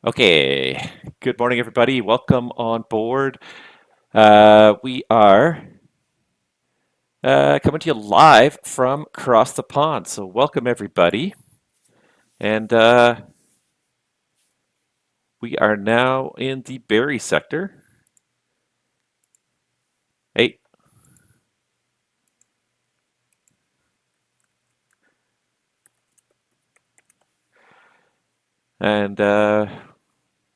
Okay, good morning, everybody. Welcome on board. We are coming to you live from across the pond. So, welcome, everybody. And we are now in the berry sector. Hey, and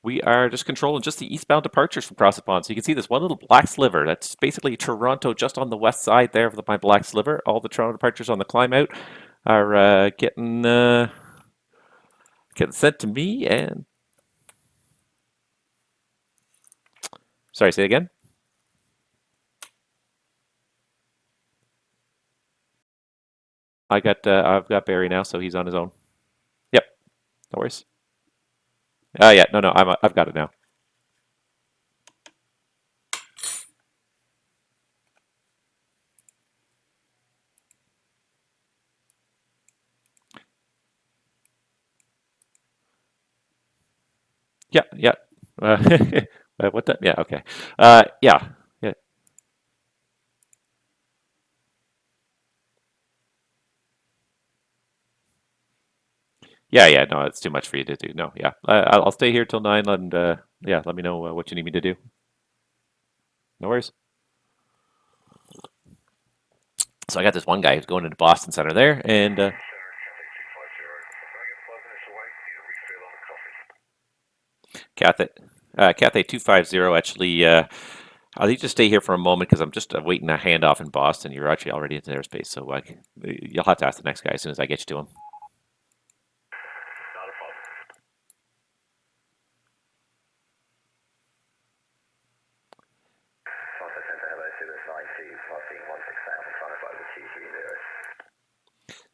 we are just controlling just the eastbound departures from across the pond. So, you can see this one little black sliver. That's basically Toronto just on the west side there of my black sliver. All the Toronto departures on the climb out are getting sent to me. And sorry, say again. I've got Barry now, so he's on his own. Yep, no worries. Yeah, no, I've got it now. Yeah, yeah. What the? Yeah, okay. Yeah, yeah, yeah. No, it's too much for you to do. No, yeah. I'll stay here till 9, and yeah, let me know what you need me to do. No worries. So I got this one guy who's going into Boston Center there, and Cathay, Cathay 250 actually. I'll need to stay here for a moment because I'm just waiting a handoff in Boston. You're actually already into airspace, so you'll have to ask the next guy as soon as I get you to him.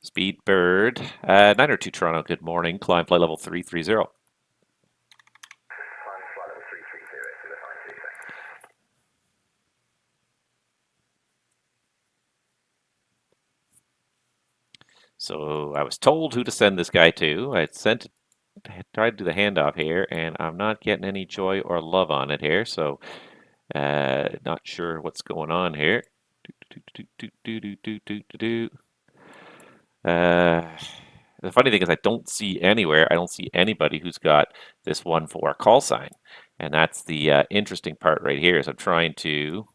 Speedbird, 902 Toronto, good morning. Climb flight level 330. So I was told who to send this guy to. Tried to do the handoff here, and I'm not getting any joy or love on it here. So not sure what's going on here. The funny thing is, I don't see anywhere. I don't see anybody who's got this 1-4 call sign, and that's the interesting part right here. Is I'm trying to.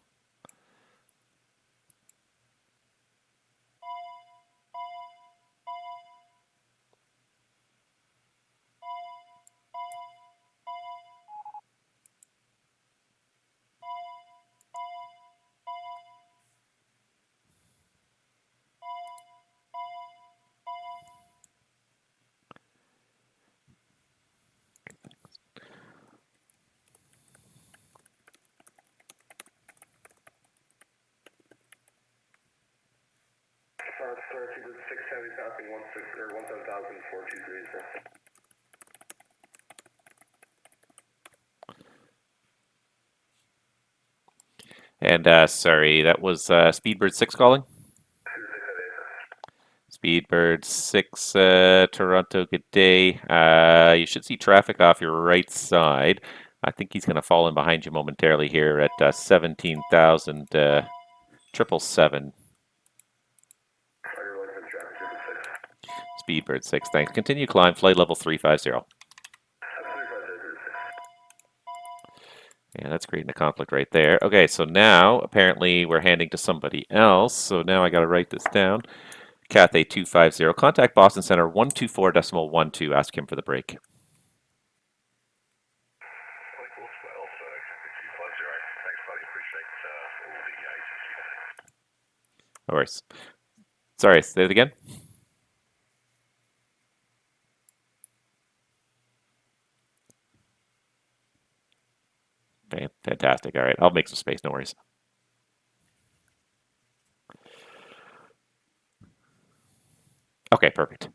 And sorry, that was Speedbird 6 calling. Speedbird 6, Toronto, good day. You should see traffic off your right side. I think he's going to fall in behind you momentarily here at 17,000 777. Speedbird 6, thanks. Continue climb, flight level 350. Yeah, that's creating a conflict right there. Okay, so now apparently we're handing to somebody else. So now I got to write this down. Cathay 250. Contact Boston Center 124.12. Ask him for the break. No worries. Sorry, say it again. Fantastic. All right, I'll make some space. No worries. Okay, perfect.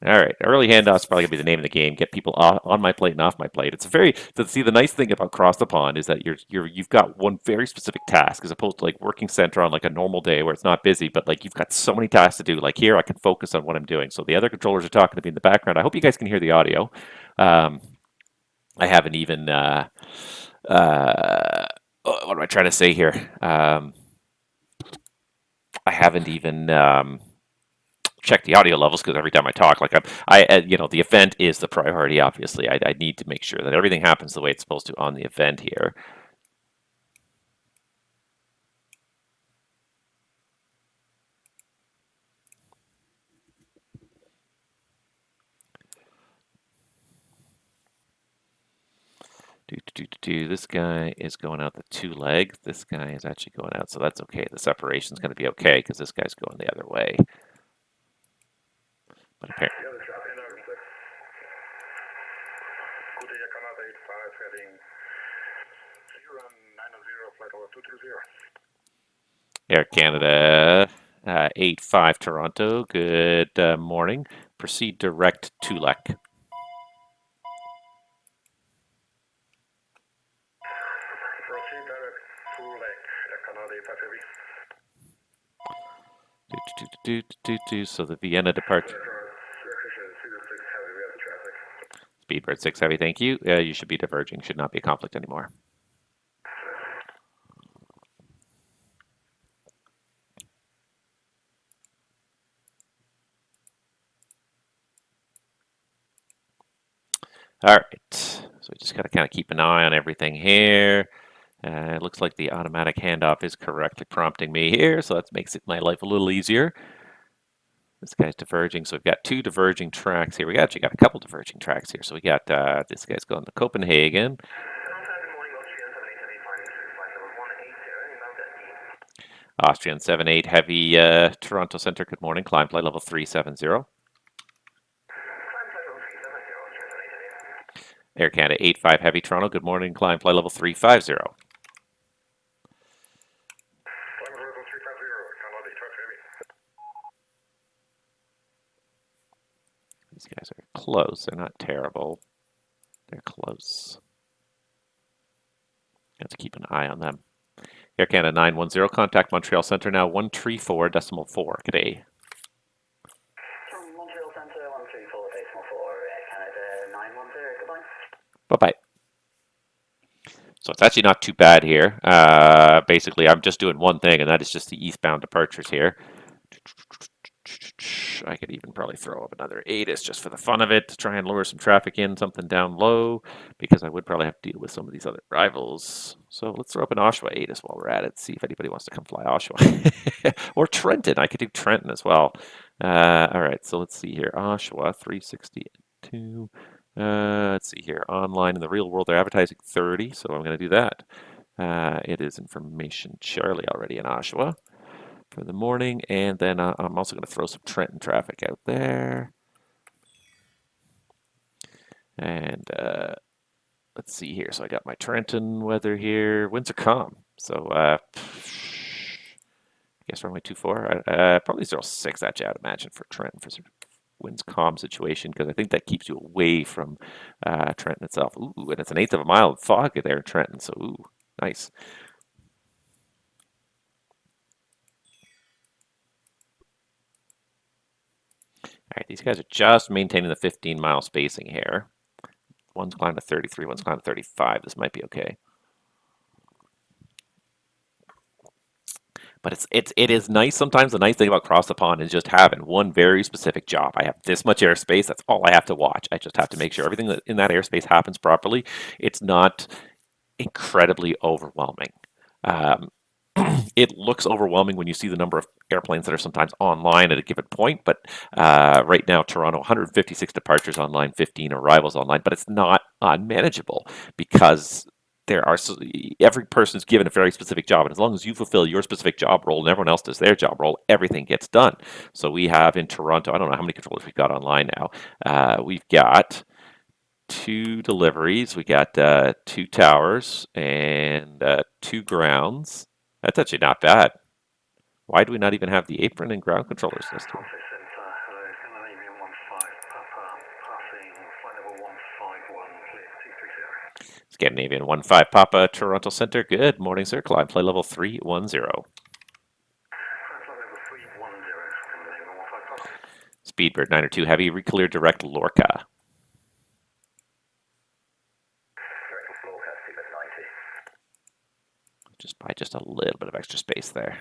All right, early handoff's probably gonna be the name of the game. Get people on my plate and off my plate. It's very see the nice thing about Cross the Pond is that you've got one very specific task as opposed to like working center on like a normal day where it's not busy, but like you've got so many tasks to do. Like here, I can focus on what I'm doing. So the other controllers are talking to me in the background. I hope you guys can hear the audio. I haven't even what am I trying to say here? I haven't even check the audio levels because every time I talk, like you know, the event is the priority. Obviously, I need to make sure that everything happens the way it's supposed to on the event here. This guy is going out the 2 legs. This guy is actually going out, so that's okay. The separation is going to be okay because this guy's going the other way. But apparently. Air Canada 85 Toronto, good morning. Proceed direct to Lek. So the Vienna departure. Speedbird 6 Heavy, thank you. You should be diverging, should not be a conflict anymore. All right, so we just got to kind of keep an eye on everything here. It looks like the automatic handoff is correctly prompting me here, so that makes my life a little easier. This guy's diverging, so we've got 2 diverging tracks here. We actually got a couple diverging tracks here. So we got this guy's going to Copenhagen. Austrian 78 Heavy Toronto Center, good morning. Climb flight level 370. Air Canada 85 Heavy Toronto, good morning. Climb flight level 350. These guys are close. They're not terrible. They're close. Have to keep an eye on them. Air Canada 910, contact Montreal Center now 134.4. Good day. Montreal Center 134.4, Air Canada 910, goodbye. Bye-bye. So it's actually not too bad here. Basically, I'm just doing one thing, and that is just the eastbound departures here. I could even probably throw up another ATIS just for the fun of it to try and lure some traffic in, something down low, because I would probably have to deal with some of these other rivals. So let's throw up an Oshawa ATIS while we're at it, see if anybody wants to come fly Oshawa. Or Trenton. I could do Trenton as well. All right, so let's see here. Oshawa, 362. Let's see here. Online in the real world, they're advertising 30, so I'm going to do that. It is information Charlie already in Oshawa for the morning, and then I'm also going to throw some Trenton traffic out there. And let's see here. So I got my Trenton weather here. Winds are calm. So I guess we're only 2-4. Probably 0-6 actually, I'd imagine, for Trenton for some winds calm situation, because I think that keeps you away from Trenton itself. Ooh, and it's an 1/8 of a mile of fog there in Trenton. So ooh, nice. All right, these guys are just maintaining the 15-mile spacing here. One's climbed to 33, one's climbed to 35. This might be okay. But it is nice sometimes. The nice thing about Cross the Pond is just having one very specific job. I have this much airspace. That's all I have to watch. I just have to make sure everything that in that airspace happens properly. It's not incredibly overwhelming. It looks overwhelming when you see the number of airplanes that are sometimes online at a given point, but right now, Toronto, 156 departures online, 15 arrivals online, but it's not unmanageable because there are every person's given a very specific job, and as long as you fulfill your specific job role and everyone else does their job role, everything gets done. So we have in Toronto, I don't know how many controllers we've got online now. We've got 2 deliveries, we got 2 towers and 2 grounds. That's actually not bad. Why do we not even have the apron and ground controllers listed? Scandinavian 1-5 Papa, Toronto Center. Good morning, sir. Climb play level 310. Speedbird 9 Heavy, reclear direct Lorca. Just by just a little bit of extra space there.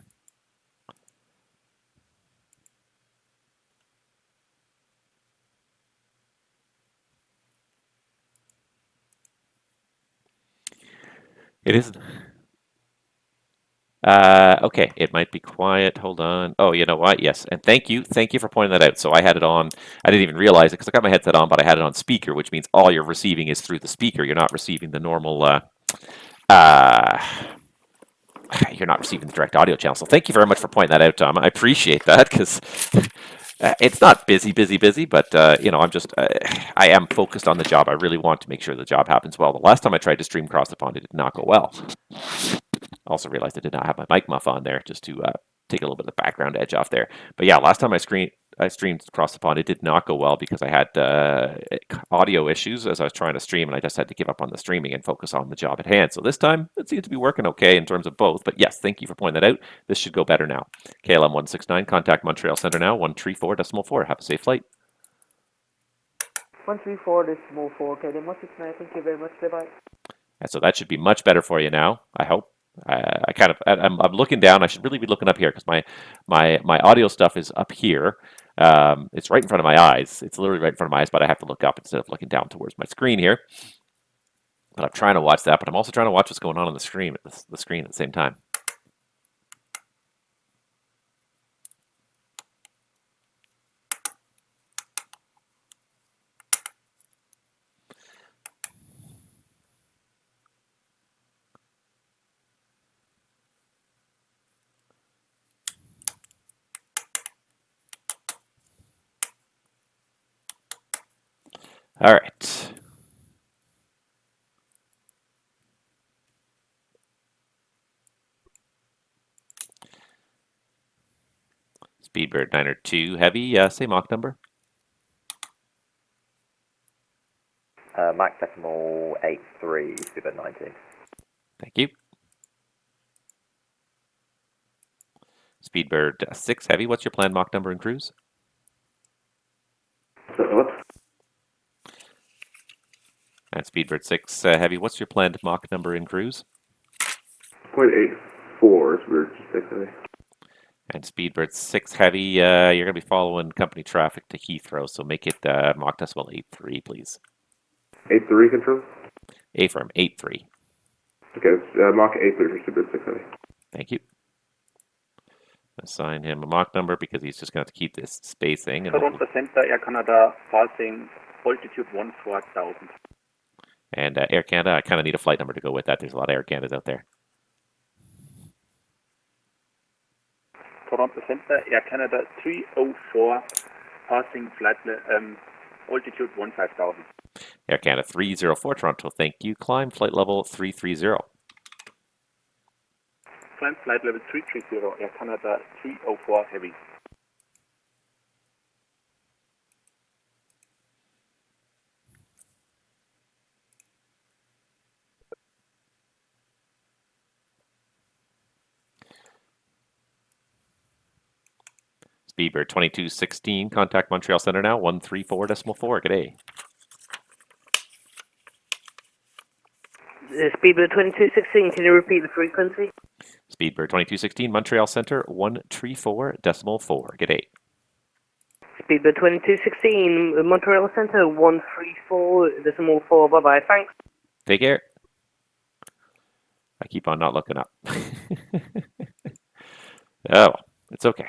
It is. Okay, it might be quiet. Hold on. Oh, you know what? Yes, and thank you for pointing that out. So I had it on. I didn't even realize it because I got my headset on, but I had it on speaker, which means all you're receiving is through the speaker. You're not receiving the normal. You're not receiving the direct audio channel. So thank you very much for pointing that out, Tom. I appreciate that because it's not busy, but I am focused on the job. I really want to make sure the job happens well. The last time I tried to stream across the pond, it did not go well. Also realized I did not have my mic muff on there just to take a little bit of the background edge off there. But yeah, last time I streamed across the pond, it did not go well because I had audio issues as I was trying to stream, and I just had to give up on the streaming and focus on the job at hand. So this time, it seems to be working okay in terms of both. But yes, thank you for pointing that out. This should go better now. KLM 169, contact Montreal Center now, 134.4. Have a safe flight. 134.4, KLM 169, thank you very much, bye-bye. And so that should be much better for you now, I hope. I'm looking down. I should really be looking up here because my audio stuff is up here. It's right in front of my eyes. It's literally right in front of my eyes, but I have to look up instead of looking down towards my screen here. But I'm trying to watch that, but I'm also trying to watch what's going on the screen at the same time. All right. Speedbird 902 Heavy, same Mach number. Mach decimal 83, Speedbird 19. Thank you. Speedbird 6 Heavy, what's your planned Mach number and cruise? What? And Speedbird 6 Heavy, what's your planned Mach number in cruise? 0.84 is weird, 6 Heavy. And Speedbird 6 Heavy, you're going to be following company traffic to Heathrow, so make it Mach decimal 83, please. 83 control? A-firm, 83. Okay, Mach 83 for Speedbird 6 Heavy. Thank you. Assign him a Mach number because he's just going to have to keep this spacing. Toronto Center, Air Canada, passing altitude 14,000. And Air Canada, I kind of need a flight number to go with that. There's a lot of Air Canadas out there. Toronto Center, Air Canada 304, passing flight altitude 15,000. Air Canada 304, Toronto, thank you. Climb flight level 330. Climb flight level 330, Air Canada 304 Heavy. Speedbird 2216, contact Montreal Center now, 134.4. Good day. Speedbird 2216, can you repeat the frequency? Speedbird 2216, Montreal Center, 134.4. Good day. Speedbird 2216, Montreal Center, 134.4. Bye-bye, thanks. Take care. I keep on not looking up. Oh, it's okay.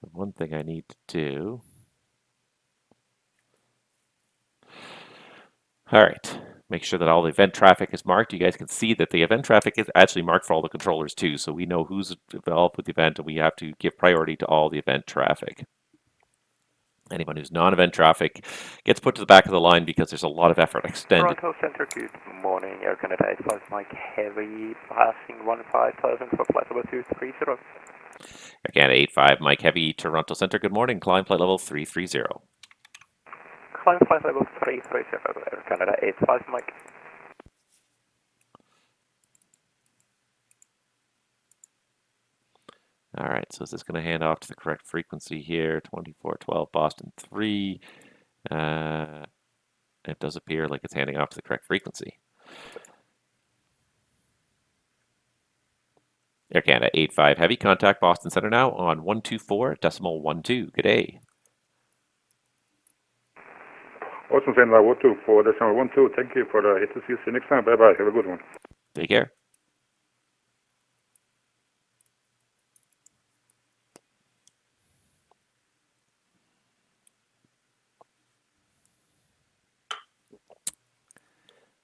The one thing I need to do. All right. Make sure that all the event traffic is marked. You guys can see that the event traffic is actually marked for all the controllers too. So we know who's involved with the event and we have to give priority to all the event traffic. Anyone who's non-event traffic gets put to the back of the line because there's a lot of effort extended. Toronto Centre, good morning. Air Canada 85 Mike Heavy, passing 15,000 for flight level 230. Air Canada 85 Mike Heavy, Toronto Centre, good morning. Climb flight level 330. Climb flight level 330, Air Canada 85 Mike. All right, so is this going to hand off to the correct frequency here? 2412 Boston 3. It does appear like it's handing off to the correct frequency. Air Canada 85 Heavy, contact Boston Center now on 124.12. Good day. Boston Center 124.12. Thank you for the ATC. See you next time. Bye bye. Have a good one. Take care.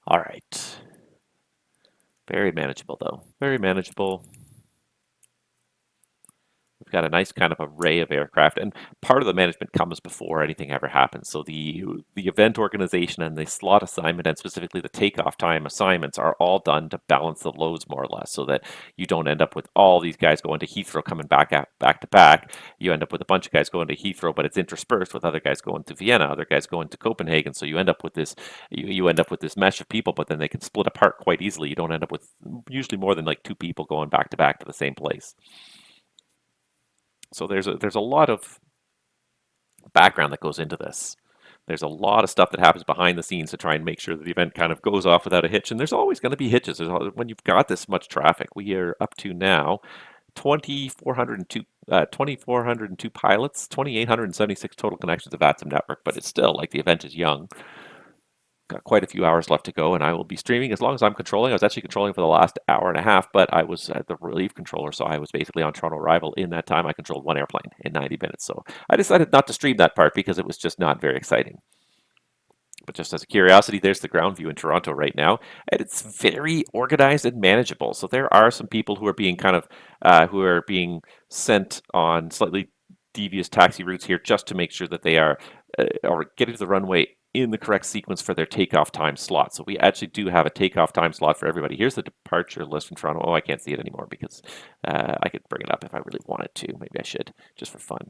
All right. Very manageable, though. Very manageable. We've got a nice kind of array of aircraft, and part of the management comes before anything ever happens. So the event organization and the slot assignment, and specifically the takeoff time assignments, are all done to balance the loads more or less, so that you don't end up with all these guys going to Heathrow coming back to back. You end up with a bunch of guys going to Heathrow, but it's interspersed with other guys going to Vienna, other guys going to Copenhagen. So you end up with this you end up with this mesh of people, but then they can split apart quite easily. You don't end up with usually more than like 2 people going back to the same place. So there's a lot of background that goes into this. There's a lot of stuff that happens behind the scenes to try and make sure that the event kind of goes off without a hitch. And there's always going to be hitches. When you've got this much traffic, we are up to now 2,402 pilots, 2,876 total connections to VATSIM network. But it's still like the event is young. Got quite a few hours left to go, and I will be streaming as long as I'm controlling. I was actually controlling for the last hour and a half, but I was at the relief controller, so I was basically on Toronto arrival. In that time, I controlled 1 airplane in 90 minutes. So I decided not to stream that part because it was just not very exciting. But just as a curiosity, there's the ground view in Toronto right now, and it's very organized and manageable. So there are some people who are being who are being sent on slightly devious taxi routes here just to make sure that they are getting to the runway in the correct sequence for their takeoff time slot. So we actually do have a takeoff time slot for everybody. Here's the departure list from Toronto. Oh, I can't see it anymore because I could bring it up if I really wanted to. Maybe I should, just for fun.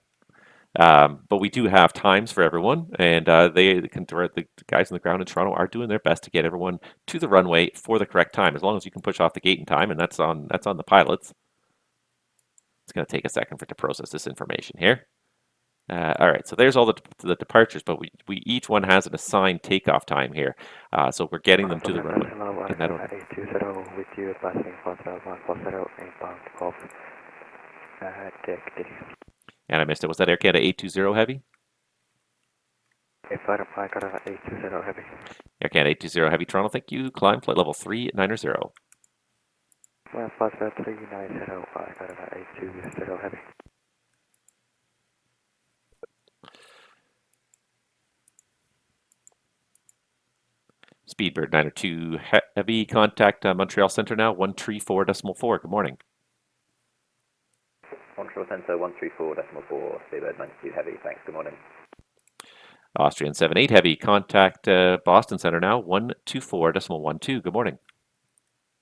But we do have times for everyone, and the guys on the ground in Toronto are doing their best to get everyone to the runway for the correct time. As long as you can push off the gate in time, and that's on the pilots. It's going to take a second for it to process this information here. All right, so there's all the departures, but we each one has an assigned takeoff time here. So we're getting them to the runway. In that order. 820 with you, passing 4,040 inbound off deck D. And I missed it. Was that Air Canada 820 Heavy? If I got 820 Heavy. Air Canada 820 Heavy Toronto, thank you. Climb flight level 390. Well, flight level 390, I got 820 Heavy. Speedbird 902 Heavy, contact Montreal Centre now, 134.4. Good morning. Montreal Centre 134.4, Speedbird 92 Heavy, thanks, good morning. Austrian 78 Heavy, contact Boston Centre now, 124.12. Good morning.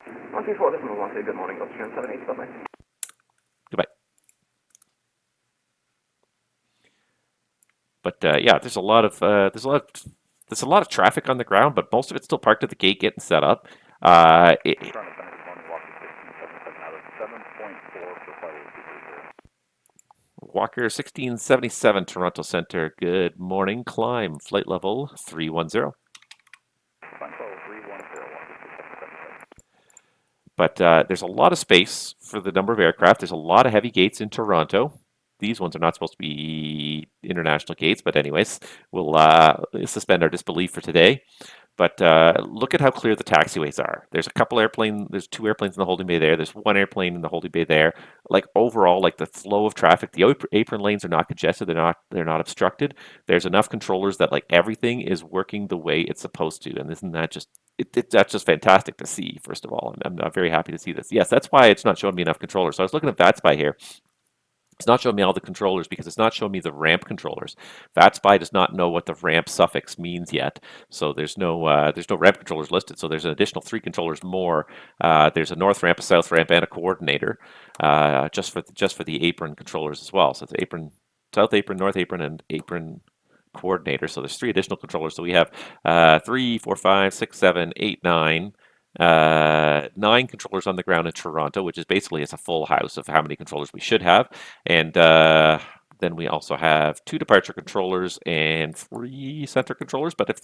124.12, good morning, Austrian 78, bye-bye. Goodbye. But yeah, there's a lot of traffic on the ground, but most of it's still parked at the gate getting set up. Walker 1677 Toronto Centre, good morning. Climb flight level 310. But there's a lot of space for the number of aircraft. There's a lot of heavy gates in Toronto. These ones are not supposed to be international gates, but anyways, we'll suspend our disbelief for today. But look at how clear the taxiways are. There's there's 2 airplanes in the holding bay there. There's 1 airplane in the holding bay there. Like overall, like the flow of traffic, the apron lanes are not congested. They're not obstructed. There's enough controllers that like everything is working the way it's supposed to. And isn't that just that's just fantastic to see? First of all, I'm very happy to see this. Yes, that's why it's not showing me enough controllers. So I was looking at VATSPI here. It's not showing me all the controllers because it's not showing me the ramp controllers. VATSIM does not know what the ramp suffix means yet, so there's no ramp controllers listed. So there's an additional 3 controllers more. There's a north ramp, a south ramp, and a coordinator, just for the apron controllers as well. So it's apron, south apron, north apron, and apron coordinator. So there's 3 additional controllers. So we have 3, 4, 5, 6, 7, 8, 9. 9 controllers on the ground in Toronto, which is basically it's a full house of how many controllers we should have. And then we also have 2 departure controllers and 3 center controllers. But if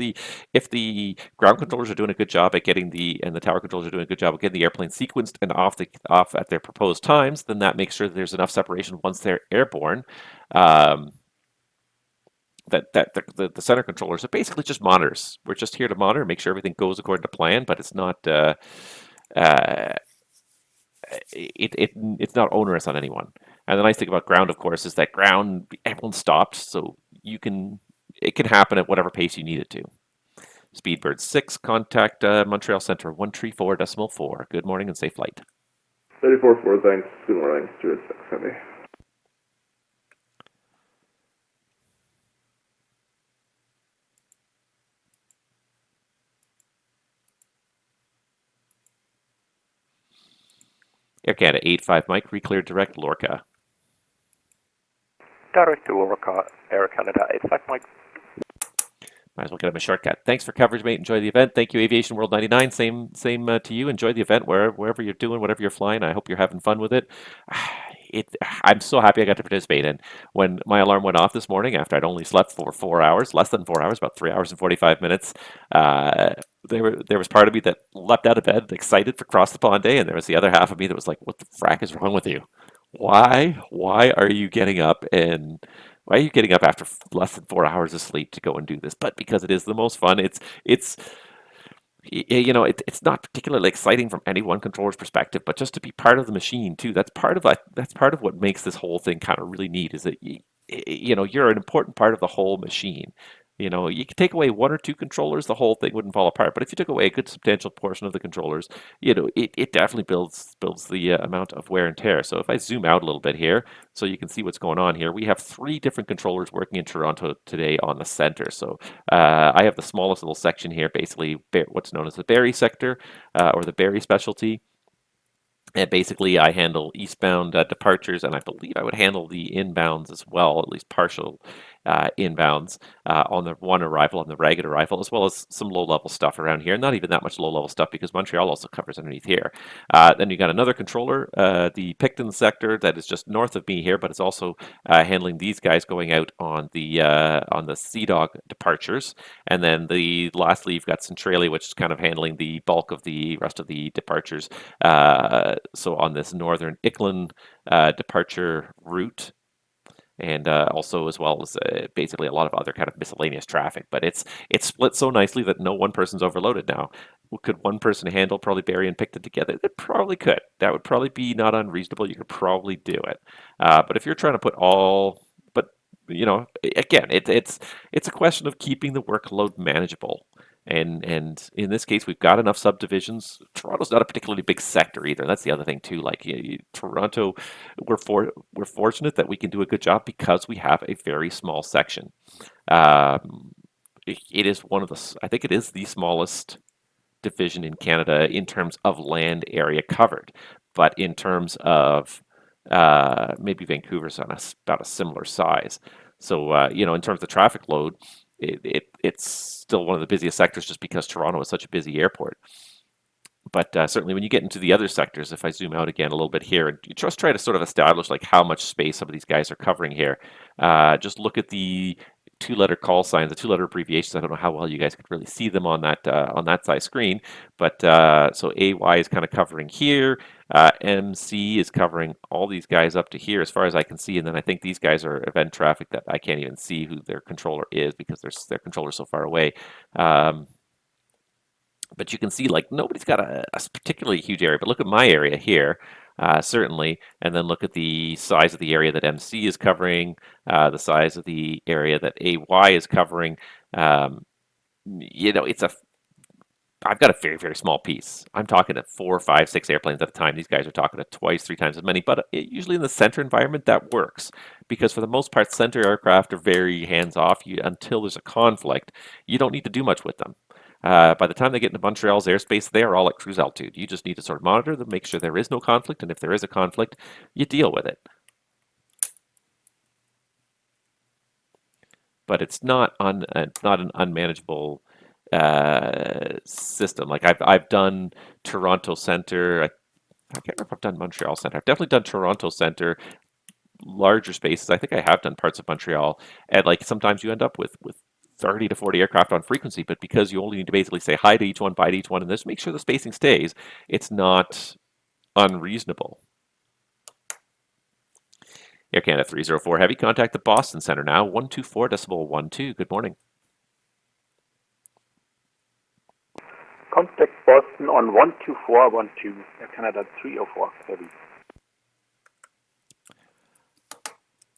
the ground controllers are doing a good job at getting and the tower controllers are doing a good job of getting the airplane sequenced and off at their proposed times, then that makes sure that there's enough separation once they're airborne. That the center controllers are basically just monitors. We're just here to monitor, make sure everything goes according to plan, but it's not it's not onerous on anyone. And the nice thing about ground, of course, is that ground everyone stopped, so it can happen at whatever pace you need it to. Speedbird 6, contact Montreal Center 134.4. Good morning and safe flight. 34-4, thanks. Good morning. Stuart 6, Heavy. Air Canada 85 Mike, recleared direct Lorca. Direct to Lorca, Air Canada 85 Mike. Might as well get him a shortcut. Thanks for coverage, mate. Enjoy the event. Thank you, Aviation World 99. Same to you. Enjoy the event wherever you're doing, whatever you're flying. I hope you're having fun with it. I'm so happy I got to participate. And when my alarm went off this morning, after I'd only slept for 4 hours, less than 4 hours, about 3 hours and 45 minutes, there was part of me that leapt out of bed, excited for Cross the Pond Day, and there was the other half of me that was like, "What the frack is wrong with you? Why are you getting up and?" Why are you getting up after less than 4 hours of sleep to go and do this? But because it is the most fun, it's not particularly exciting from any one controller's perspective, but just to be part of the machine too. That's part of what makes this whole thing kind of really neat. Is that you're an important part of the whole machine. You could take away 1 or 2 controllers, the whole thing wouldn't fall apart. But if you took away a good substantial portion of the controllers, it definitely builds the amount of wear and tear. So if I zoom out a little bit here, so you can see what's going on here, we have 3 different controllers working in Toronto today on the center. So I have the smallest little section here, basically what's known as the Barrie sector or the Barrie specialty. And basically, I handle eastbound departures, and I believe I would handle the inbounds as well, at least partial inbounds on the one arrival, on the ragged arrival, as well as some low-level stuff around here. Not even that much low-level stuff because Montreal also covers underneath here. Then you got another controller, the Picton sector, that is just north of me here, but it's also handling these guys going out on the Sea Dog departures. And then lastly, you've got Centralia, which is kind of handling the bulk of the rest of the departures. So on this northern Icklen departure route, and also as well as basically a lot of other kind of miscellaneous traffic. But it's split so nicely that no one person's overloaded now. Could one person handle probably Barrie and Picton together? They probably could. That would probably be not unreasonable. You could probably do it. But if you're trying to put all, but again, it's a question of keeping the workload manageable. And in this case, we've got enough subdivisions. Toronto's not a particularly big sector either. That's the other thing too. Like Toronto, we're fortunate that we can do a good job because we have a very small section. It is I think it is the smallest division in Canada in terms of land area covered, but in terms of maybe Vancouver's on about a similar size. So in terms of traffic load, it's still one of the busiest sectors just because Toronto is such a busy airport. But certainly when you get into the other sectors, if I zoom out again a little bit here, and you just try to sort of establish like how much space some of these guys are covering here, just look at the 2-letter call signs, the 2-letter abbreviations. I don't know how well you guys could really see them on that size screen, but so AY is kind of covering here. MC is covering all these guys up to here as far as I can see, and then I think these guys are event traffic that I can't even see who their controller is because their controller's so far away. But you can see like nobody's got a particularly huge area, but look at my area here, certainly, and then look at the size of the area that MC is covering, the size of the area that AY is covering. It's I've got a very, very small piece. I'm talking to 4, 5, 6 airplanes at a time. These guys are talking to twice, 3 times as many. But usually in the center environment, that works because for the most part, center aircraft are very hands-off. Until there's a conflict, you don't need to do much with them. By the time they get into Montreal's airspace, they are all at cruise altitude. You just need to sort of monitor them, make sure there is no conflict, and if there is a conflict, you deal with it. But it's not an unmanageable system. Like I've done Toronto Center. I can't remember if I've done Montreal Center. I've definitely done Toronto Center, larger spaces. I think I have done parts of Montreal, and like sometimes you end up with 30 to 40 aircraft on frequency, but because you only need to basically say hi to each one, bye to each one, and just make sure the spacing stays, it's not unreasonable. Air Canada 304 Heavy, contact the Boston Center now, 124.12. Good morning. Contact Boston on 12412, Air Canada 304 Heavy.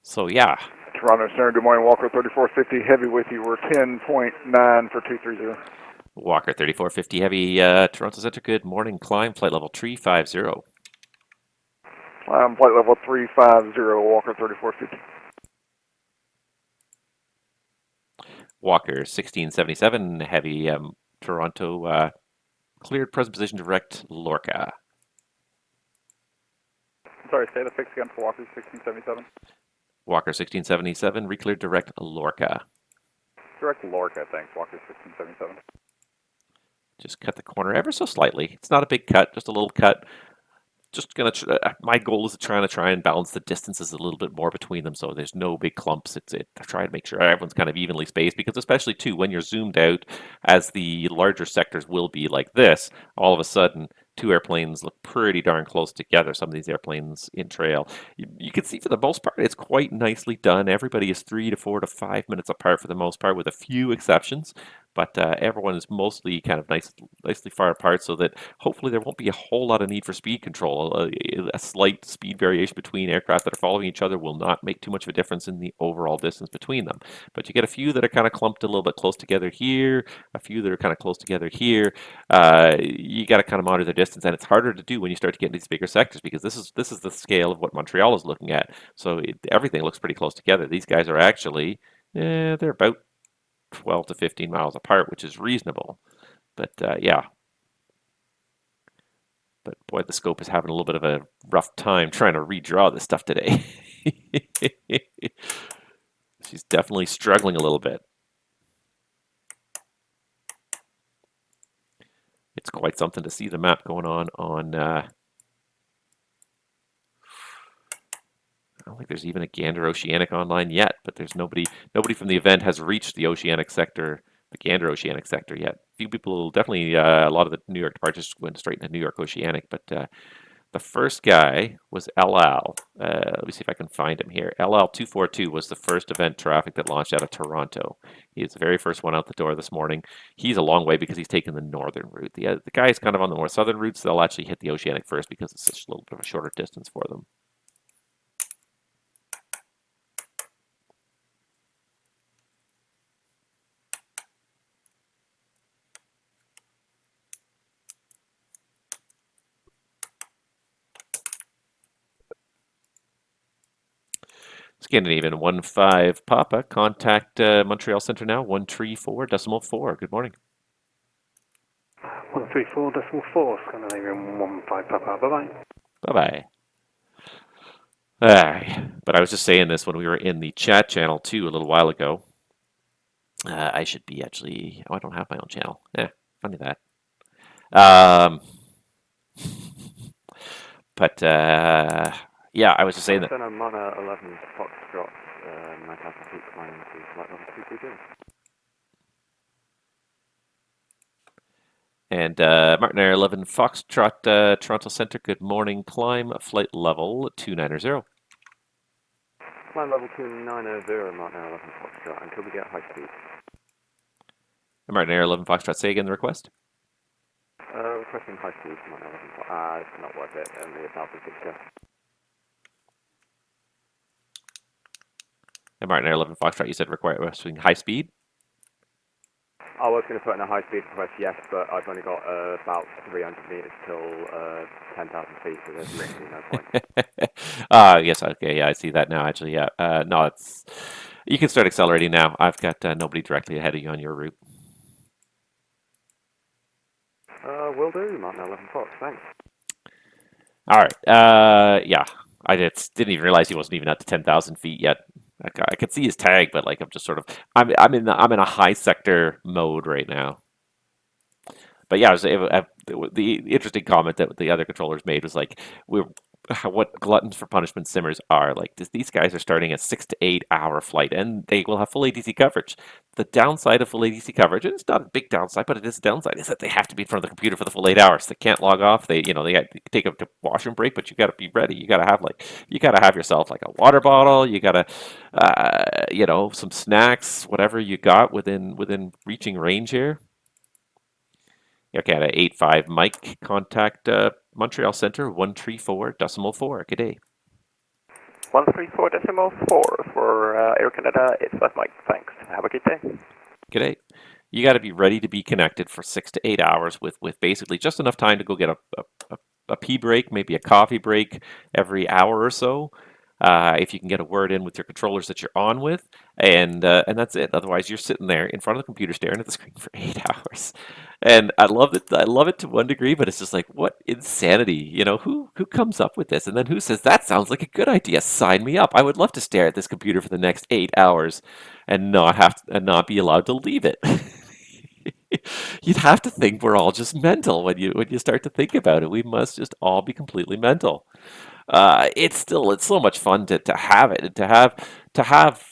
So yeah. Toronto Center, good morning. Walker 3450 Heavy with you. We're 10.9 for 230. Walker 3450 Heavy, Toronto Center, good morning. Climb, flight level 350. Flight level 350, Walker 3450. Walker 1677 Heavy, Toronto, cleared present position direct Lorca. Sorry, say the fix again for Walker 1677. Walker 1677, recleared direct Lorca. Direct Lorca, thanks. Walker 1677. Just cut the corner ever so slightly. It's not a big cut, just a little cut. Just gonna. My goal is to try and balance the distances a little bit more between them, so there's no big clumps. I try to make sure everyone's kind of evenly spaced because, especially too, when you're zoomed out, as the larger sectors will be like this, all of a sudden 2 airplanes look pretty darn close together. Some of these airplanes in trail, you can see for the most part, it's quite nicely done. Everybody is 3 to 4 to 5 minutes apart for the most part, with a few exceptions. But everyone is mostly kind of nicely far apart, so that hopefully there won't be a whole lot of need for speed control. A slight speed variation between aircraft that are following each other will not make too much of a difference in the overall distance between them. But you get a few that are kind of clumped a little bit close together here, a few that are kind of close together here. You got to kind of monitor the distance, and it's harder to do when you start to get into these bigger sectors because this is the scale of what Montreal is looking at. So everything looks pretty close together. These guys are actually, they're about 12 to 15 miles apart, which is reasonable. But yeah. But boy, the scope is having a little bit of a rough time trying to redraw this stuff today. She's definitely struggling a little bit. It's quite something to see the map going on I don't think there's even a Gander Oceanic online yet, but there's nobody from the event has reached the Oceanic sector, the Gander Oceanic sector yet. A few people, definitely a lot of the New York departures went straight into New York Oceanic, but the first guy was LL. Let me see if I can find him here. LL242 was the first event traffic that launched out of Toronto. He was the very first one out the door this morning. He's a long way because he's taken the northern route. The guys kind of on the more southern routes, they'll actually hit the Oceanic first because it's such a little bit of a shorter distance for them. Scandinavian 15 Papa, contact Montreal Center now, 134.4. Good morning. 134.4, Scandinavian 15 Papa, bye-bye. Bye-bye. But I was just saying this when we were in the chat channel too a little while ago. I should be actually, I don't have my own channel. Funny that. But yeah, I was just saying that. Center Mana 11 Foxtrot, 9,000 feet climbing to flight level 232. And Martin Air 11 Foxtrot, Toronto Center, good morning. Climb flight level 290. Climb level 290, Martin Air 11 Foxtrot, until we get high speed. Martin Air 11 Foxtrot, say again the request. Requesting high speed, Martin Air 11 it's not worth it, only 1,000 feet go. And Martin Air 11 Foxtrot, you said requesting high speed? I was going to put in a high-speed request, yes, but I've only got about 300 meters till 10,000 feet, so there's literally no point. Yes, okay, yeah, I see that now, actually, yeah. No, it's... You can start accelerating now. I've got nobody directly ahead of you on your route. Will do, Mountain 11 Fox, thanks. All right, yeah. I didn't even realize he wasn't even at the 10,000 feet yet. I could see his tag, but like I'm just sort of... I'm in a high sector mode right now. But yeah, the interesting comment that the other controllers made was like, what gluttons for punishment simmers are. Like, these guys are starting a 6 to 8 hour flight, and they will have full ATC coverage. The downside of full ATC coverage, and it's not a big downside, but it is a downside, is that they have to be in front of the computer for the full 8 hours. They can't log off. They take a washroom break, but you got to be ready. You got to have yourself like a water bottle. You got to, some snacks, whatever you got within reaching range here. Okay, at 85 Mike, contact Montreal Center 134.4. Good day. 134.4 for Air Canada. It's West Mike. Thanks. Have a good day. Good day. You got to be ready to be connected for 6 to 8 hours with basically just enough time to go get a pee break, maybe a coffee break every hour or so. If you can get a word in with your controllers that you're on with, and that's it. Otherwise, you're sitting there in front of the computer staring at the screen for 8 hours. And I love it. I love it to one degree, but it's just like, what insanity? Who comes up with this? And then who says, that sounds like a good idea? Sign me up. I would love to stare at this computer for the next 8 hours and not be allowed to leave it. You'd have to think we're all just mental when you start to think about it. We must just all be completely mental. It's so much fun to have it, and to have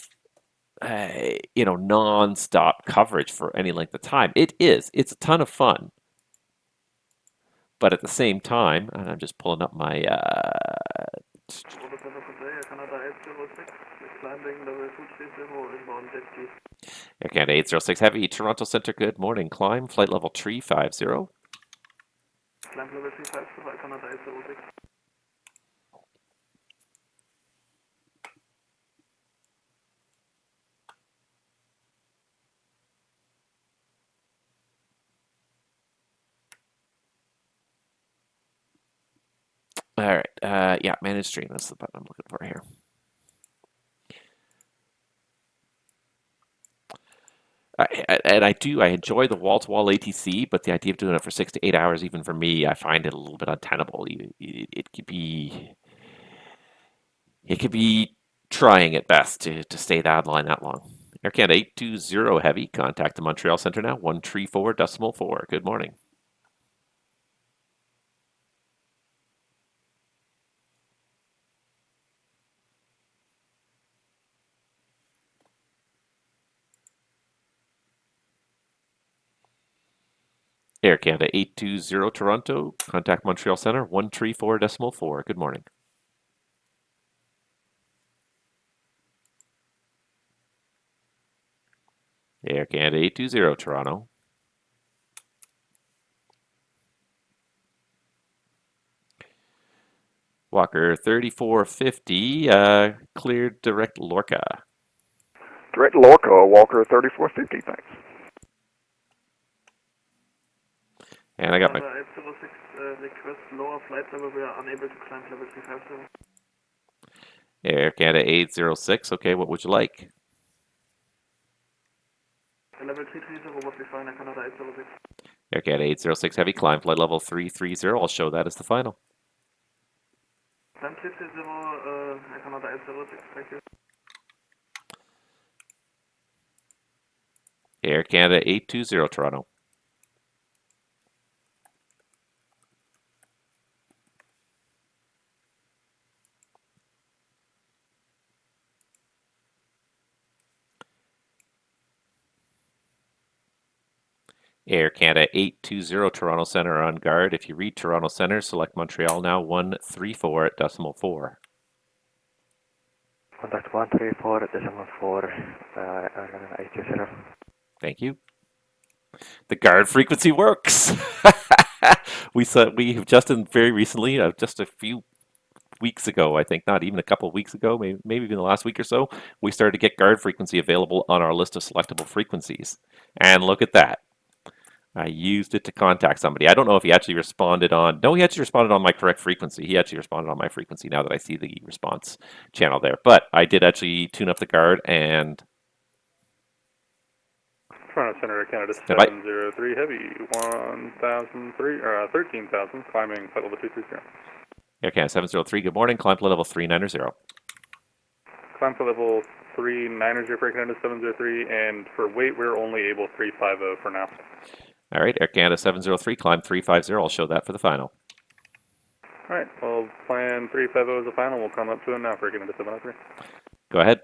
non-stop coverage for any length of time. It's a ton of fun, but at the same time, and I'm just pulling up my Air Canada 806 Heavy, Toronto Center, good morning. Climb, flight level 350. Climb level 350, Canada 806. All right, yeah, manage stream, that's the button I'm looking for here. I enjoy the wall-to-wall ATC, but the idea of doing it for 6 to 8 hours, even for me, I find it a little bit untenable. It could be trying at best to stay that line that long. Air Canada 820 Heavy, contact the Montreal Center now, 134.4. Good morning. Air Canada 820 Toronto, contact Montreal Center 134.4. Good morning. Air Canada 820 Toronto. Walker 3450, cleared direct Lorca. Direct Lorca, Walker 3450, thanks. And I got my... 806, request lower flight level, we are unable to climb level 350. Air Canada 806, okay, what would you like? Level 330 would be fine, Air Canada 806. Air Canada 806 Heavy, climb flight level 330, I'll show that as the final. Climb 330, Air Canada 806, thank you. Air Canada 820 Toronto. Air Canada 820 Toronto Center on guard. If you read Toronto Center, select Montreal now 134.4. Contact 134.4, Air Canada 820. Thank you. The guard frequency works. We have just very recently, just a few weeks ago, I think, not even a couple of weeks ago, maybe even the last week or so, we started to get guard frequency available on our list of selectable frequencies. And look at that. I used it to contact somebody. I don't know if he actually responded on... No, he actually responded on my correct frequency. He actually responded on my frequency now that I see the response channel there. But I did actually tune up the guard and... Toronto Center, Canada Goodbye. 703 Heavy, 13,000, climbing flight level 230. Air Canada 703, good morning. Climb flight level 390. Climb flight level 390 for Canada 703, and for weight, we're only able 350 for now. All right, Air Canada 703, climb 350. I'll show that for the final. All right, well, plan 350 as the final. We'll come up to it now for Canada 703. Go ahead.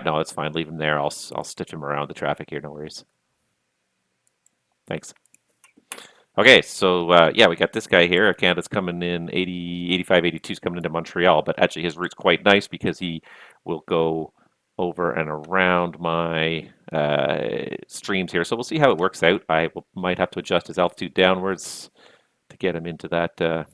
No, it's fine. Leave him there. I'll stitch him around the traffic here. No worries. Thanks. Okay, so yeah, we got this guy here. Air Canada's coming in 80, 85, 82 is coming into Montreal, but actually his route's quite nice because he will go over and around my streams here. So we'll see how it works out. Might have to adjust his altitude downwards to get him into that.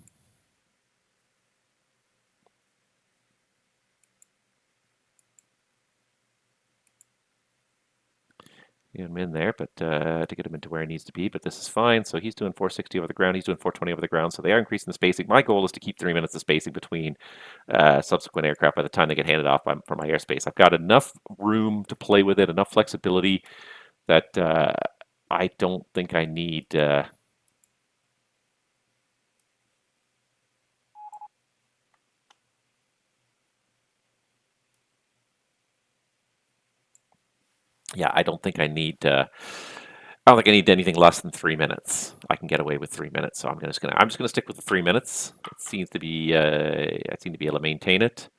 Get him in there, but to get him into where he needs to be. But this is fine. So he's doing 460 over the ground. He's doing 420 over the ground. So they are increasing the spacing. My goal is to keep 3 minutes of spacing between subsequent aircraft by the time they get handed off from my airspace. I've got enough room to play with it, enough flexibility that I don't think I need... Yeah, I don't think I need. I don't think I need anything less than 3 minutes. I can get away with 3 minutes, so I'm just gonna stick with the 3 minutes. It seems to be. I seem to be able to maintain it.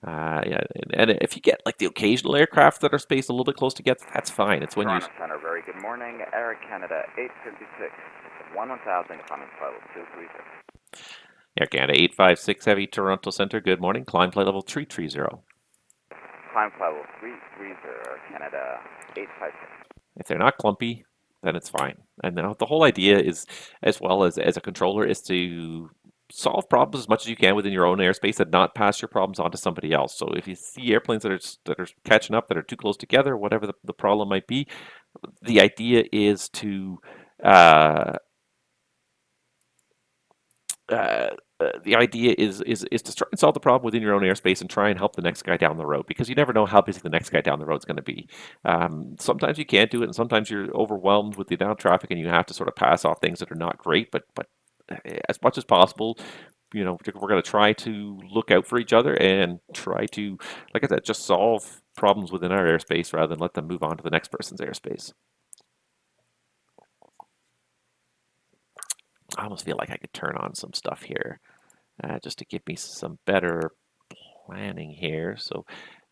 Yeah, and if you get like the occasional aircraft that are spaced a little bit close together, that's fine. It's when you. Toronto Center, very good morning. Air Canada 856, 1000, climbing flight level 230. Air Canada 856 Heavy, Toronto Center. Good morning. Climb flight level 330. Climb flight level 330, Air Canada 856. If they're not clumpy, then it's fine. And the whole idea is, as well as a controller, is to solve problems as much as you can within your own airspace and not pass your problems on to somebody else. So if you see airplanes that are catching up, that are too close together, whatever the problem might be, the idea is to to try and solve the problem within your own airspace and try and help the next guy down the road, because you never know how busy the next guy down the road is going to be. Sometimes you can't do it, and sometimes you're overwhelmed with the amount of traffic, and you have to sort of pass off things that are not great. But as much as possible, we're going to try to look out for each other and try to, like I said, just solve problems within our airspace rather than let them move on to the next person's airspace. I almost feel like I could turn on some stuff here just to give me some better planning here. So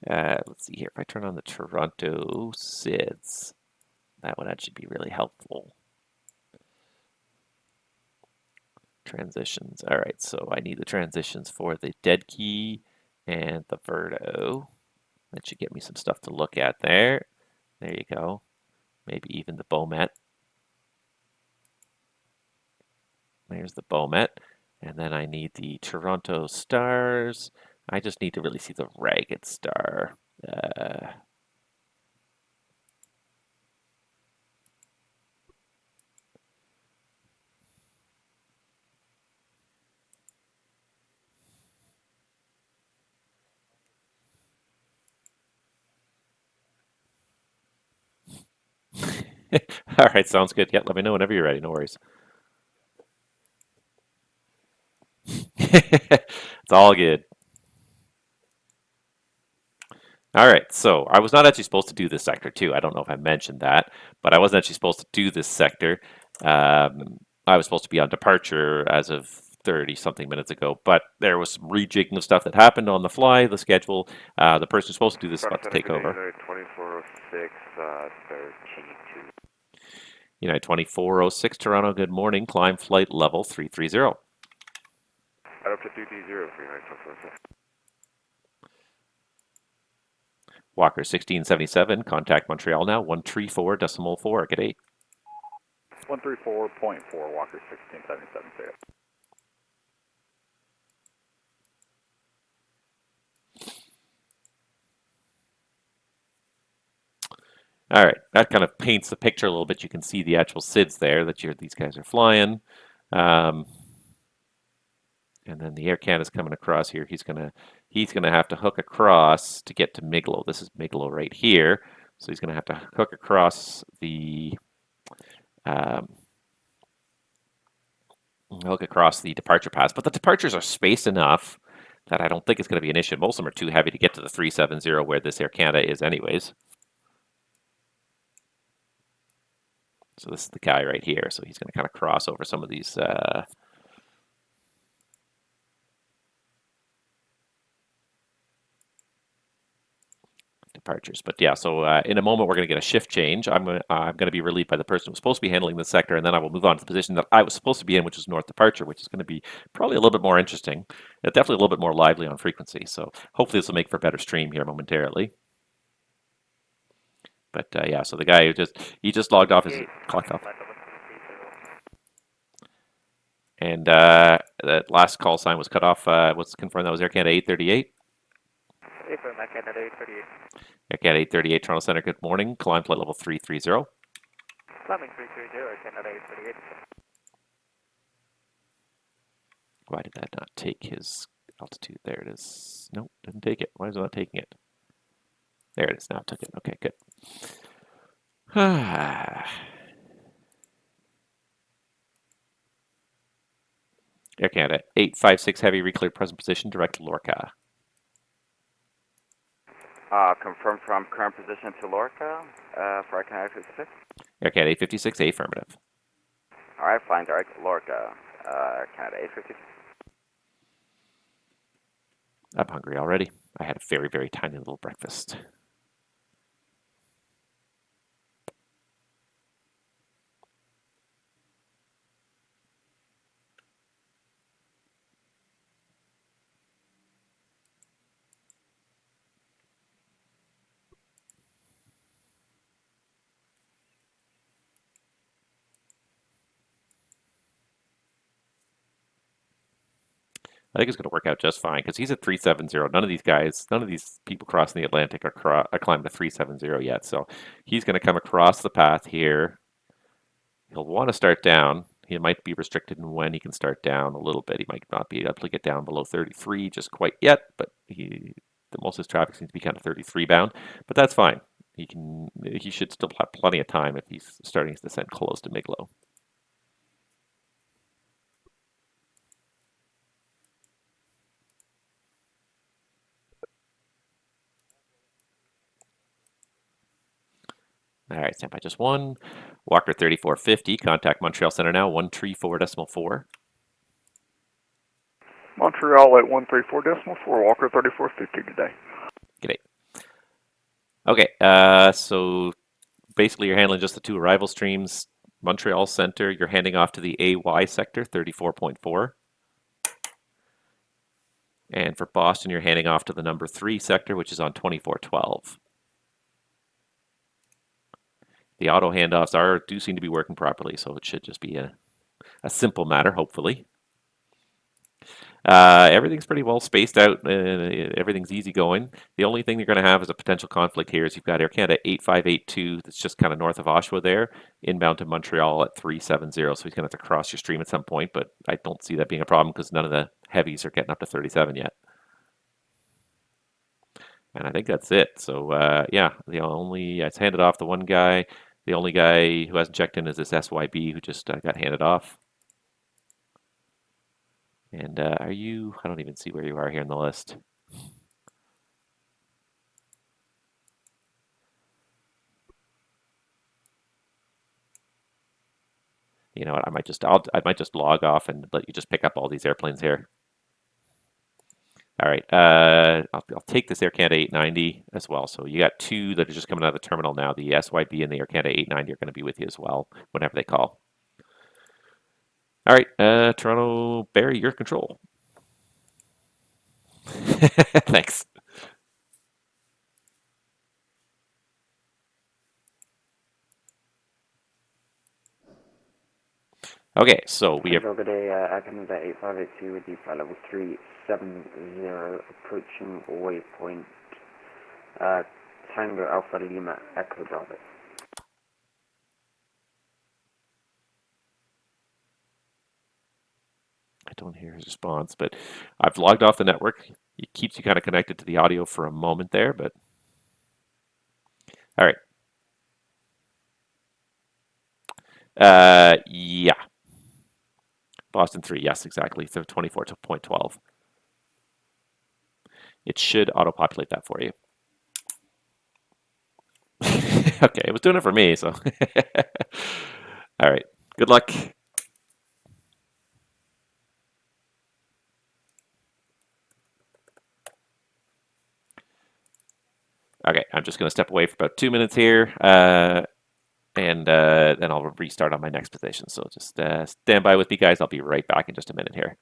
let's see here. If I turn on the Toronto SIDS, that would actually be really helpful. Transitions. All right, so I need the transitions for the dead key and the Verto. That should get me some stuff to look at there. There you go. Maybe even the Bomet. There's the Bomet. And then I need the Toronto stars. I just need to really see the ragged star. All right, sounds good. Yeah, let me know whenever you're ready. No worries. It's all good. All right, so I was not actually supposed to do this sector too. I don't know if I mentioned that, but I wasn't actually supposed to do this sector. I was supposed to be on departure as of 30-something minutes ago, but there was some rejigging of stuff that happened on the fly, the schedule. The person who's supposed to do this is about to take over. 2406, 32. United 2406, Toronto, good morning. Climb flight level 330. Up to 330 for United 2406. Walker 1677, contact Montreal now, 134.4, good day. 134.4, Walker 1677, say it. All right, that kind of paints the picture a little bit. You can see the actual SIDS there that these guys are flying. And then the Air Canada's coming across here. He's gonna have to hook across to get to Miglo. This is Miglo right here. So he's gonna have to hook across the departure paths. But the departures are spaced enough that I don't think it's going to be an issue. Most of them are too heavy to get to the 370 where this Air Canada is anyways. So this is the guy right here. So he's going to kind of cross over some of these departures. But yeah, so in a moment we're going to get a shift change. I'm going to be relieved by the person who's supposed to be handling this sector, and then I will move on to the position that I was supposed to be in, which is north departure, which is going to be probably a little bit more interesting. Definitely a little bit more lively on frequency. So hopefully this will make for a better stream here momentarily. But yeah, so the guy who just logged off his clock off. And that last call sign was cut off. What's confirmed that was Air Canada 838. Air Canada 838. Air Canada 838, Toronto Centre, good morning. Climb flight level 330. Climbing 330, Air Canada 838. Why did that not take his altitude? There it is. Nope, didn't take it. Why is it not taking it? There it is. Now it took it. Okay, good. Air Canada 856 heavy recleared present position, direct Lorca. Confirm from current position to Lorca for Air Canada 856. Air Canada 856, affirmative. All right, flying direct Lorca, Air Canada 856. I'm hungry already. I had a very, very tiny little breakfast. I think it's going to work out just fine because he's at 370. None of these people crossing the Atlantic are climbed to 370 yet. So he's going to come across the path here. He'll want to start down. He might be restricted in when he can start down a little bit. He might not be able to get down below 33 just quite yet, but most of his traffic seems to be kind of 33 bound. But that's fine. He should still have plenty of time if he's starting his descent close to Miglo. All right, stand by just one. Walker 3450, contact Montreal Centre now, 134.4. Montreal at 134.4, Walker 3450 today. G'day. Okay, so basically you're handling just the two arrival streams. Montreal Centre, you're handing off to the AY sector, 34.4. And for Boston, you're handing off to the number 3 sector, which is on 2412. The auto handoffs do seem to be working properly, so it should just be a simple matter, hopefully. Everything's pretty well spaced out. Everything's easy going. The only thing you're going to have as a potential conflict here is you've got Air Canada 8582 that's just kind of north of Oshawa there, inbound to Montreal at 370. So he's going to have to cross your stream at some point, but I don't see that being a problem because none of the heavies are getting up to 37 yet. And I think that's it. So yeah, it's handed off the one guy. The only guy who hasn't checked in is this SYB who just got handed off. And I don't even see where you are here in the list. You know what? I might just log off and let you just pick up all these airplanes here. All right, I'll take this Air Canada 890 as well. So you got two that are just coming out of the terminal now. The SYB and the Air Canada 890 are going to be with you as well whenever they call. All right, Toronto, Barry, your control. Thanks. Okay, so we have Good day, Air Canada 8582 with deep flight level 370 approaching waypoint Tango Alpha Lima Echo Bravo. I don't hear his response, but I've logged off the network. It keeps you kind of connected to the audio for a moment there, but all right. Yeah. Boston 3, yes, exactly. So 24.12. It should auto-populate that for you. Okay, it was doing it for me, so. All right, good luck. Okay, I'm just going to step away for about 2 minutes here, and then I'll restart on my next position. So just stand by with me, guys. I'll be right back in just a minute here.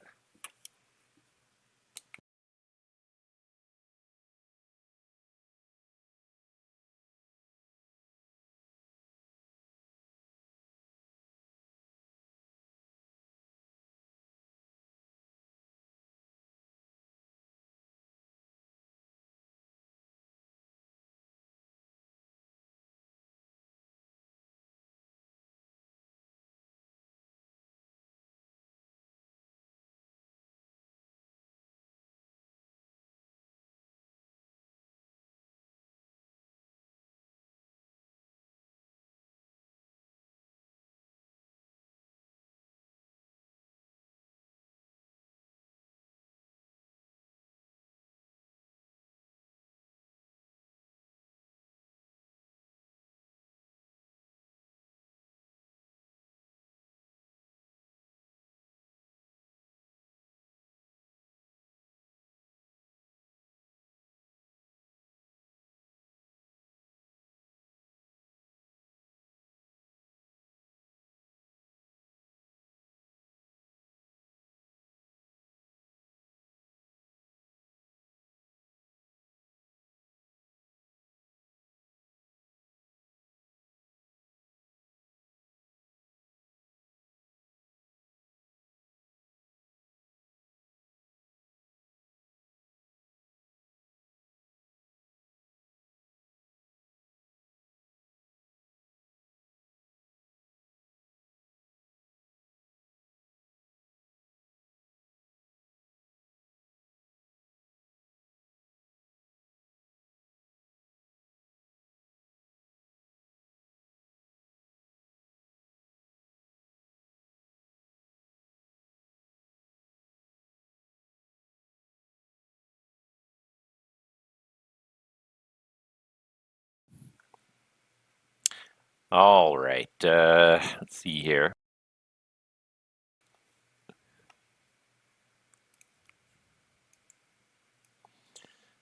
All right, let's see here.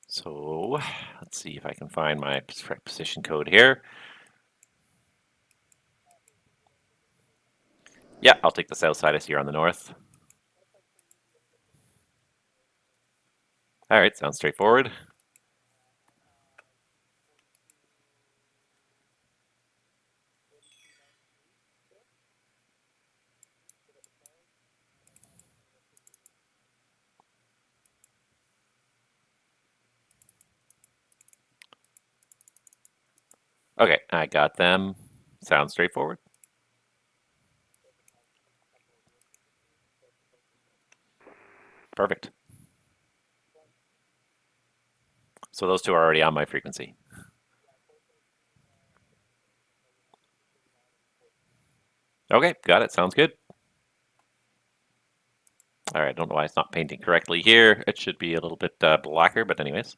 So let's see if I can find my position code here. Yeah, I'll take the south side. I see you're on the north. All right, sounds straightforward. Okay, I got them. Sounds straightforward. Perfect. So those two are already on my frequency. Okay, got it. Sounds good. All right, I don't know why it's not painting correctly here. It should be a little bit blacker, but anyways.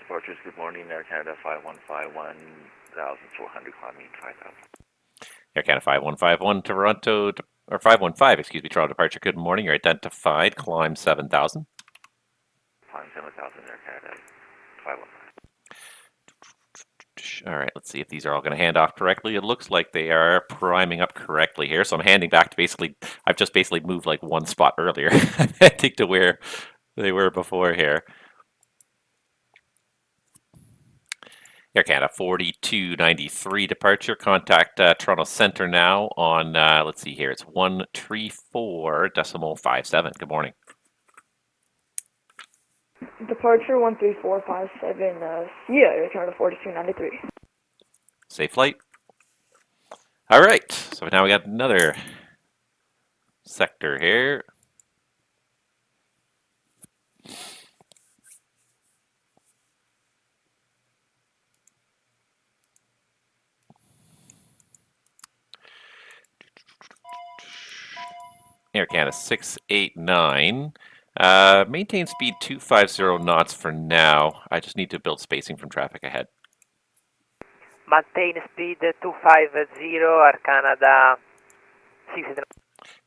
Departures, good morning, Air Canada 5151, 1,400, climbing 5,000. Air Canada 5151, Toronto, or 515, excuse me, Toronto departure. Good morning, you're identified, climb 7,000. Climb 7,000, Air Canada 515. All right, let's see if these are all going to hand off correctly. It looks like they are priming up correctly here. So I'm handing back to basically, I've just basically moved like one spot earlier, I think, to where they were before here. Air Canada 4293 departure. Contact Toronto Centre now on, let's see here, it's 134.57. Good morning. Departure 13457, yeah, Air Canada 4293. Safe flight. All right, so now we got another sector here. Air Canada 689. Maintain speed 250 knots for now. I just need to build spacing from traffic ahead. Maintain speed 250, Air Canada 689.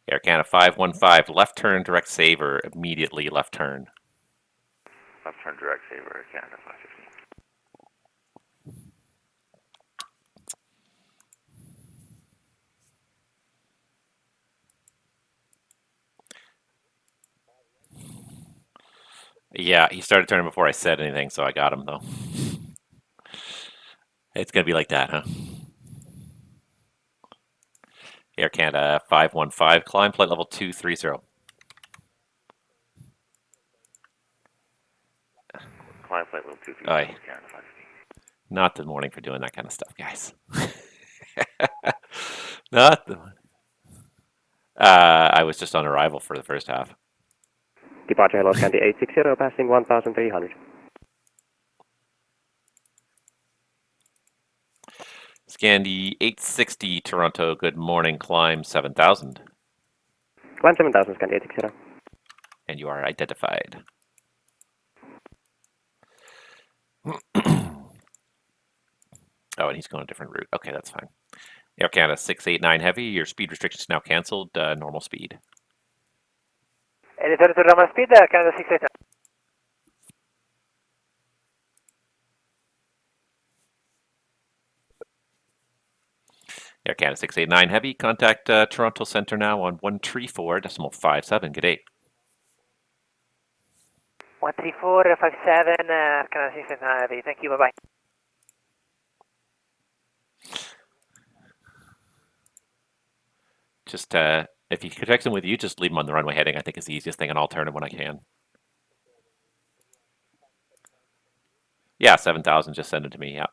Air Canada 515, left turn, direct saver, immediately left turn. Left turn direct saver, Air Canada 515. Yeah, he started turning before I said anything, so I got him though. It's gonna be like that, huh? Air Canada 515, climb flight level 230. Climb flight level 230, Aye. Air Canada 515. Not the morning for doing that kind of stuff, guys. Not the. I was just on arrival for the first half. Departure Hello Scandy 860, passing 1,300. Scandy 860, Toronto, good morning, climb 7,000. Climb 7,000, Scandy 860. And you are identified. Oh, and he's going a different route. Okay, that's fine. Air Canada 689 heavy, your speed restrictions now canceled, normal speed. Return to normal speed, Air Canada 689. Air Canada 689 heavy, contact Toronto Centre now on 134.57. Good day. 13457, Air Canada 689 heavy. Thank you, bye bye. Just if he connects him with you, just leave him on the runway heading. I think is the easiest thing, and I'll turn him when I can. Yeah, 7,000. Just send it to me. Yeah,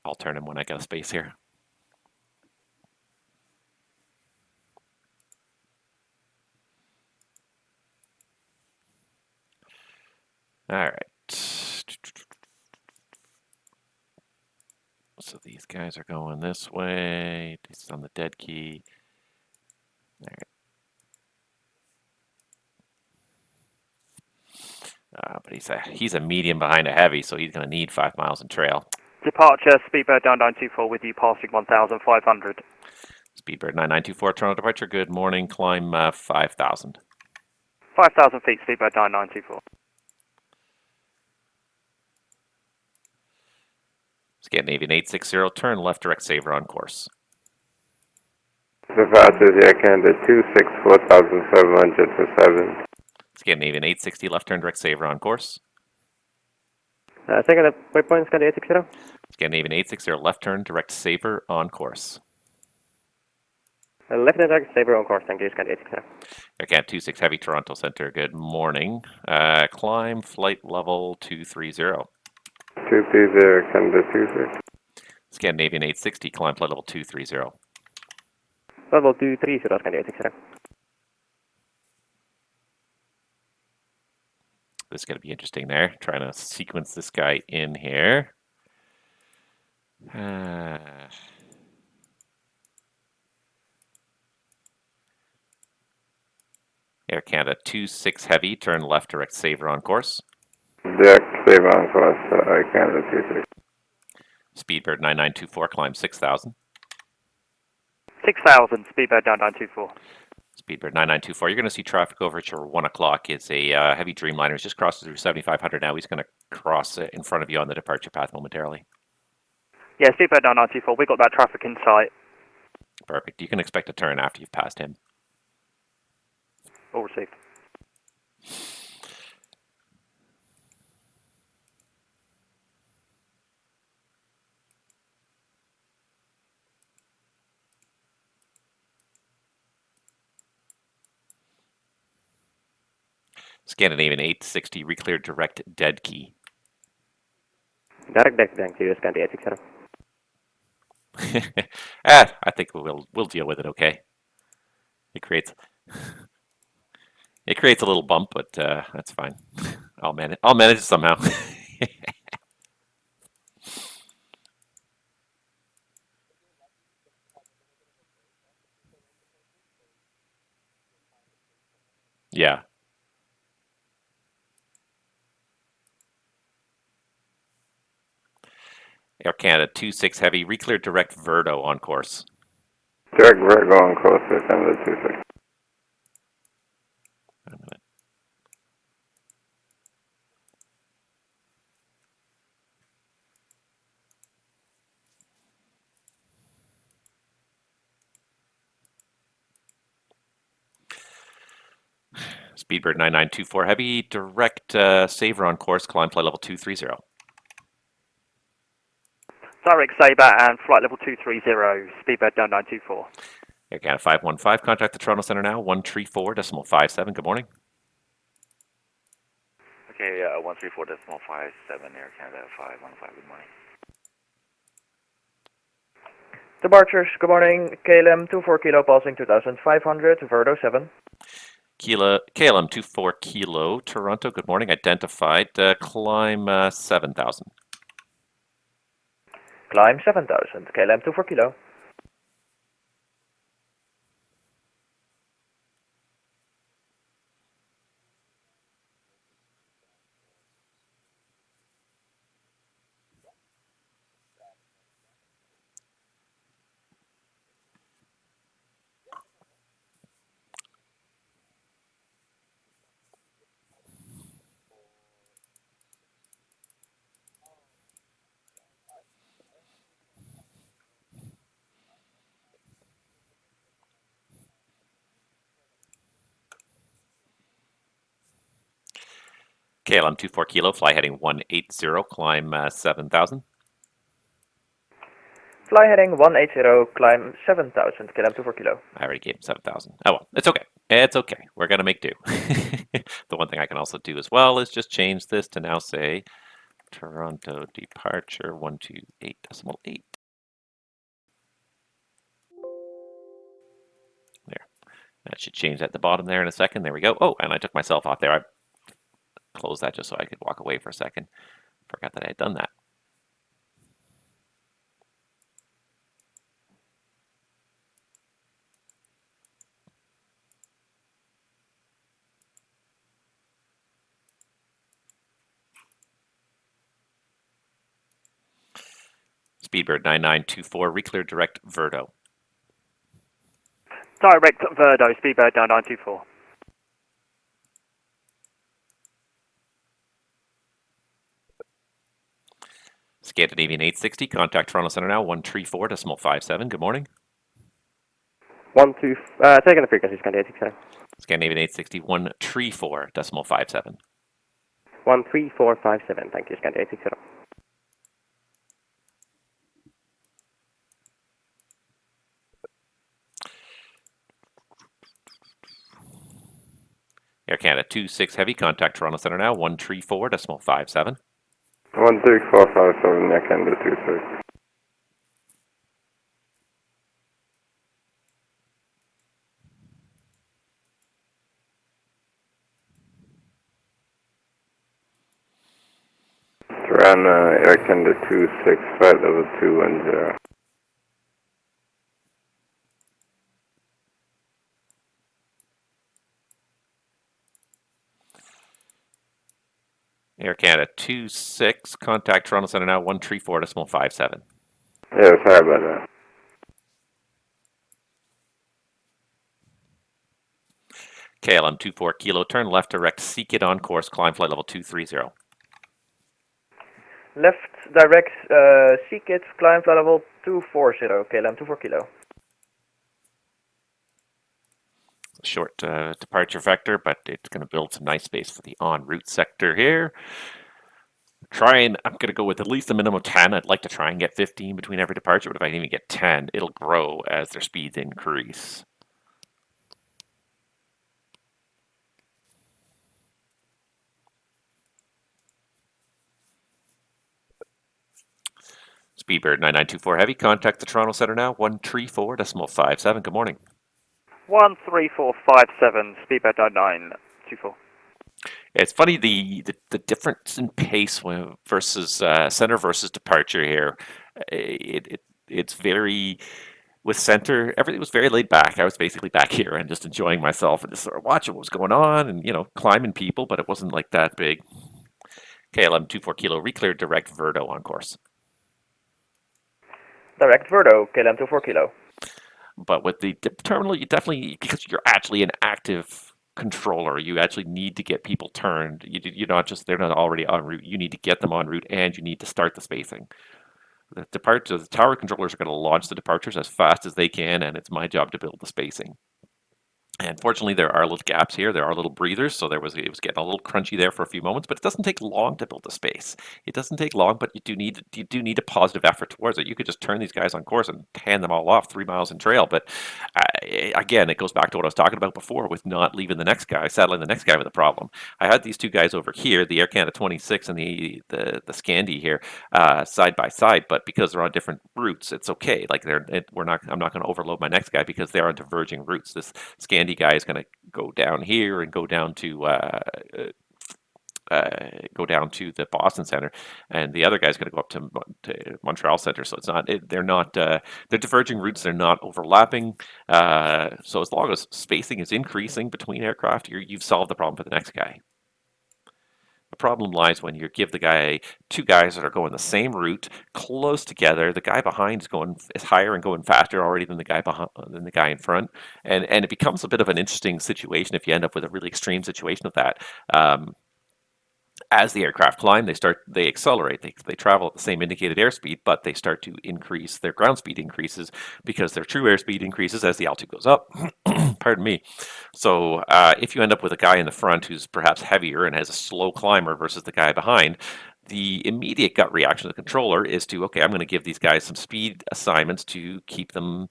I'll turn him when I get a space here. All right. So these guys are going this way. This is on the dead key. All right. But he's a medium behind a heavy, so he's going to need 5 miles in trail. Departure, Speedbird 9924 with you, passing 1,500. Speedbird 9924, Toronto departure. Good morning. Climb 5,000. 5,000 feet, Speedbird 9924. Scandinavian 860, turn left, direct saver on course. The fastest Air Canada 264,700 for 7. Scandinavian 860, left turn, direct saver on course. Second waypoint, Scandy 860. Scandinavian 860, left turn, direct saver on course. Left and direct saver on course, thank you, Scandy 860. Air Canada 26 heavy, Toronto Centre, good morning. Climb flight level 230. 230, Canada 26. Scandinavian 860, climb flight level 230. Level 230, Scandy 860. This is going to be interesting there, trying to sequence this guy in here. Air Canada 26 heavy, turn left, direct saver on course. Direct saver on course, Air Canada 26. Speedbird 9924, climb 6,000. 6,000, Speedbird 9924. Speedbird 9924. You're going to see traffic over at your 1 o'clock. It's a heavy Dreamliner. He's just crossed through 7,500 now. He's going to cross in front of you on the departure path momentarily. Yeah, Speedbird 9924, we got that traffic in sight. Perfect. You can expect a turn after you've passed him. All received. Scandinavian 860, reclear direct dead key. Direct deck bank to Scandi 860. I think we'll deal with it okay. It creates a little bump, but that's fine. I'll manage it somehow. Yeah. Air Canada 26 heavy, reclear direct Verdo on course. Direct Virgo on course to Canada 26. Speedbird 9924 heavy, direct Saver on course, climb flight level 230. Direct Sabre and flight level 230, Speedbird 9924. Air Canada 515, contact the Toronto Centre now, 134.57. Good morning. Okay, 134.57, Air Canada 515, good morning. Departures, good morning. KLM 24 Kilo passing 2500, Verdo 7. KLM 24 Kilo, Toronto, good morning. Identified, climb 7,000. Climb 7000, KLM 24 Kilo. KLM 24 Kilo, fly heading 180, climb 7,000. Fly heading 180, climb 7000, KLM 24 Kilo. I already gave him 7,000. Oh well, it's okay. It's okay. We're going to make do. The one thing I can also do as well is just change this to now say Toronto departure 128.8. There. That should change at the bottom there in a second. There we go. Oh, and I took myself off there. I closed that just so I could walk away for a second. Forgot that I had done that. Speedbird 9924, reclear direct Verdo. Direct Verdo, Speedbird 9924. Scandinavian 860, contact Toronto Centre now, 134.57. Good morning. Taking the frequency, Scandi 860. Scandinavian 860, 134.57. 13457, thank you, Scandi 860. Air Canada 26 heavy, contact Toronto Centre now, 134.57. 13457, Air Canada 26. Toronto, Air Canada 26, flight level 210. Air Canada 26, contact Toronto Centre now, 134.57. Yeah, sorry about that. KLM 24 Kilo, turn left direct, seek it on course, climb flight level 230. Left direct, seek it, climb flight level 240, KLM 24 Kilo. Short departure vector, but it's going to build some nice space for the en route sector here. I'm going to go with at least a minimum of 10. I'd like to try and get 15 between every departure, but if I can even get 10, it'll grow as their speeds increase. Speedbird 9924 Heavy, contact the Toronto Centre now, 134.57. Good morning. 13457, speedbird 9924. It's funny the difference in pace versus center versus departure here. It's very with center. Everything was very laid back. I was basically back here and just enjoying myself and just sort of watching what was going on and climbing people, but it wasn't like that big. KLM 24 kilo recleared direct Verdo on course. Direct Verdo, KLM 24 kilo. But with the terminal, you definitely, because you're actually an active controller, you actually need to get people turned. You're not just, they're not already en route. You need to get them en route and you need to start the spacing. The tower controllers are going to launch the departures as fast as they can, and it's my job to build the spacing. And fortunately, there are little gaps here. There are little breathers, so it was getting a little crunchy there for a few moments. But it doesn't take long to build a space. It doesn't take long, but you do need a positive effort towards it. You could just turn these guys on course and hand them all off 3 miles in trail. But again, it goes back to what I was talking about before with not leaving the next guy, saddling the next guy with a problem. I had these two guys over here, the Air Canada 26 and the Scandi here, side by side. But because they're on different routes, it's okay. Like I'm not going to overload my next guy because they're on diverging routes. This Scandi guy is going to go down here and go down to the Boston Center, and the other guy's going to go up to Montreal Center. So it's not they're diverging routes. They're not overlapping. So as long as spacing is increasing between aircraft, you've solved the problem for the next guy. The problem lies when you give the guy two guys that are going the same route, close together. The guy behind is higher and going faster already than the guy in front, and it becomes a bit of an interesting situation if you end up with a really extreme situation of that. As the aircraft climb, they accelerate. They travel at the same indicated airspeed, but they start to increase. Their ground speed increases because their true airspeed increases as the altitude goes up. Pardon me. So if you end up with a guy in the front who's perhaps heavier and has a slow climber versus the guy behind, the immediate gut reaction of the controller is to, okay, I'm going to give these guys some speed assignments to keep them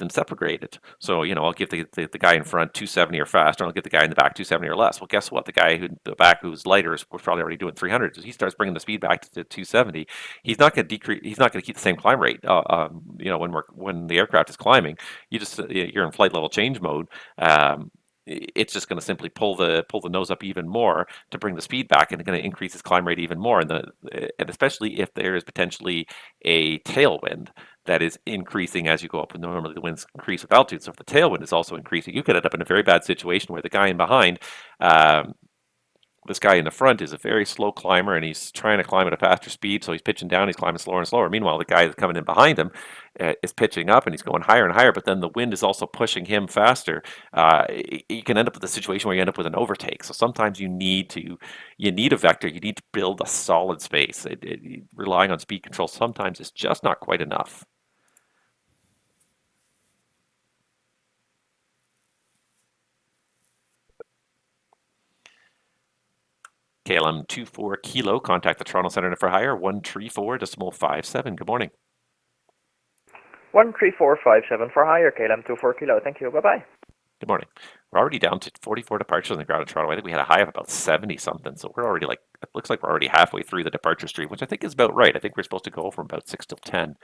separated. So, I'll give the guy in front 270 or faster, and I'll give the guy in the back 270 or less. Well, guess what? The guy in the back who's lighter was probably already doing 300. So he starts bringing the speed back to 270. He's not going to decrease. He's not going to keep the same climb rate. When the aircraft is climbing, you're in flight level change mode. It's just going to simply pull the nose up even more to bring the speed back, and it's going to increase its climb rate even more. And especially if there is potentially a tailwind that is increasing as you go up. And normally the winds increase with altitude. So if the tailwind is also increasing, you could end up in a very bad situation where the guy in behind, this guy in the front is a very slow climber and he's trying to climb at a faster speed. So he's pitching down, he's climbing slower and slower. Meanwhile, the guy that's coming in behind him is pitching up and he's going higher and higher, but then the wind is also pushing him faster. You can end up with a situation where you end up with an overtake. So sometimes you need a vector, you need to build a solid space. Relying on speed control sometimes is just not quite enough. KLM 24 kilo, contact the Toronto Centre for hire, 134.57. Good morning. 13457 for hire, KLM 24 kilo. Thank you. Bye-bye. Good morning. We're already down to 44 departures on the ground in Toronto. I think we had a high of about 70 something. So we're already it looks like we're already halfway through the departure stream, which I think is about right. I think we're supposed to go from about 6 till 10.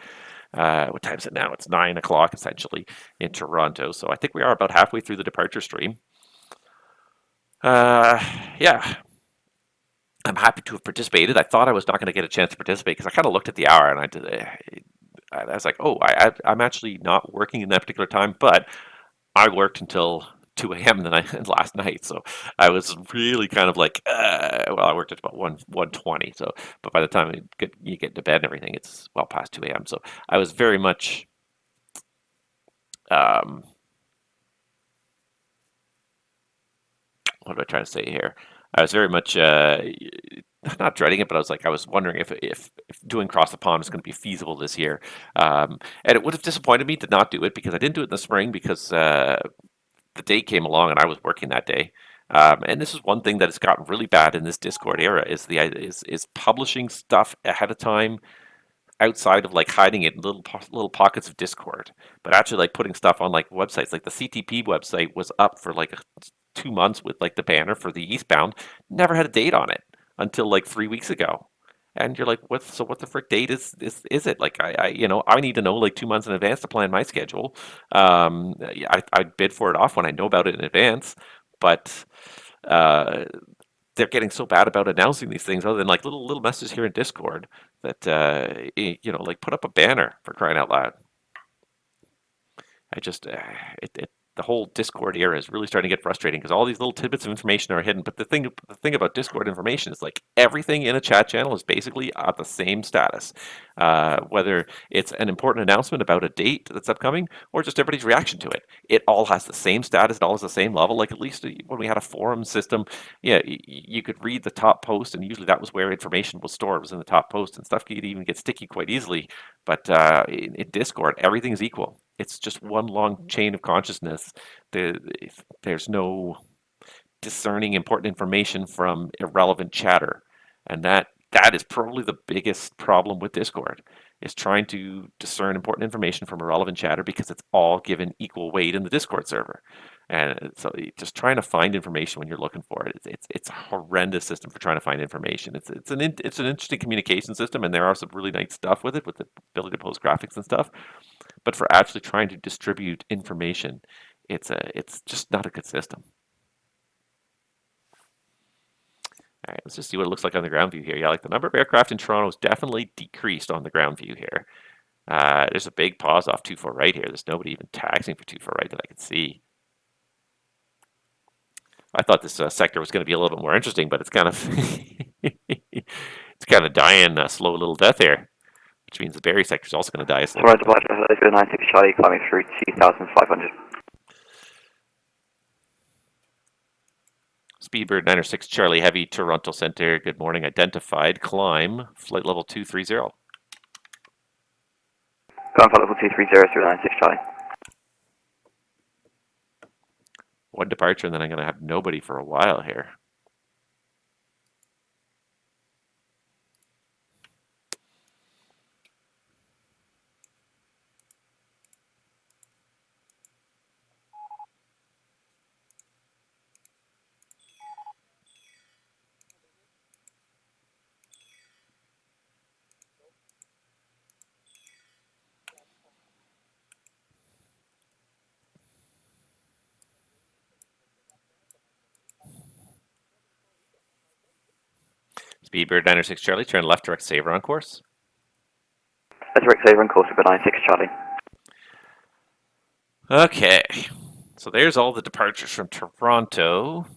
What time is it now? It's 9 o'clock essentially in Toronto. So I think we are about halfway through the departure stream. Yeah. I'm happy to have participated. I thought I was not going to get a chance to participate because I kind of looked at the hour and I was like, oh, I'm actually not working in that particular time, but I worked until 2 a.m. last night, so I was really kind of like, I worked at about 1:20. So, but by the time you get to bed and everything, it's well past 2 a.m. So I was very much, what am I trying to say here? I was very much not dreading it, but I was wondering if doing Cross the Pond was going to be feasible this year. And it would have disappointed me to not do it because I didn't do it in the spring because the date came along and I was working that day. And this is one thing that has gotten really bad in this Discord era is publishing stuff ahead of time outside of hiding it in little pockets of Discord, but actually putting stuff on websites. Like the CTP website was up for 2 months with the banner for the eastbound, never had a date on it until 3 weeks ago. And you're like, what the frick date is it? Like, I need to know like 2 months in advance to plan my schedule. I bid for it off when I know about it in advance, but they're getting so bad about announcing these things, other than like little messages here in Discord that like put up a banner for crying out loud. I just the whole Discord era is really starting to get frustrating because all these little tidbits of information are hidden. But the thing about Discord information is like everything in a chat channel is basically at the same status, whether it's an important announcement about a date that's upcoming or just everybody's reaction to it. It all has the same status. It all has the same level. Like at least when we had a forum system, yeah, you could read the top post, and usually that was where information was stored, was in the top post, and stuff could even get sticky quite easily. But in Discord, everything is equal. It's just one long chain of consciousness. There's no discerning important information from irrelevant chatter, and that is probably the biggest problem with Discord, is trying to discern important information from irrelevant chatter because it's all given equal weight in the Discord server. And so just trying to find information when you're looking for it, it's a horrendous system for trying to find information. It's an interesting communication system, and there are some really nice stuff with it, with the ability to post graphics and stuff. But for actually trying to distribute information, it's just not a good system. All right, let's just see what it looks like on the ground view here. Yeah, like the number of aircraft in Toronto is definitely decreased on the ground view here. There's a big pause off 24 right here. There's nobody even taxing for 24 right that I can see. I thought this sector was going to be a little bit more interesting, but it's kind of it's kind of dying a slow little death here, which means the Barrie sector is also going to die a slow death. Right, Departure 96 Charlie climbing through 2,500. Speedbird 906 Charlie Heavy, Toronto Center. Good morning. Identified. Climb. Flight level 230. Climb flight level 230 through 96 Charlie. One departure, and then I'm going to have nobody for a while here. Speedbird 906 Charlie, turn left direct Saver on course. Direct Saver on course, Speedbird 96 Charlie. Okay, so there's all the departures from Toronto.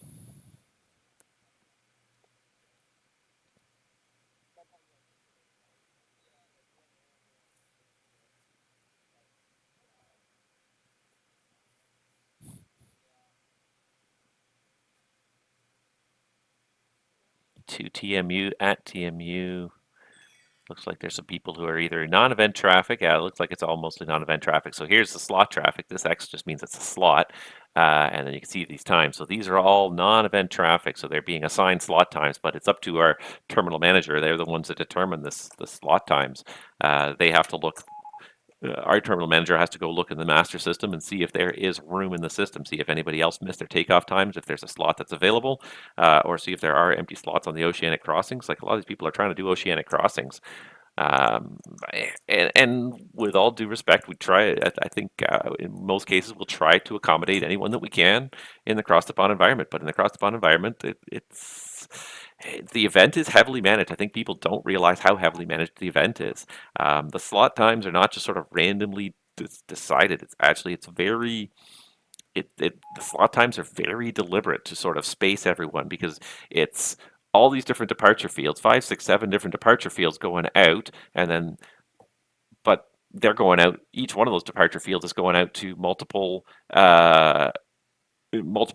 To TMU, at TMU. Looks like there's some people who are either non-event traffic. Yeah, it looks like it's all mostly non-event traffic. So here's the slot traffic. This X just means it's a slot. And then you can see these times. So these are all non-event traffic. So they're being assigned slot times, but it's up to our terminal manager. They're the ones that determine the slot times. They have to look. Our terminal manager has to go look in the master system and see if there is room in the system, see if anybody else missed their takeoff times, if there's a slot that's available, or see if there are empty slots on the oceanic crossings. Like a lot of these people are trying to do oceanic crossings. And with all due respect, we try, I think in most cases, we'll try to accommodate anyone that we can in the cross-the-pond environment. But in the cross-the-pond environment, the event is heavily managed. I think people don't realize how heavily managed the event is. The slot times are not just sort of randomly decided. The slot times are very deliberate to sort of space everyone, because it's all these different departure fields, 5, 6, 7 different departure fields going out, but they're going out. Each one of those departure fields is going out to multiple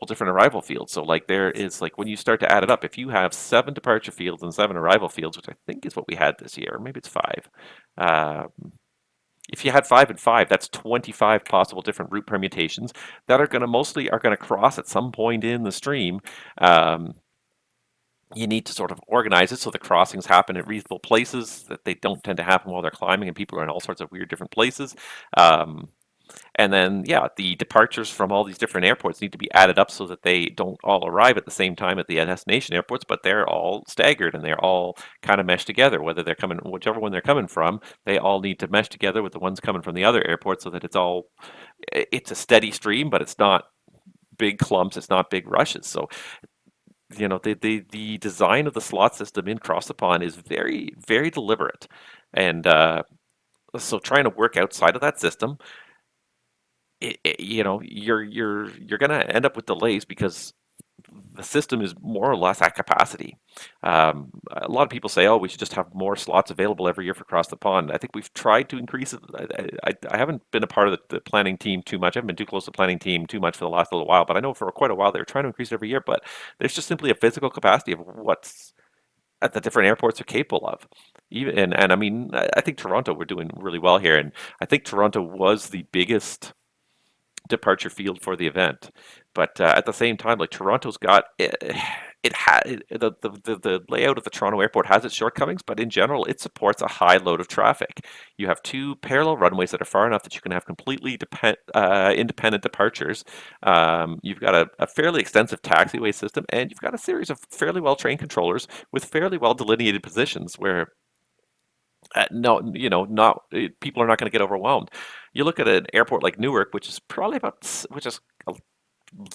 different arrival fields. So like there is, like when you start to add it up, if you have 7 departure fields and 7 arrival fields, which I think is what we had this year, or maybe it's 5. If you had 5 and 5, that's 25 possible different route permutations that are going to cross at some point in the stream. You need to sort of organize it so the crossings happen at reasonable places, that they don't tend to happen while they're climbing and people are in all sorts of weird different places. And then, yeah, the departures from all these different airports need to be added up so that they don't all arrive at the same time at the destination airports, but they're all staggered and they're all kind of meshed together. Whether they're coming, whichever one they're coming from, they all need to mesh together with the ones coming from the other airports so that it's a steady stream, but it's not big clumps, it's not big rushes. So, the design of the slot system in Cross the Pond is very, very deliberate. And so trying to work outside of that system, you're going to end up with delays because the system is more or less at capacity. A lot of people say, "Oh, we should just have more slots available every year for Cross the Pond." I think we've tried to increase it. I haven't been a part of the planning team too much. I haven't been too close to the planning team too much for the last little while, but I know for quite a while they were trying to increase it every year. But there's just simply a physical capacity of what's at the different airports are capable of. And I mean, I think Toronto, we're doing really well here, and I think Toronto was the biggest departure field for the event. But at the same time, like Toronto's got the layout of the Toronto airport has its shortcomings, but in general, it supports a high load of traffic. You have two parallel runways that are far enough that you can have completely independent departures. You've got a fairly extensive taxiway system, and you've got a series of fairly well trained controllers with fairly well delineated positions where people are not going to get overwhelmed. You look at an airport like Newark, which is a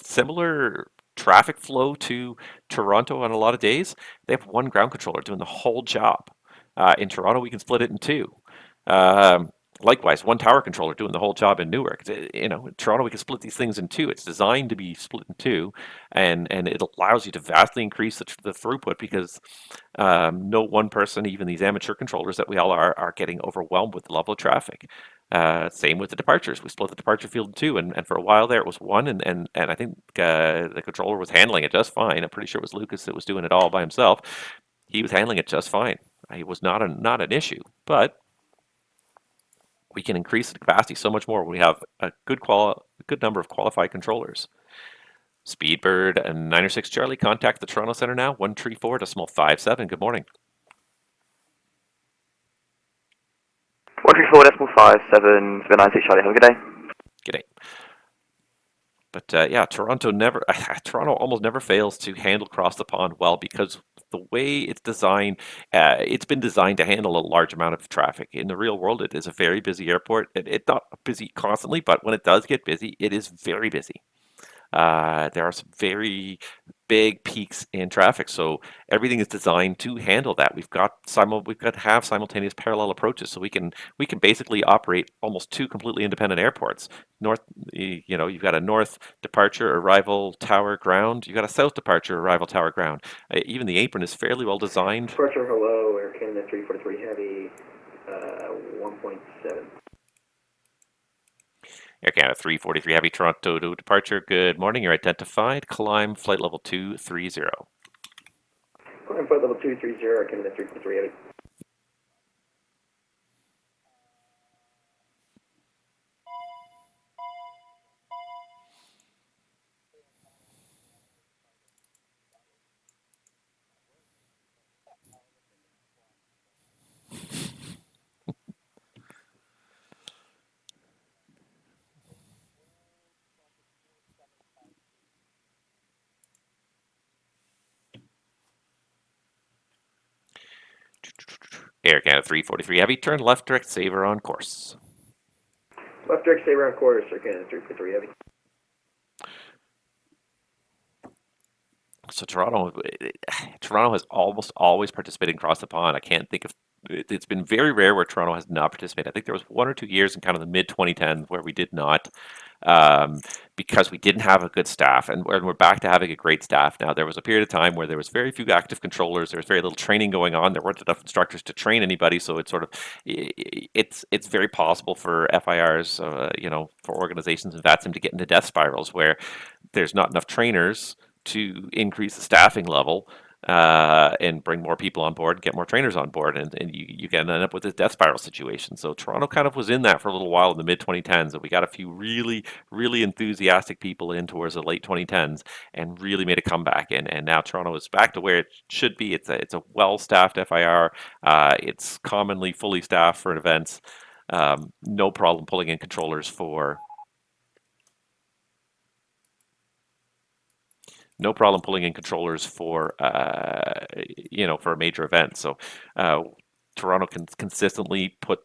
similar traffic flow to Toronto on a lot of days. They have one ground controller doing the whole job. In Toronto, we can split it in two. Likewise, one tower controller doing the whole job in Newark. In Toronto, we can split these things in two. It's designed to be split in two, and it allows you to vastly increase the throughput because no one person, even these amateur controllers that we all are getting overwhelmed with the level of traffic. Same with the departures. We split the departure field in two, and for a while there it was one, and I think the controller was handling it just fine. I'm pretty sure it was Lucas that was doing it all by himself. He was handling it just fine. It was not an issue, but we can increase the capacity so much more when we have a good number of qualified controllers. Speedbird and 906 Charlie, contact the Toronto Centre now, 134.57. Good morning. 134.57, 96 Charlie, have a good day. Good day. But yeah, Toronto almost never fails to handle Cross the Pond well because the way it's designed, it's been designed to handle a large amount of traffic. In the real world, it is a very busy airport. It's not busy constantly, but when it does get busy, it is very busy. There are some very big peaks in traffic, so everything is designed to handle that. We've got to have simultaneous parallel approaches, so we can basically operate almost two completely independent airports. You've got a north departure, arrival, tower, ground. You've got a south departure, arrival, tower, ground. Even the apron is fairly well designed. Departure, hello, Air Canada 343 Heavy, 1.7. Air Canada 343 Heavy, Toronto to departure. Good morning. You're identified. Climb flight level 230. Climb flight level 230, Air Canada 343 Heavy. Air Canada 343 Heavy, turn left direct saver on course. Left direct saver on course, Air Canada 343 Heavy. So Toronto has almost always participated in Cross the Pond. I can't think of it's been very rare where Toronto has not participated. I think there was 1 or 2 years in kind of the mid 2010s where we did not, because we didn't have a good staff, and we're back to having a great staff now. There was a period of time where there was very few active controllers. There was very little training going on. There weren't enough instructors to train anybody, so it's very possible for FIRs, for organizations in VATSIM to get into death spirals where there's not enough trainers to increase the staffing level and bring more people on board, get more trainers on board, and you can end up with this death spiral situation. So Toronto kind of was in that for a little while in the mid 2010s, and we got a few really, really enthusiastic people in towards the late 2010s and really made a comeback. And now Toronto is back to where it should be. It's a well-staffed FIR. It's commonly fully staffed for events. No problem pulling in controllers for for a major event. So Toronto can consistently put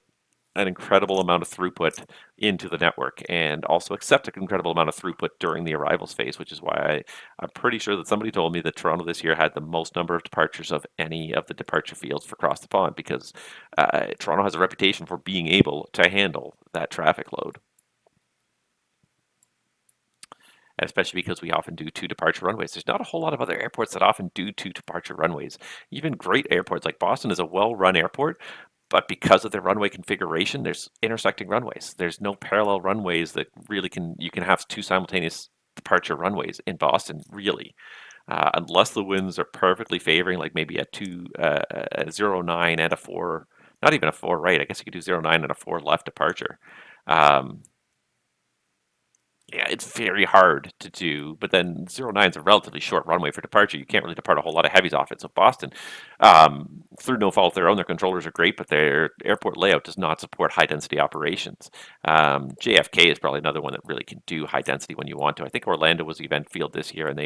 an incredible amount of throughput into the network and also accept an incredible amount of throughput during the arrivals phase, which is why I'm pretty sure that somebody told me that Toronto this year had the most number of departures of any of the departure fields for across the pond, because Toronto has a reputation for being able to handle that traffic load. And especially because we often do 2 departure runways. There's not a whole lot of other airports that often do 2 departure runways. Even great airports like Boston is a well-run airport, but because of their runway configuration, there's intersecting runways. There's no parallel runways that really you can have 2 simultaneous departure runways in Boston, really. Unless the winds are perfectly favoring, like maybe a 09 and a 4, not even a 4 right. I guess you could do 09 and a 4 left departure. Yeah, it's very hard to do, but then 09 is a relatively short runway for departure. You can't really depart a whole lot of heavies off it. So Boston, through no fault of their own, their controllers are great, but their airport layout does not support high-density operations. JFK is probably another one that really can do high density when you want to. I think Orlando was the event field this year, and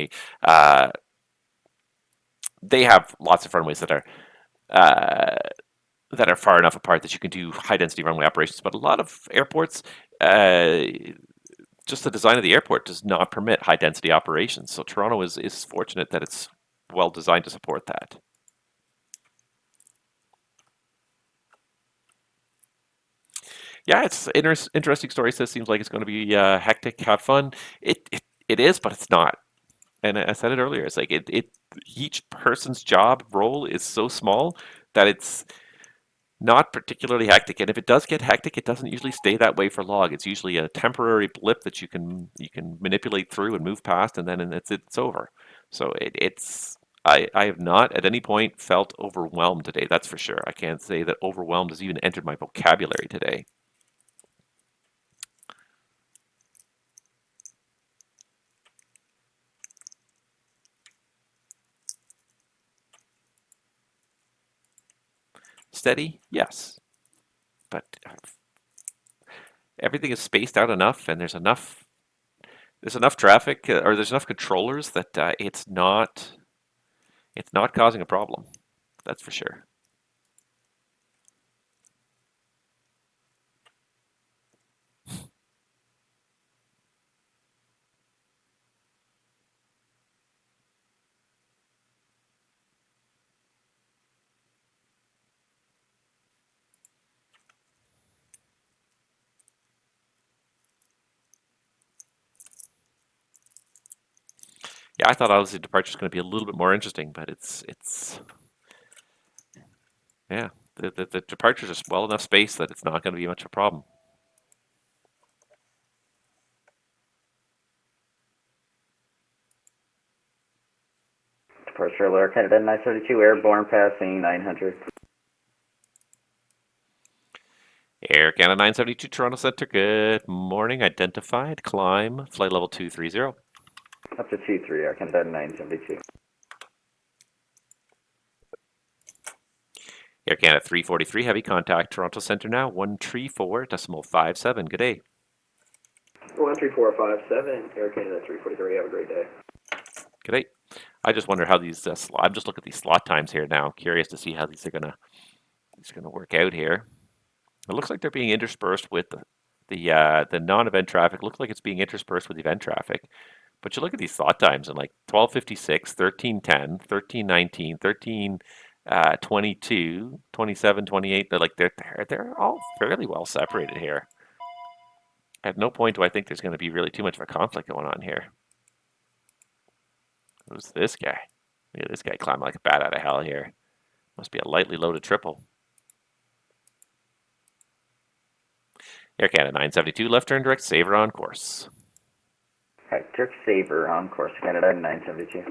they have lots of runways that are far enough apart that you can do high-density runway operations. But a lot of airports, just the design of the airport does not permit high-density operations. So Toronto is fortunate that it's well designed to support that. Yeah, it's interesting story. Says seems like it's going to be hectic, have fun. It is, but it's not. And I said it earlier. It's like each person's job role is so small that it's not particularly hectic, and if it does get hectic, it doesn't usually stay that way for long. It's usually a temporary blip that you can manipulate through and move past, and then it's over. So I have not at any point felt overwhelmed today. That's for sure. I can't say that overwhelmed has even entered my vocabulary today. Steady, yes, but everything is spaced out enough, and there's enough traffic, or there's enough controllers that it's not causing a problem. That's for sure. Yeah, I thought obviously departure is going to be a little bit more interesting, but it's yeah, the departures are well enough spaced that it's not going to be much of a problem. Departure alert, Canada 972, airborne passing 900. Air Canada 972, Toronto Centre, good morning. Identified, climb, flight level 230. Up to 23, Air Canada 972. Air Canada 343, heavy contact, Toronto Centre now, 134.57. Good day. 13457, Air Canada 343, have a great day. Good day. I just wonder how these, I'm just looking at these slot times here now. Curious to see how these are gonna work out here. It looks like they're being interspersed with the non-event traffic. Looks like it's being interspersed with event traffic. But you look at these slot times and like 12:56, 13:10, 13:19, 13:22, 27, 28. They're all fairly well separated here. At no point do I think there's going to be really too much of a conflict going on here. Who's this guy? Look at this guy climbing like a bat out of hell here. Must be a lightly loaded triple. Air Canada 972, left turn direct, Saver on course. Right, direct Saver on course, Canada 972.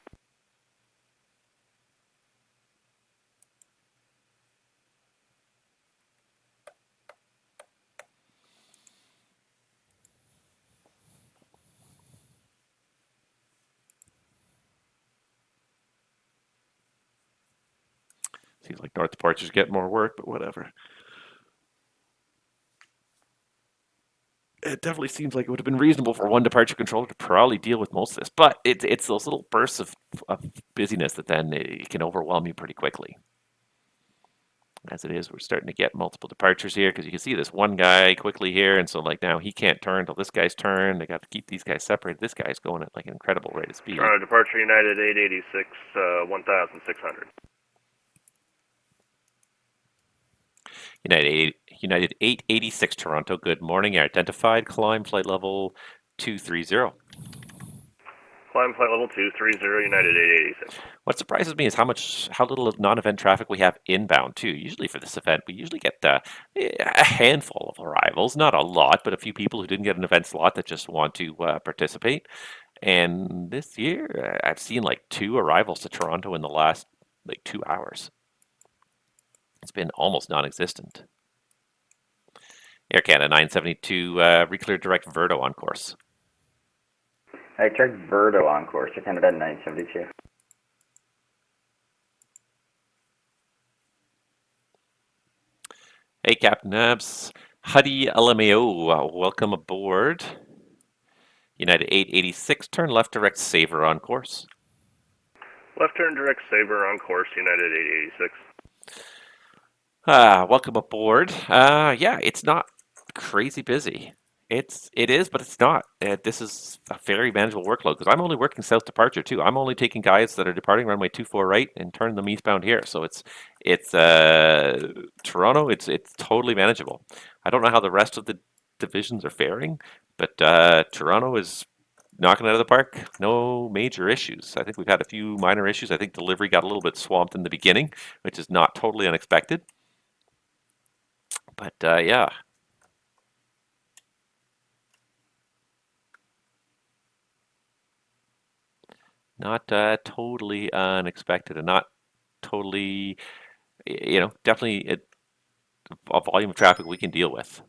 Seems like North departures get more work, but whatever. it definitely seems like it would have been reasonable for one departure controller to probably deal with most of this. But it's those little bursts of busyness that then it can overwhelm you pretty quickly. As it is, we're starting to get multiple departures here because you can see this one guy quickly here, and so like now he can't turn till this guy's turn. They got to keep these guys separated. This guy's going at like an incredible rate of speed. Departure United 886, 1,600. United 886 Toronto, good morning. You're identified, climb flight level 230. Climb flight level 230, United 886. What surprises me is how little of non-event traffic we have inbound too. Usually for this event, we usually get a handful of arrivals, not a lot, but a few people who didn't get an event slot that just want to participate. And this year, I've seen like 2 arrivals to Toronto in the last like 2 hours. It's been almost non-existent. Air Canada 972, reclear direct Verdo on course. I checked Verdo on course, Air Canada 972. Hey, Captain Abs. Huddy LMAO, welcome aboard. United 886, turn left direct Saver on course. Left turn direct Saber on course, United 886. Welcome aboard. Yeah, it's not crazy busy. It is, but it's not. This is a very manageable workload because I'm only working south departure too. I'm only taking guys that are departing runway 24 right and turning them eastbound here. So it's Toronto. It's totally manageable. I don't know how the rest of the divisions are faring, but Toronto is knocking it out of the park. No major issues. I think we've had a few minor issues. I think delivery got a little bit swamped in the beginning, which is not totally unexpected. But yeah. Not totally unexpected and not totally, definitely a volume of traffic we can deal with.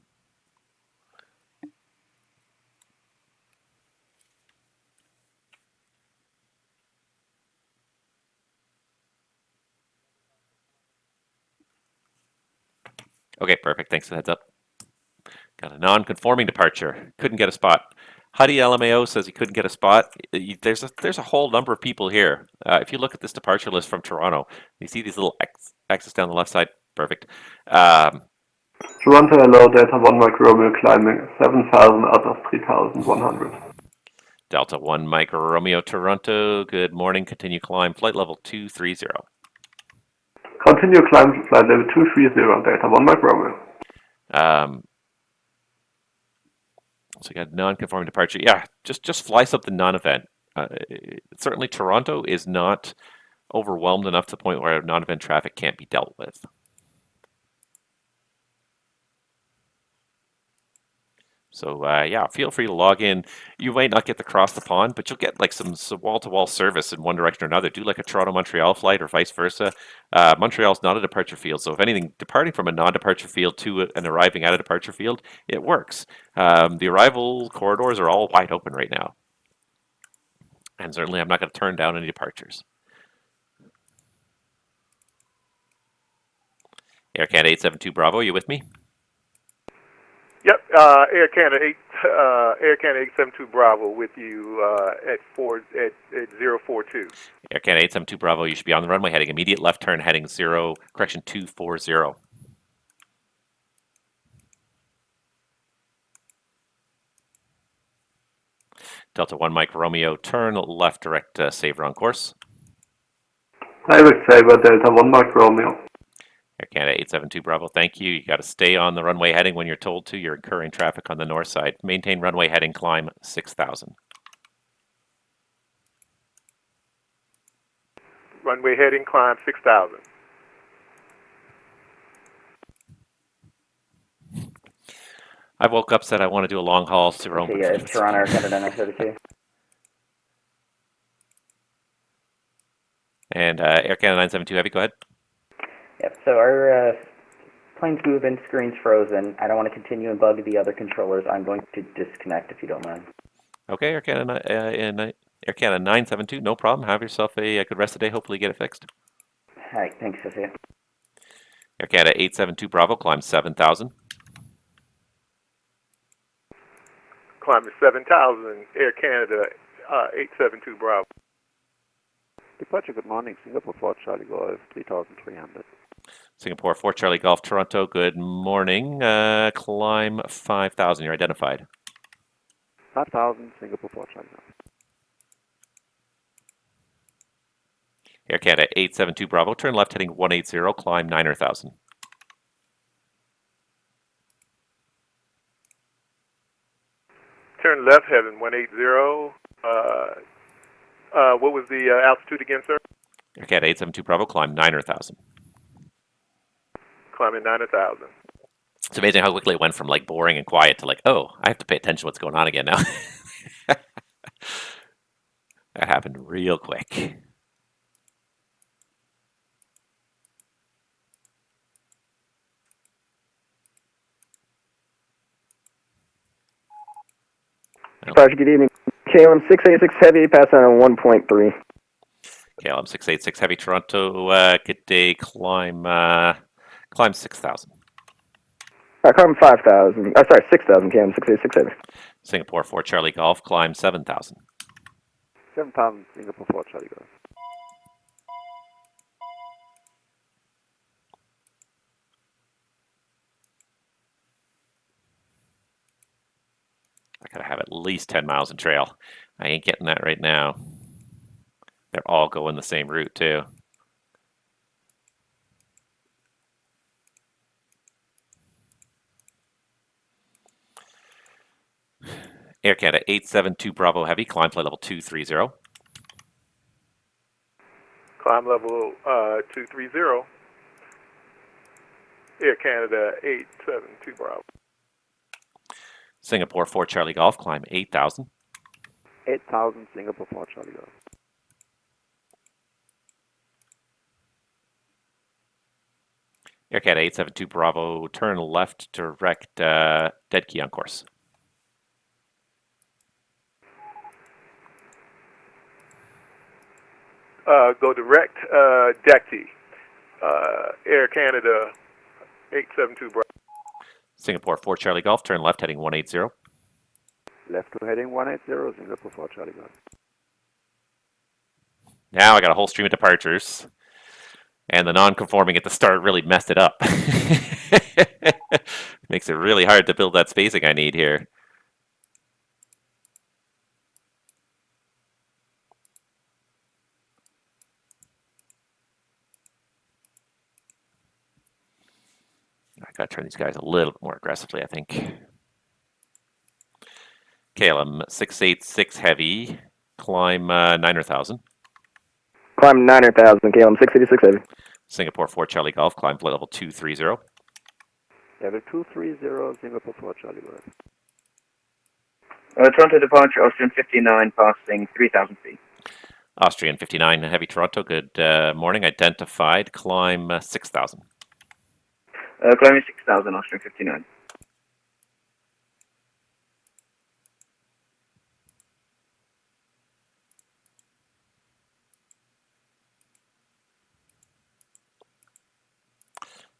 Okay, perfect. Thanks for the heads up. Got a non-conforming departure. Couldn't get a spot. Huddy LMAO says he couldn't get a spot. There's a whole number of people here. If you look at this departure list from Toronto, you see these little X's down the left side. Perfect. Toronto hello, Delta 1 Mike Romeo climbing 7,000 out of 3,100. Delta 1 Mike Romeo Toronto, good morning. Continue climb flight level 230. Continue climb to flight level 230, Delta 1 Mike Romeo. So you got non-conforming departure. Yeah, just fly something non-event. Certainly Toronto is not overwhelmed enough to the point where non-event traffic can't be dealt with. So yeah, feel free to log in. You might not get to cross the pond, but you'll get like some wall-to-wall service in one direction or another. Do like a Toronto-Montreal flight or vice versa. Montreal's not a departure field, so if anything, departing from a non-departure field to and arriving at a departure field, it works. The arrival corridors are all wide open right now. And certainly I'm not going to turn down any departures. Air Canada 872 Bravo, you with me? Yep, Air Canada 872 Bravo with you at 042. Air Canada 872 Bravo, you should be on the runway heading immediate left turn heading 240. Delta 1 Mike Romeo, turn left direct Saver on course. Direct Saver, Delta 1 Mike Romeo. Air Canada 872 Bravo, thank you. You got to stay on the runway heading when you're told to. You're incurring traffic on the north side. Maintain runway heading, climb 6,000. Runway heading, climb 6,000. I woke up, said I want to do a long haul to Rome. Okay, yeah, Toronto, Air Canada 972. And Air Canada 972 Heavy, go ahead. Yep, so our plane's moving, screen's frozen. I don't want to continue and bug the other controllers. I'm going to disconnect if you don't mind. Okay, Air Canada 972, no problem. Have yourself a good rest of the day. Hopefully get it fixed. All right, thanks, Sophia. Air Canada 872 Bravo, climb 7,000. climbing 7,000, Air Canada 872 Bravo. Departure, good morning. Singapore 4 Charlie Golf, 3,300. Singapore 4 Charlie Golf, Toronto, good morning. Climb 5,000, you're identified. 5,000, Singapore 4 Charlie Golf. Air Canada 872 Bravo, turn left heading 180, climb 9,000. Turn left heading 180. What was the altitude again, sir? Air Canada 872 Bravo, climb 9,000. Climbing 9,000. It's amazing how quickly it went from like boring and quiet to like, oh, I have to pay attention to what's going on again now. That happened real quick. Departure, good evening. KLM 686 Heavy, pass on 1.3. KLM 686 Heavy, Toronto, good day, climb 6,000. Climb 5,000. Sorry, 6,000, KLM 686 Heavy. Singapore 4 Charlie Golf, climb 7,000. 7,000, Singapore 4 Charlie Golf. I gotta have at least 10 miles in trail. I ain't getting that right now. They're all going the same route too. Air Canada 872 Bravo Heavy, climb flight level 230. Climb level 230. Air Canada 872 Bravo. Singapore 4 Charlie Golf, climb 8,000. 8,000, Singapore 4 Charlie Golf. Air Canada 872 Bravo, turn left, direct, dead key on course. Go direct, Decky. Air Canada 872 Bravo. Singapore 4 Charlie Golf, turn left heading 180. Left to heading 180, Singapore 4 Charlie Golf. Now I got a whole stream of departures. And the non-conforming at the start really messed it up. Makes it really hard to build that spacing I need here. I gotta turn these guys a little bit more aggressively, I think. KLM 686 Heavy, climb 9,000. Climb 9,000, KLM 686 Heavy. Singapore 4 Charlie Golf, climb flight level 230. Level 230, Singapore 4 Charlie Golf. Toronto departure, Austrian 59, passing 3,000 feet. Austrian 59 Heavy, Toronto, good morning, identified, climb 6,000. Climbing 6,000, Austrian 59.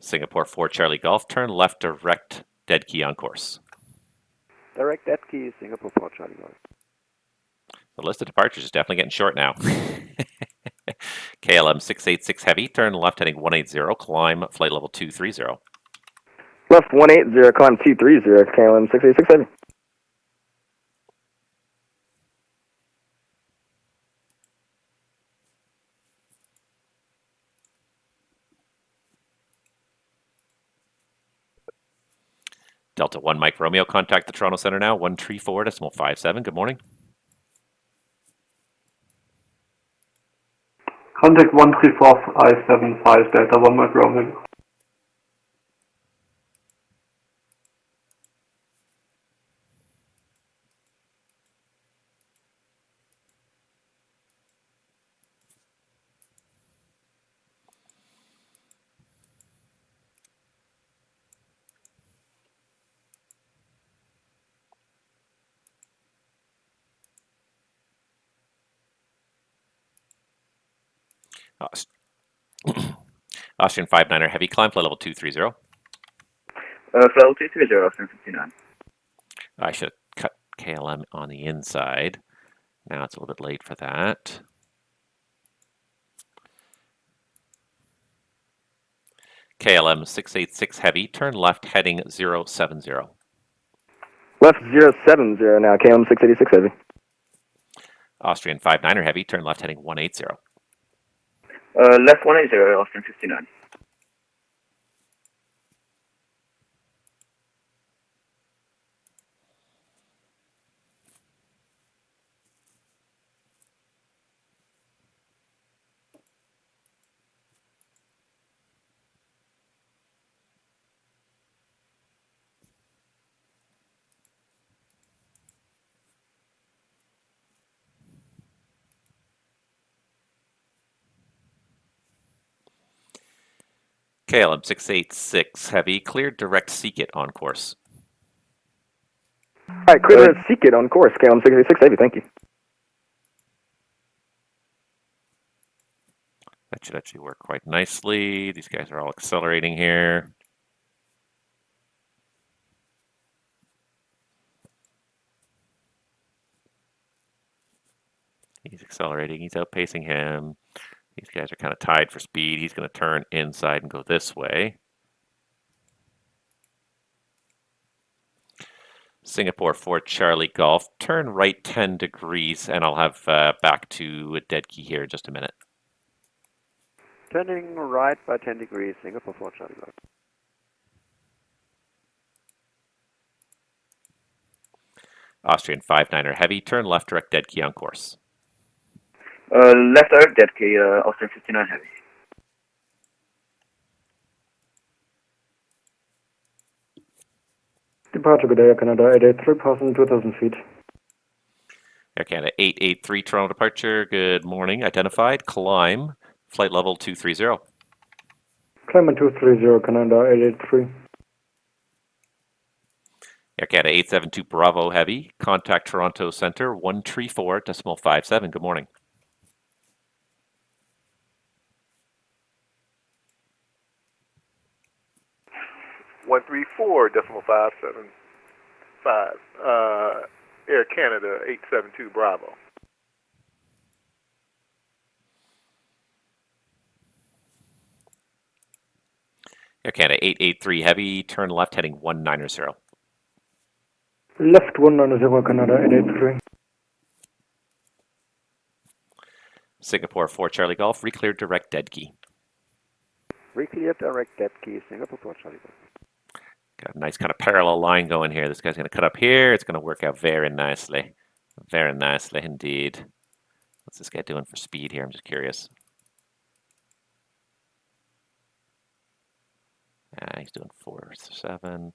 Singapore 4 Charlie Golf, turn left direct, dead key on course. Direct dead key, Singapore 4 Charlie Golf. The list of departures is definitely getting short now. KLM 686 Heavy, turn left heading 180, climb flight level 230. Left 180, climb 230, KLM 686 Heavy. Delta 1 Mike Romeo, contact the Toronto Centre now, 134.57. Good morning. Contact 134.575, Delta 1 Mike Romeo. Austrian 59er Heavy, climb flight level 230. Flight level 230, Austrian 59. I should have KLM on the inside. Now it's a little bit late for that. KLM 686 heavy, turn left heading 070. Left 070 now, KLM 686 heavy. Austrian 59er heavy, turn left heading 180. Left 180, Austrian 59. KLM 686 heavy, cleared direct seek it on course. Alright, clear the seek it on course, KLM 686 heavy, thank you. That should actually work quite nicely. These guys are all accelerating here. He's accelerating, he's outpacing him. These guys are kind of tied for speed. He's going to turn inside and go this way. Singapore 4 Charlie Golf, turn right 10 degrees, and I'll have back to a dead key here in just a minute. Turning right by 10 degrees, Singapore 4 Charlie Golf. Austrian 59er heavy, turn left direct dead key on course. Left direct dead key, Austrian 59 heavy. Departure, good day, Air Canada 883, passing 2,000 feet. Air Canada 883, Toronto departure, good morning. Identified, climb, flight level 230. Climb 230, Canada 883. Air Canada 872, Bravo heavy, contact Toronto Centre 134.57. Good morning. One 134.575. Air Canada 872 Bravo. Air Canada 883 heavy, turn left heading 190. Left 190, Canada 883. Singapore 4 Charlie Golf, recleared direct dead key. Reclear direct dead key, Singapore 4 Charlie Golf. Got a nice kind of parallel line going here. This guy's going to cut up here. It's going to work out very nicely. Very nicely indeed. What's this guy doing for speed here? I'm just curious. He's doing 4.7.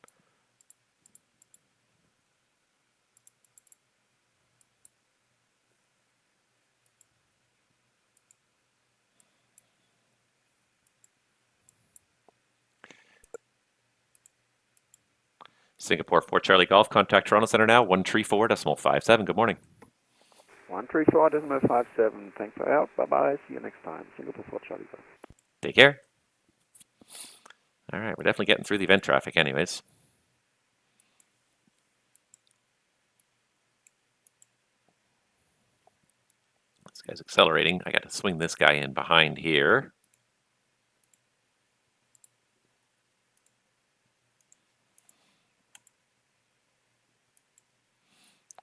Singapore 4 Charlie Golf, contact Toronto Centre now, 134.57. Good morning. 134.57. Thanks for help. Bye-bye. See you next time. Singapore 4 Charlie Golf. Take care. All right, we're definitely getting through the event traffic anyways. This guy's accelerating. I got to swing this guy in behind here.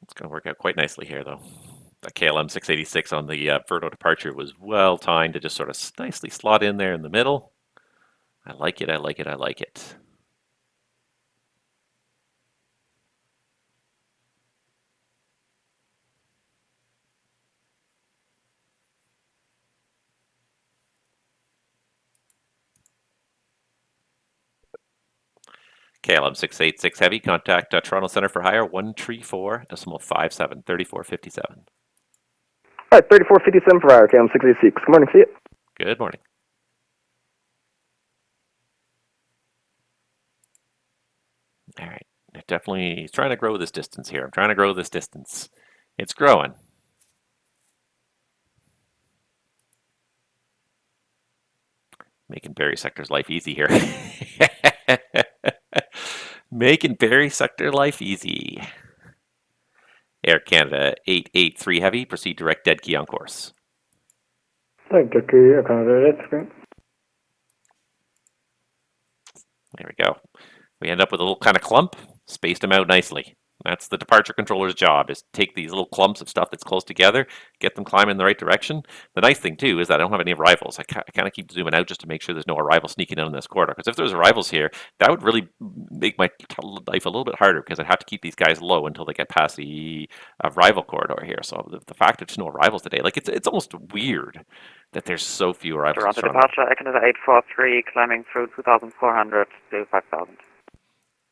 It's going to work out quite nicely here, though. The KLM 686 on the Verto departure was well timed to just sort of nicely slot in there in the middle. I like it, I like it, I like it. KLM 686 heavy, contact Toronto Centre for hire 134.57, 3457. Alright, 3457 for hire, KLM 686. Good morning, see you. Good morning. All right, definitely trying to grow this distance here. I'm trying to grow this distance. It's growing. Making Barry Sector's life easy here. Making Barry Sector life easy. Air Canada 883 Heavy, proceed direct dead key on course. Thank you, Air Canada 83. There we go. We end up with a little kind of clump, spaced them out nicely. That's the departure controller's job, is to take these little clumps of stuff that's close together, get them climbing in the right direction. The nice thing, too, is that I don't have any arrivals. I kind of keep zooming out just to make sure there's no arrivals sneaking in this corridor. Because if there's arrivals here, that would really make my life a little bit harder, because I'd have to keep these guys low until they get past the arrival corridor here. So the fact that there's no arrivals today, like it's almost weird that there's so few arrivals. Toronto departure, Air Canada 843, climbing through 2,400 to 5,000.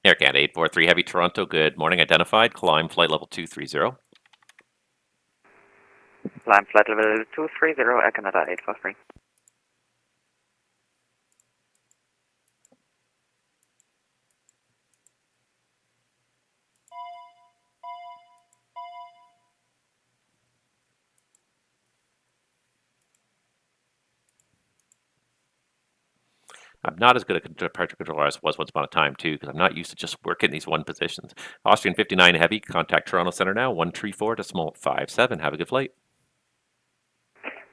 Air Canada 843 Heavy, Toronto, good morning, identified, climb flight level 230. Climb flight level 230, Air Canada 843. I'm not as good a departure controller as I was once upon a time, too, because I'm not used to just working these one positions. Austrian 59 Heavy, contact Toronto Center now, 134.57. Have a good flight.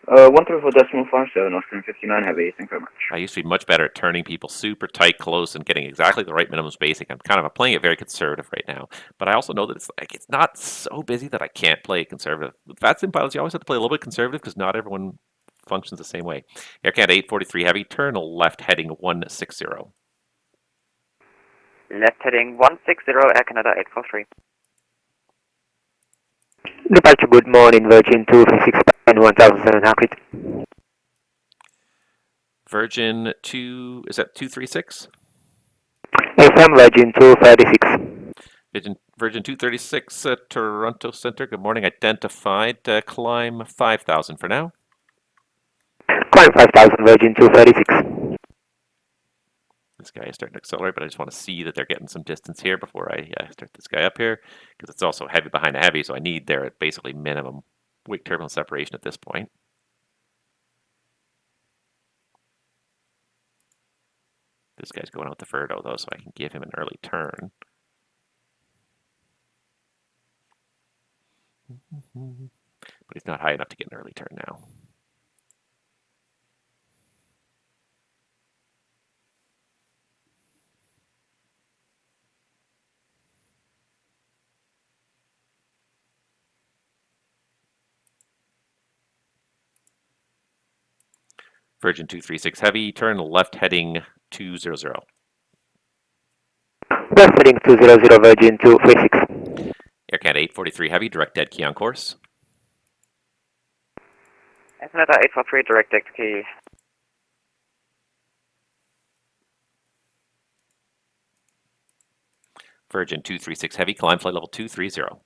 134.57, Austrian 59 Heavy, thank you very much. I used to be much better at turning people super tight, close, and getting exactly the right minimum spacing. I'm kind of playing it very conservative right now, but I also know that it's not so busy that I can't play conservative. With VATSIM pilots, you always have to play a little bit conservative because not everyone functions the same way. Air Canada 843 Heavy, turn left heading 160. Left heading 160, Air Canada 843. Departure, good morning, Virgin 236 and 1,700. Virgin 2, is that 236? FM Virgin 236. Virgin 236, Toronto Center, good morning, identified, climb 5,000 for now. Climb 5,000, Virgin 236. This guy is starting to accelerate, but I just want to see that they're getting some distance here before I start this guy up here, because it's also heavy behind a heavy, so I need their basically minimum wake turbulence separation at this point. This guy's going out the Ferdo, though, so I can give him an early turn. But he's not high enough to get an early turn now. Virgin 236 Heavy, turn left heading 200. Left heading 200, Virgin 236. Air Canada 843 Heavy, direct dead key on course. Air Canada 843, direct dead key. Virgin 236 Heavy, climb flight level 230.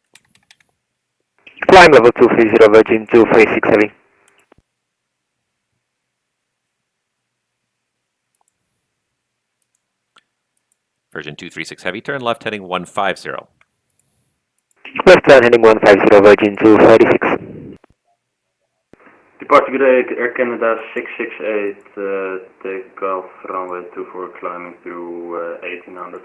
Climb level 230, Virgin 236 Heavy. Virgin 236 Heavy, turn left heading 150. Left turn heading 150, Virgin 236. Departure good Air Canada 668, take off runway 24, climbing to 1800.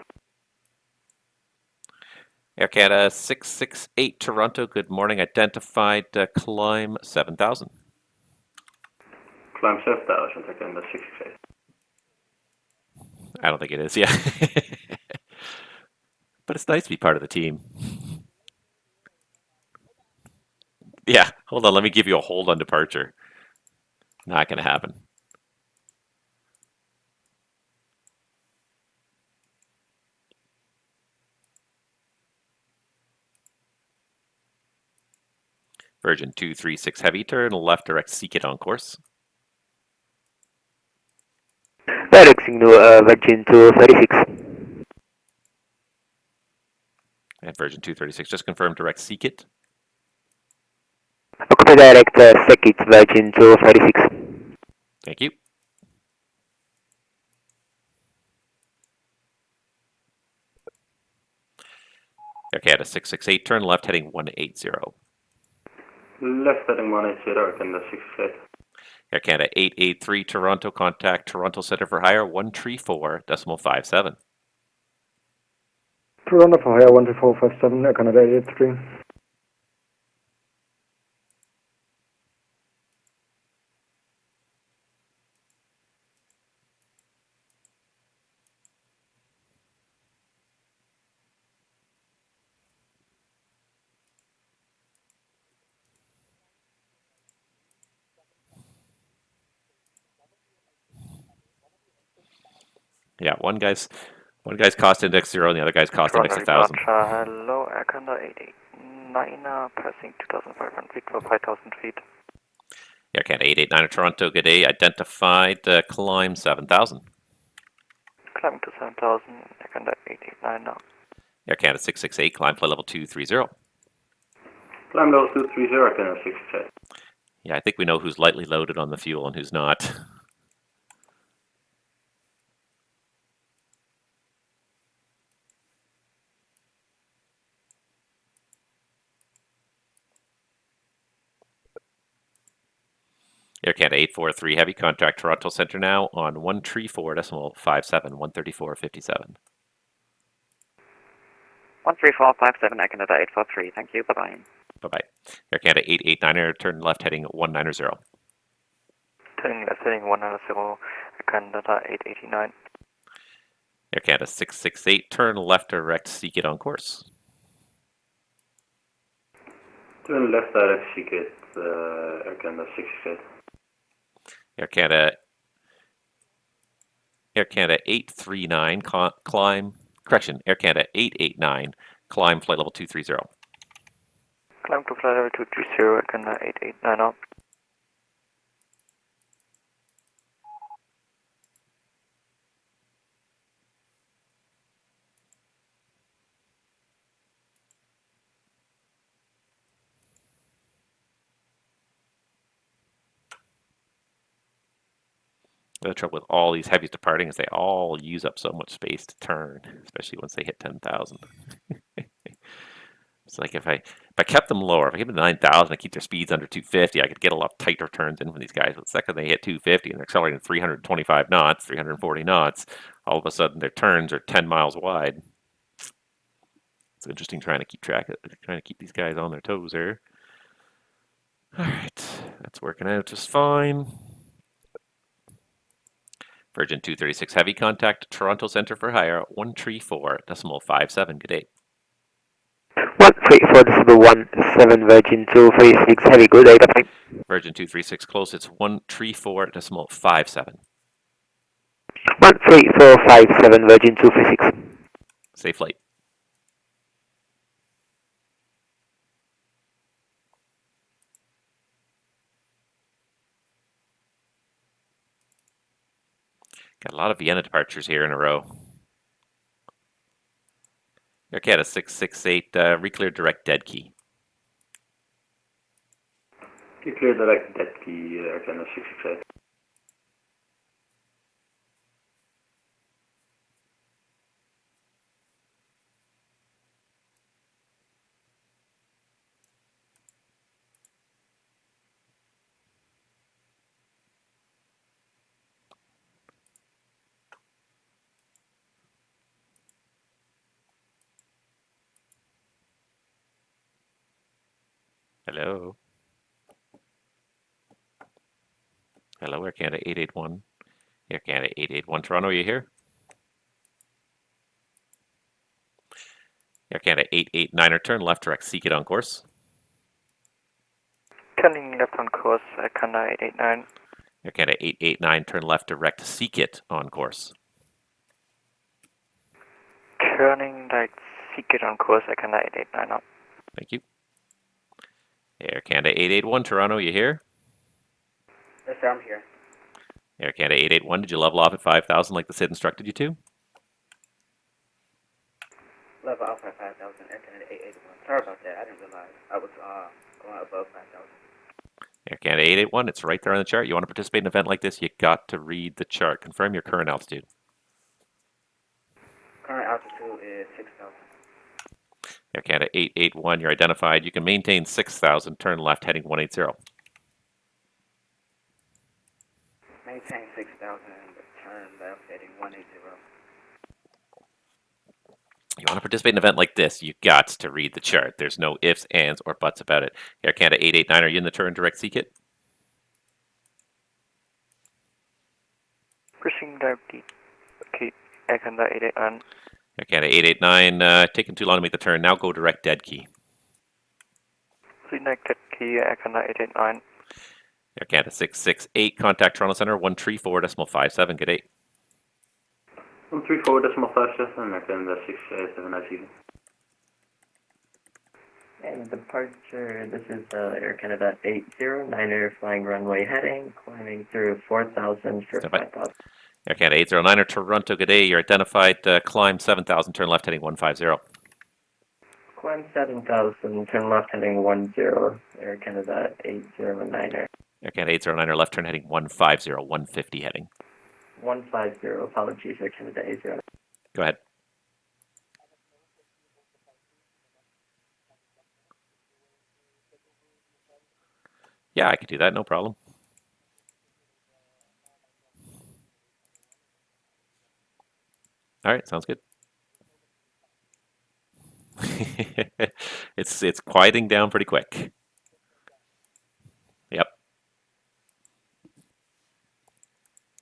Air Canada 668 Toronto, good morning, identified, climb 7,000. Climb 7,000, Air Canada 668. I don't think it is, yeah. But it's nice to be part of the team. Yeah, hold on, let me give you a hold on departure. Not going to happen. Virgin 236 Heavy, turn left direct seek it on course. Direct signal, Virgin 236. And Virgin 236, just confirm direct seek it. Okay, direct seek it, Virgin 236. Thank you. Air Canada 668, turn left heading 180. Left heading 180, Air Canada 668. Air Canada 883 Toronto, contact Toronto Center for Hire 134.57. Toronto for hire 13457, Air Canada 883. Yeah, one guy's cost index 0 and the other guy's cost index 1,000. Hello, Air Canada 889, passing 2,500 feet for 5,000 feet. Air Canada 889 Toronto, good day. Identified, climb 7,000. Climbing to 7,000, Air Canada 889 now. Air Canada 668, climb flight level 230. Climb level 230, Air Canada 668. Yeah, I think we know who's lightly loaded on the fuel and who's not. Air Canada 843, heavy contact Toronto Centre now on 134.57, 134.57. 13457, Air Canada 843. Thank you. Bye-bye. Bye-bye. Air Canada 889, turn left heading 190. Turning left heading 190, Air Canada 889. Air Canada 668, turn left direct, seek it on course. Turn left direct, seek it, Air Canada 668. Air Canada 839, climb, correction, Air Canada 889, climb flight level 230. Climb to flight level 230, Air Canada 889 now. The trouble with all these heavies departing is they all use up so much space to turn, especially once they hit 10,000. It's like if I kept them lower, if I kept them 9,000 and keep their speeds under 250, I could get a lot tighter turns in from these guys. But the second they hit 250 and they're accelerating 325 knots, 340 knots, all of a sudden their turns are 10 miles wide. It's interesting trying to keep these guys on their toes here. All right, that's working out just fine. Virgin 236 heavy contact Toronto Centre for hire 134.57. Good day. 134.17 Virgin 236 heavy, good day. Bye. Virgin 236 close, it's 134.57. 13457 Virgin 236. Safe flight. Got a lot of Vienna departures here in a row. Air Canada 668, reclear direct dead key. Clear direct dead key, Air Canada 668. Hello. Hello, Air Canada 881. Air Canada 881 Toronto, are you here? Air Canada 889, turn left direct, seek it on course. Turning left on course, Air Canada 889. Air Canada 889, turn left direct, seek it on course. Turning right, seek it on course, Air Canada 889 now. Thank you. Air Canada 881 Toronto, you here? Yes, sir, I'm here. Air Canada 881, did you level off at 5,000 like the SID instructed you to? Level off at 5,000, Air Canada 881. Sorry about that, I didn't realize I was going above 5,000. Air Canada 881, it's right there on the chart. You want to participate in an event like this, you got to read the chart. Confirm your current altitude. Current altitude is 6,000. Air Canada 881, you're identified. You can maintain 6,000, turn left heading 180. Maintain 6,000, turn left heading 180. You want to participate in an event like this, you got to read the chart. There's no ifs, ands, or buts about it. Air Canada 889, are you in the turn direct seek it? Pushing direct key, Air Canada 889. Air Canada 889, taking too long to make the turn. Now go direct dead key. Direct dead key, Air Canada 889. Air Canada 668, contact Toronto Centre 134.57. Good day. 134.57, Air Canada 687, nice evening. And departure, this is Air Canada 809er, flying runway heading, climbing through 4,000 for 5,000. Air Canada 809er, Toronto, good day. You're identified, climb 7,000, turn left heading 150. Climb 7,000, turn left heading 10, Air Canada 809er. Air Canada 809er, left turn heading 150, 150 heading. 150, apologies, Air Canada 809er. Go ahead. Yeah, I could do that, no problem. All right, sounds good. It's quieting down pretty quick. Yep.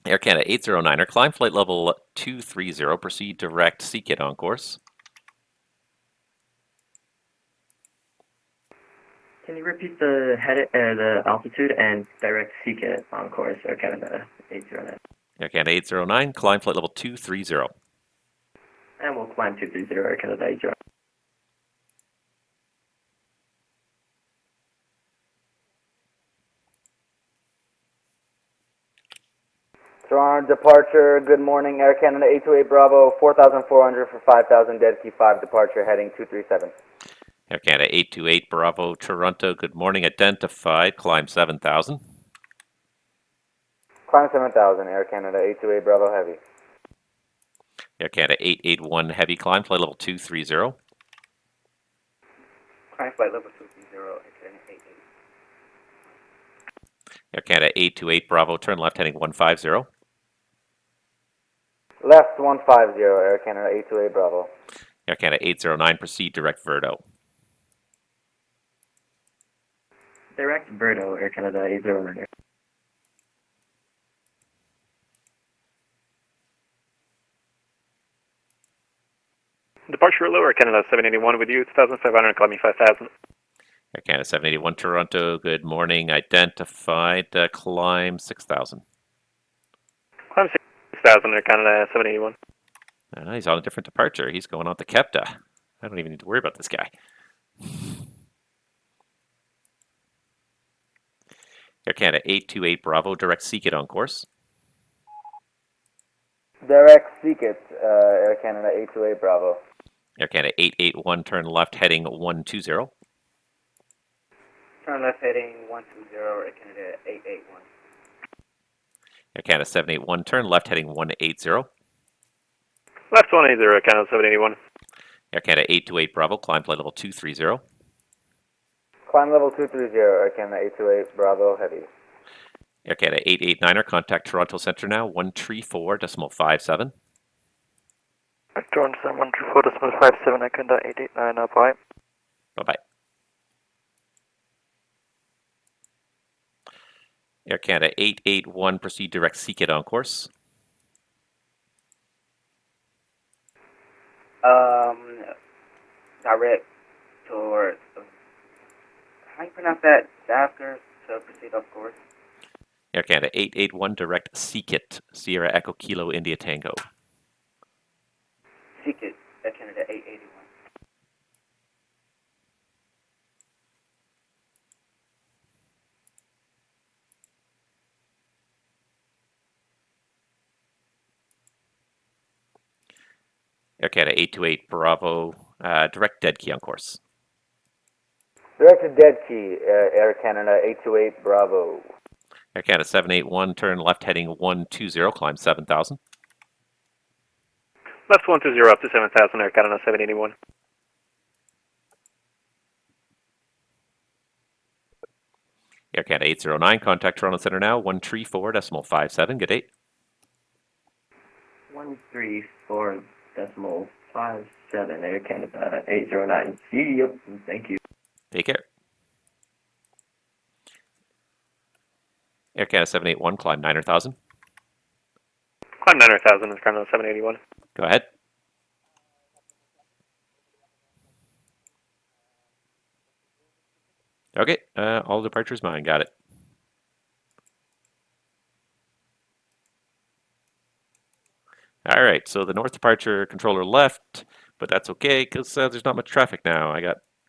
Air Canada 809er, climb flight level 230, proceed direct, CKIT on course. Can you repeat the the altitude and direct CKIT on course, Air Canada 809? Air Canada 809, climb flight level 230. And we'll climb 230, Air Canada 809. Toronto departure, good morning, Air Canada 828 Bravo, 4,400 for 5,000, dead key 5 departure, heading 237. Air Canada 828 Bravo, Toronto, good morning, identified, climb 7,000. Climb 7,000, Air Canada 828 Bravo Heavy. Air Canada 881 Heavy, climb flight level 230. Climb flight level 230, Air Canada 880. Air Canada 828 Bravo, turn left heading 150. Left 150, Air Canada 828 Bravo. Air Canada 809, proceed direct Verdo. Direct Verdo, Air Canada 809. Departure lower, Canada 781 with you, 2,500, climbing 5,000. Air Canada 781 Toronto, good morning, identified, climb 6,000. Climb 6,000, Air Canada 781. He's on a different departure. He's going on to Kepta. I don't even need to worry about this guy. Air Canada 828 Bravo, direct CKIT on course. Direct CKIT, Air Canada 828 Bravo. Air Canada 881, turn left heading 120. Turn left heading 120, Air Canada 881. Air Canada 781, turn left heading 180. Left 180, Air Canada 781. Air Canada 828 Bravo, climb flight level 230. Climb level 230, Air Canada 828 Bravo Heavy. Air Canada 889er, contact Toronto Centre now, 134.57. Toronto 134.57, Air Canada 889, bye. Bye-bye. Air Canada 881, proceed direct CKIT on course. Direct towards, how you pronounce that? After, so proceed off course. Air Canada 881, direct CKIT, Sierra Echo Kilo India Tango. CKIT, Air Canada 881. Air Canada 828 Bravo, direct dead key on course. Direct to dead key, Air Canada 828 Bravo. Air Canada 781, turn left heading 120, climb 7,000. Left 120 up to 7,000, Air Canada 781. Air Canada 809, contact Toronto Centre now, 134.57, good day. 134.57, Air Canada 809. See you. Thank you. Take care. Air Canada 781, climb 9,000. Climb 9,000, Air Canada 781. Go ahead. Okay, all departures mine, got it. All right, so the north departure controller left, but that's okay because there's not much traffic now.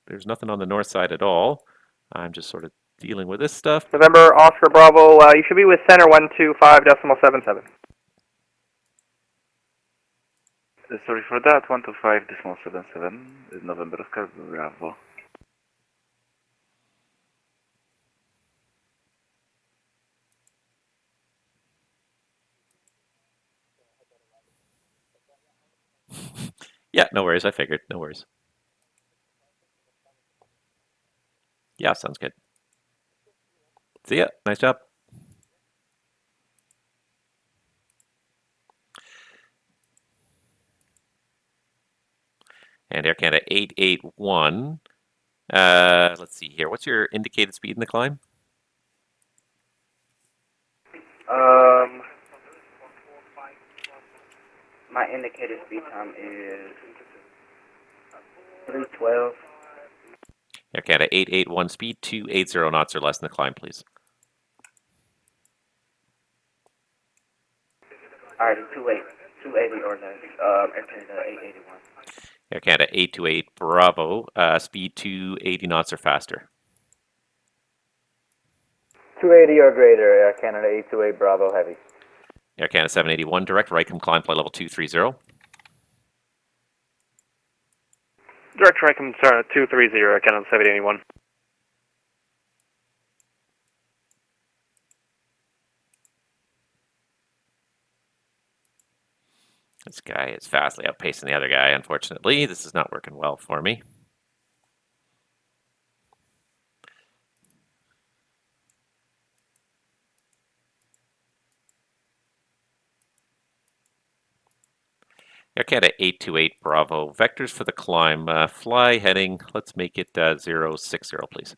There's nothing on the north side at all. I'm just sort of dealing with this stuff. November, Oscar Bravo, you should be with center 125.77. Sorry for that, 125.77 is November Oscar Bravo. Yeah, no worries. I figured. No worries. Yeah, sounds good. See ya. Nice job. And Air Canada 881. Let's see here. What's your indicated speed in the climb? My indicated speed time is 312. Air Canada 881 speed, 280 knots or less in the climb, please. Alright, 280 or less. Air Canada 881. Air Canada 828 Bravo, speed 280 knots or faster. 280 or greater, Air Canada 828 Bravo Heavy. Air Canada 781 direct, right come climb flight level 230. Direct Tricom 230, Air Canada 781. This guy is vastly outpacing the other guy, unfortunately. This is not working well for me. Air Canada 828 Bravo. Vectors for the climb. Fly heading. Let's make it 060, please.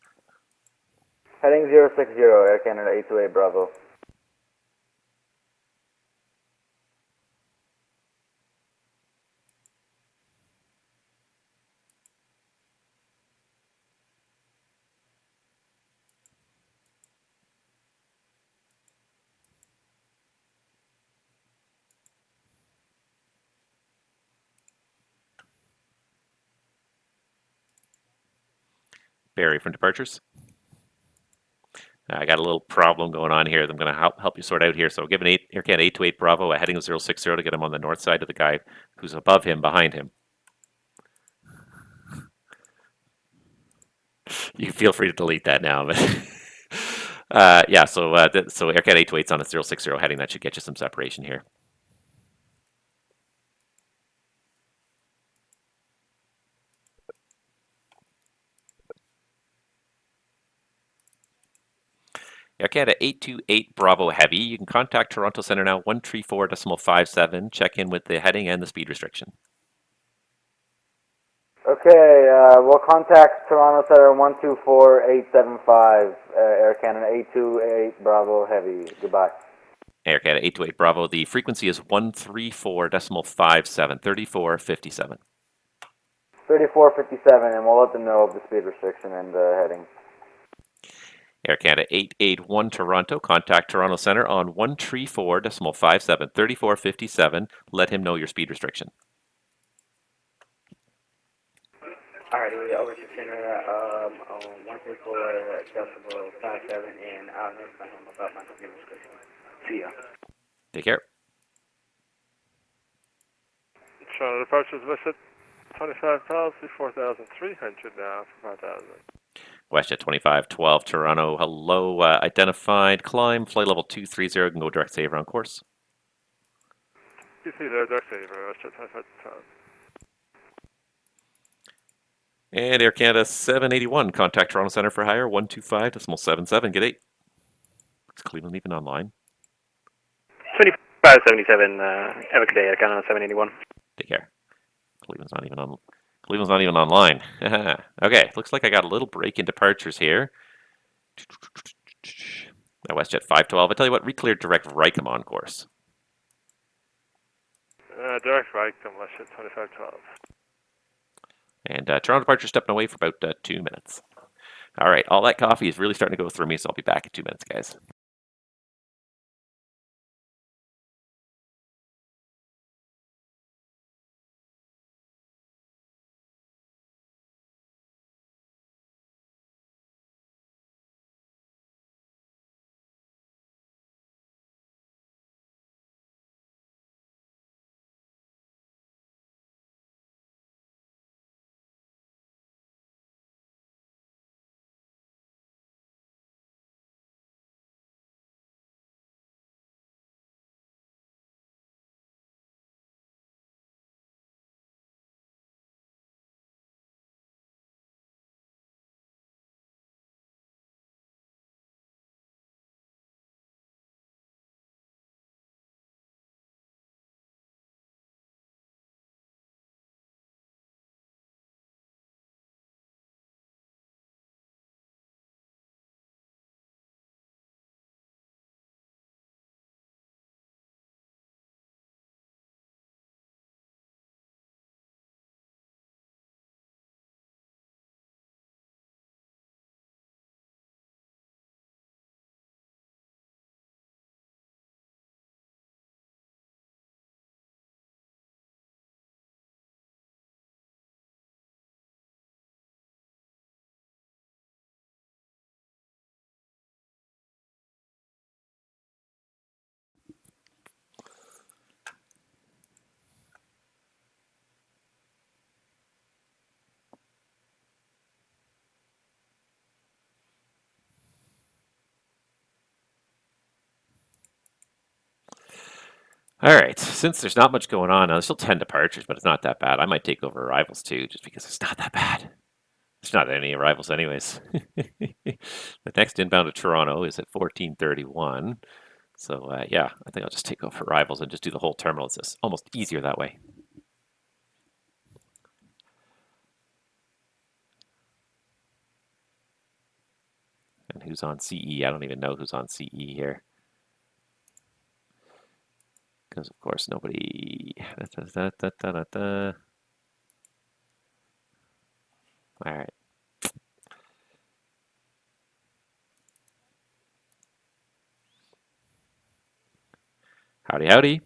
Heading 060, Air Canada 828 Bravo. Barry from departures. I got a little problem going on here that I'm going to help you sort out here. So give an Air Canada 828 Bravo a heading of 060 to get him on the north side of the guy who's above him, behind him. You feel free to delete that now. But yeah, so Air Canada 828's on a 060 heading. That should get you some separation here. Air Canada 828 Bravo Heavy. You can contact Toronto Centre now 134.57. Check in with the heading and the speed restriction. Okay, we'll contact Toronto Center 124875, Air Canada 828 Bravo Heavy. Goodbye. Air Canada 828 Bravo. The frequency is 134.57, 3457. 3457, and we'll let them know of the speed restriction and the heading. Air Canada 881 Toronto. Contact Toronto Centre on 134.57, 3457. Let him know your speed restriction. Alright, over to center, on 134.57, and I'll notify him about my speed restriction. See ya. Take care. Toronto departures visit 25,000, 4,300 now for 5,000. WestJet 2512 Toronto. Hello, identified. Climb, flight level 230. Can go direct saver on course. You see there, direct saver, WestJet 2512. And Air Canada 781. Contact Toronto Centre for hire 125.77. Get 8. Is Cleveland even online? 2577, Evac Day, Air Canada 781. Take care. Cleveland's not even online. Okay, looks like I got a little break in departures here. WestJet 512. I tell you what, recleared direct Rycom on course. Direct Rycom, WestJet 2512. And Toronto departure stepping away for about 2 minutes. All right, all that coffee is really starting to go through me, so I'll be back in 2 minutes, guys. All right, since there's not much going on, now there's still 10 departures, but it's not that bad. I might take over arrivals too, just because it's not that bad. There's not any arrivals anyways. The next inbound to Toronto is at 14:31. So yeah, I think I'll just take over arrivals and just do the whole terminal. It's just almost easier that way. And who's on CE? I don't even know who's on CE here. Because of course nobody... All right. Howdy, howdy.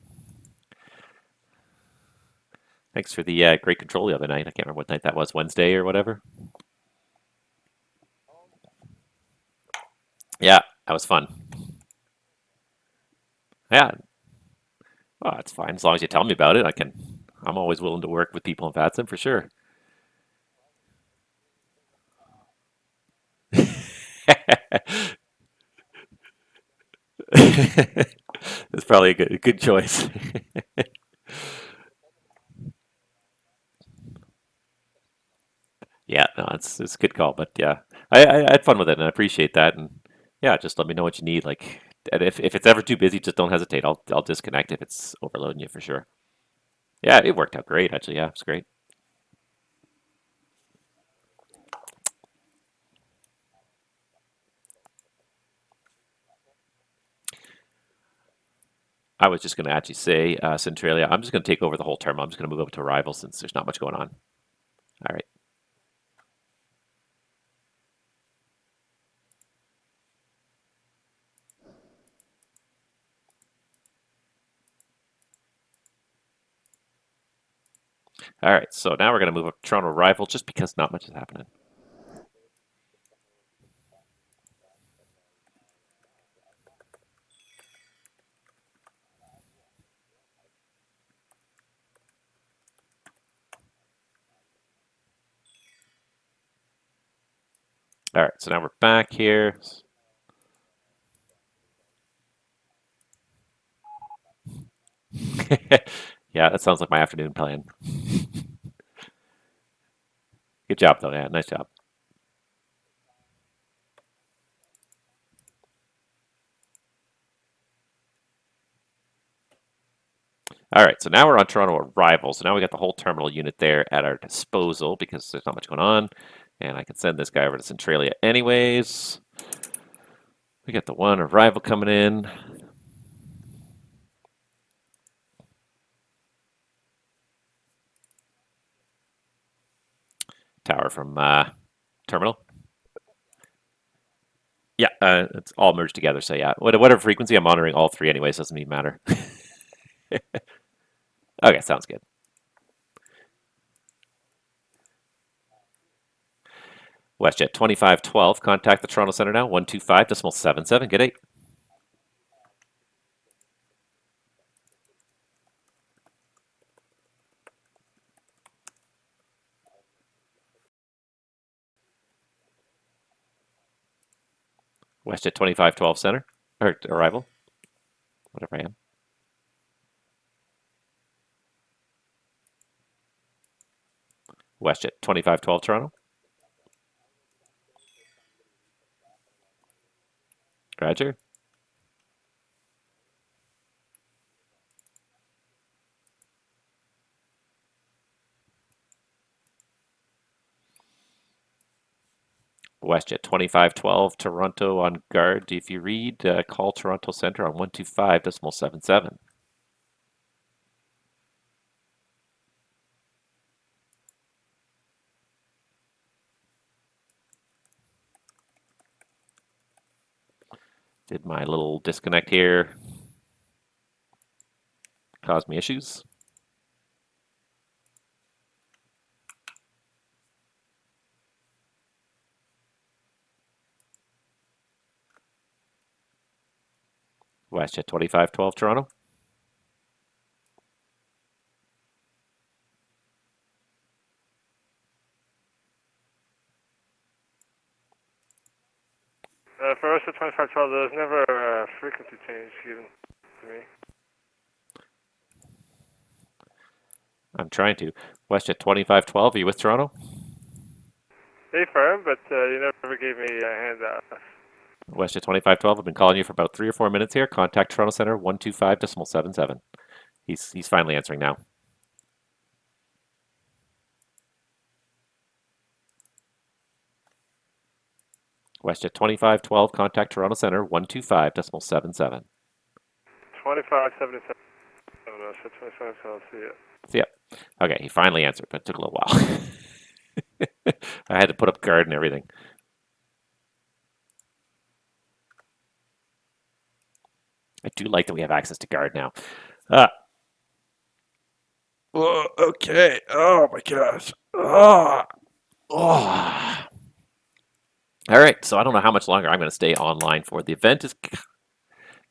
Thanks for the great control the other night. I can't remember what night that was, Wednesday or whatever. Yeah, that was fun. Yeah. Well, that's fine. As long as you tell me about it, I'm always willing to work with people in VATSIM for sure. That's probably a good choice. Yeah, no, it's a good call, but yeah, I had fun with it and I appreciate that. And yeah, just let me know what you need. Like, and if it's ever too busy, just don't hesitate. I'll disconnect if it's overloading you for sure. Yeah, it worked out great actually. Yeah, it's great. I was just going to actually say, Centralia, I'm just going to take over the whole term. I'm just going to move over to arrival since there's not much going on. All right. All right, so now we're going to move up to Toronto arrival just because not much is happening. All right, so now we're back here. Yeah, that sounds like my afternoon plan. Good job, though. Yeah, nice job. All right, so now we're on Toronto arrival. So now we got the whole terminal unit there at our disposal because there's not much going on. And I can send this guy over to Centralia anyways. We got the one arrival coming in. Tower from terminal. Yeah, it's all merged together. So yeah, whatever frequency, I'm monitoring all three anyways. Doesn't even matter. Okay, sounds good. WestJet 2512, contact the Toronto Center now, 125.77. Good day. WestJet 2512 Center, or arrival, whatever I am. WestJet 2512 Toronto. Roger. WestJet 2512 Toronto on guard. If you read, call Toronto Center on 125.77. Did my little disconnect here cause me issues? WestJet 2512 Toronto. For us at 2512, there was never a frequency change given to me. I'm trying to. WestJet 2512, are you with Toronto? Hey, firm, but you never gave me a handout. WestJet 2512, I've been calling you for about 3 or 4 minutes here. Contact Toronto Center 125.77. He's finally answering now. WestJet 2512, contact Toronto Center 125.77. 2577. Oh, no, 2512. See it. See ya. Okay, he finally answered, but it took a little while. I had to put up guard and everything. I do like that we have access to guard now. Oh, okay. Oh my gosh. Oh. Oh. All right, so I don't know how much longer I'm going to stay online for. The event is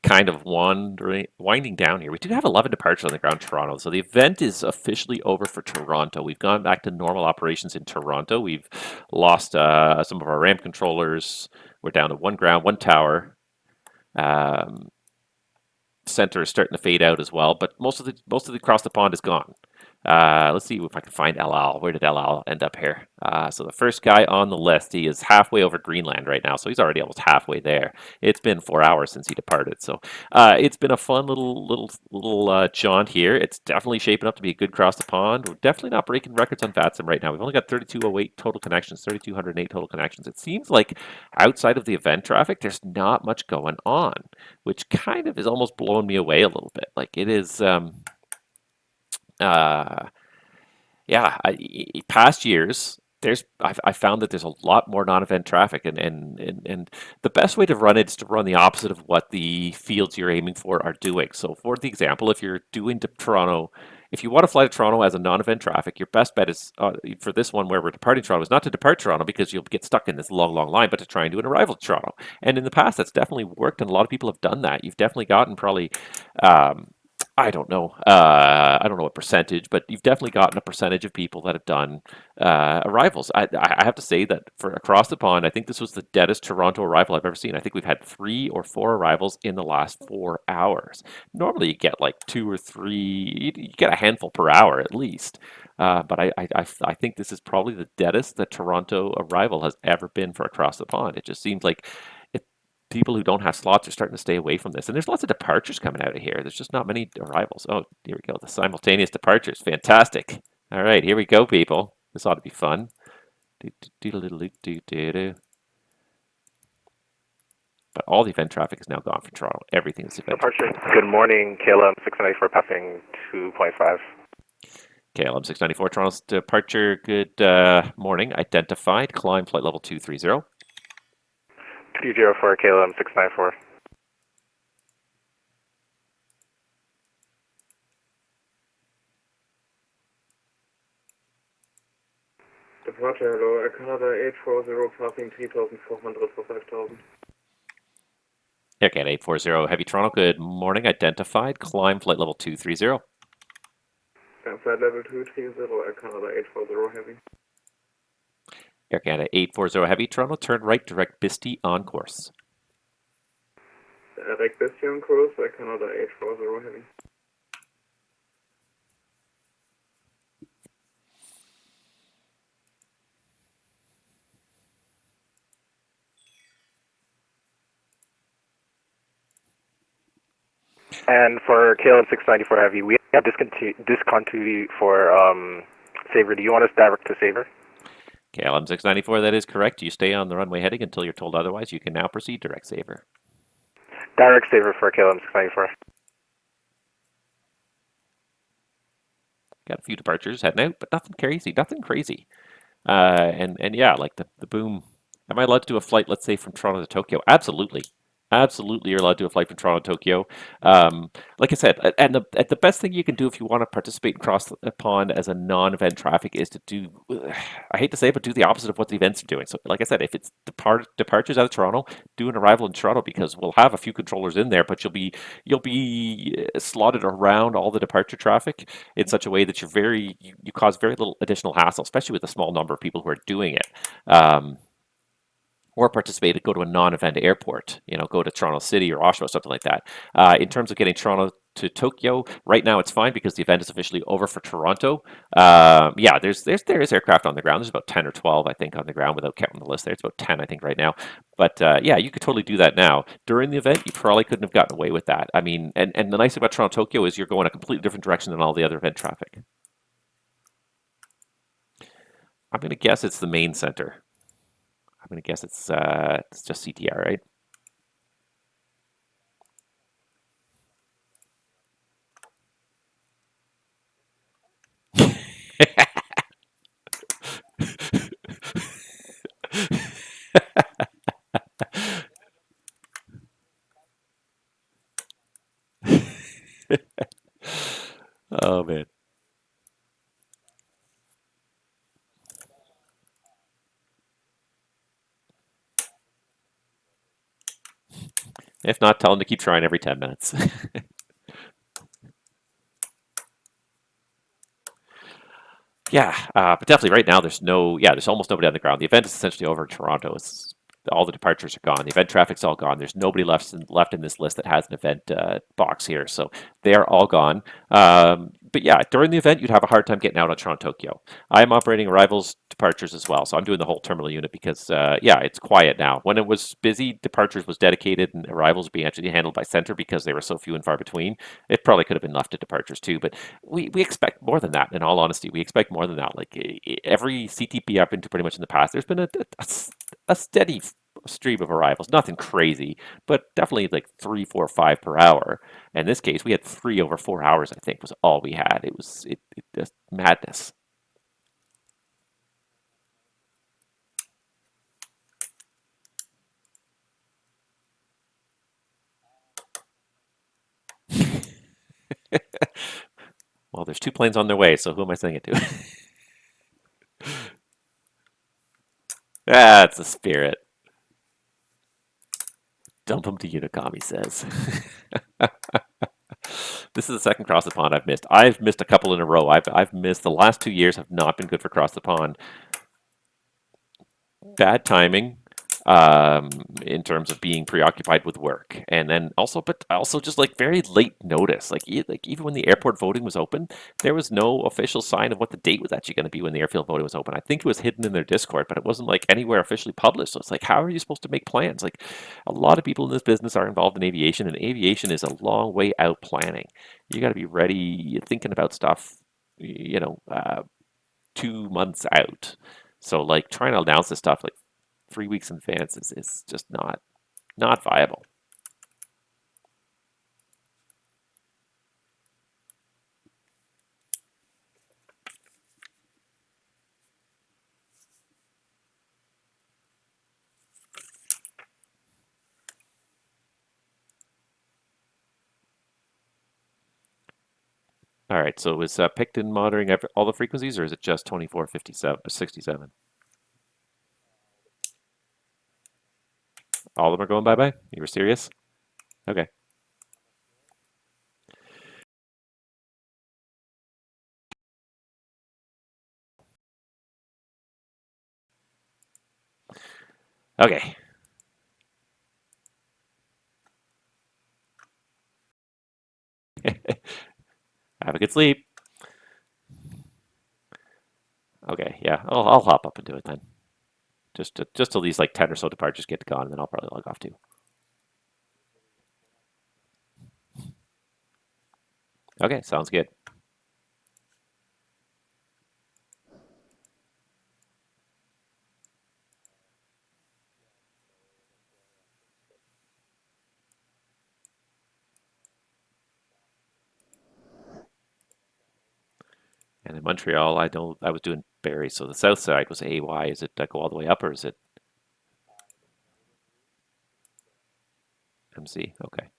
kind of winding down here. We do have 11 departures on the ground in Toronto, so the event is officially over for Toronto. We've gone back to normal operations in Toronto. We've lost some of our ramp controllers. We're down to 1 ground, 1 tower. Center is starting to fade out as well, but most of the across the pond is gone. Let's see if I can find LL. Where did LL end up here? So the first guy on the list, he is halfway over Greenland right now, so he's already almost halfway there. It's been 4 hours since he departed, so it's been a fun little jaunt here. It's definitely shaping up to be a good cross the pond. We're definitely not breaking records on VATSIM right now. We've only got 3208 total connections, 3208 total connections. It seems like outside of the event traffic, there's not much going on, which kind of is almost blowing me away a little bit. Like it is. Past years, I found that there's a lot more non-event traffic, and the best way to run it is to run the opposite of what the fields you're aiming for are doing. So, for the example, if you're doing to Toronto, if you want to fly to Toronto as a non-event traffic, your best bet is for this one where we're departing Toronto is not to depart Toronto because you'll get stuck in this long line, but to try and do an arrival to Toronto. And in the past, that's definitely worked, and a lot of people have done that. You've definitely gotten probably. I don't know. I don't know what percentage, but you've definitely gotten a percentage of people that have done arrivals. I have to say that for across the pond, I think this was the deadest Toronto arrival I've ever seen. I think we've had 3 or 4 arrivals in the last 4 hours. Normally, you get like 2 or 3. You get a handful per hour at least. But I think this is probably the deadest that Toronto arrival has ever been for across the pond. It just seems like people who don't have slots are starting to stay away from this. And there's lots of departures coming out of here. There's just not many arrivals. Oh, here we go. The simultaneous departures. Fantastic. All right, here we go, people. This ought to be fun. But all the event traffic is now gone from Toronto. Everything is event. Departure. Good morning, KLM 694 passing 2.5. KLM 694, Toronto's departure. Good morning. Identified. Climb flight level 230. 304 KLM 694. Departure, hello, Air Canada 840 passing 3,400 for 5,000. Air Canada 840 Heavy Toronto, good morning. Identified. Climb flight level 230. Flight level 230, Air Canada 840 Heavy. Air Canada 840 Heavy Toronto, turn right, direct Bisty on course. Direct Bisty on course, Air Canada 840 Heavy. And for KLM 694 Heavy, we have discontinuity for Sabre. Do you want us direct to Sabre? KLM 694, that is correct. You stay on the runway heading until you're told otherwise. You can now proceed direct Sabre. Direct Sabre for KLM 694. Got a few departures heading out, but nothing crazy. Nothing crazy. And yeah, like the boom. Am I allowed to do a flight, let's say, from Toronto to Tokyo? Absolutely. Absolutely, you're allowed to do a flight from Toronto to Tokyo. Like I said, and the best thing you can do if you want to participate in cross the pond as a non-event traffic is to do, I hate to say it, but do the opposite of what the events are doing. So like I said, if it's departures out of Toronto, do an arrival in Toronto because we'll have a few controllers in there, but you'll be slotted around all the departure traffic in such a way that you cause very little additional hassle, especially with the small number of people who are doing it. Or participate, go to a non-event airport, go to Toronto City or Oshawa, something like that. In terms of getting Toronto to Tokyo. Right now it's fine because the event is officially over for Toronto. Yeah, there is aircraft on the ground. There's about 10 or 12, I think, on the ground without counting the list there. It's about 10, I think, right now. But yeah, you could totally do that now. During the event, you probably couldn't have gotten away with that. I mean, and the nice thing about Toronto Tokyo is you're going a completely different direction than all the other event traffic. I'm going to guess it's the main center. I'm going to guess it's just CTR, right? Oh man. If not, tell them to keep trying every 10 minutes. Yeah, but definitely right now there's almost nobody on the ground. The event is essentially over in Toronto. All the departures are gone. The event traffic's all gone. There's nobody left in this list that has an event box here, so they are all gone. But yeah, during the event, you'd have a hard time getting out on Toronto Tokyo. I'm operating arrivals, departures as well, so I'm doing the whole terminal unit because yeah, it's quiet now. When it was busy, departures was dedicated and arrivals being actually handled by center because they were so few and far between. It probably could have been left to departures too, but we expect more than that. In all honesty, we expect more than that. Like every CTP I've been to pretty much in the past, there's been a steady stream of arrivals. Nothing crazy, but definitely like 3, 4, 5 per hour. In this case, we had 3 over 4 hours. I think was all we had. It was just madness. Well, there's 2 planes on their way, so who am I saying it to? That's the spirit. Dump them to Unicom, he says. This is the second cross the pond I've missed. I've missed a couple in a row. I've missed the last 2 years have not been good for cross the pond. Bad timing in terms of being preoccupied with work, and then also just like very late notice. Like even when the airport voting was open, there was no official sign of what the date was actually going to be when the airfield voting was open. I think it was hidden in their Discord, but it wasn't like anywhere officially published. So it's like, how are you supposed to make plans? Like a lot of people in this business are involved in aviation, and aviation is a long way out planning. You got to be ready, thinking about stuff, 2 months out. So like trying to announce this stuff like 3 weeks in advance is just not viable. All right, so is Picton monitoring all the frequencies, or is it just 2457 or 67? All of them are going bye-bye? You were serious? Okay. Okay. Have a good sleep. Okay, yeah, I'll hop up and do it then. Just till these like 10 or so departures get gone, and then I'll probably log off too. Okay, sounds good. And in Montreal, I was doing Barrie, so the south side was AY. Is it go all the way up, or is it MC? Okay.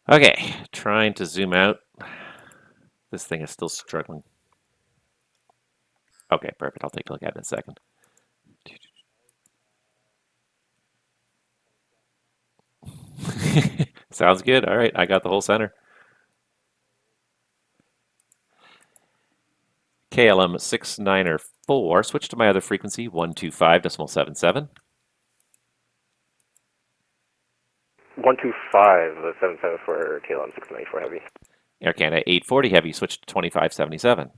Okay, trying to zoom out. This thing is still struggling. Okay, perfect. I'll take a look at it in a second. Sounds good. All right, I got the whole center. KLM 694. Switch to my other frequency, 125.77. 125.77 for KLM 694 Heavy. Air Canada 840 Heavy. Switch to 25.77.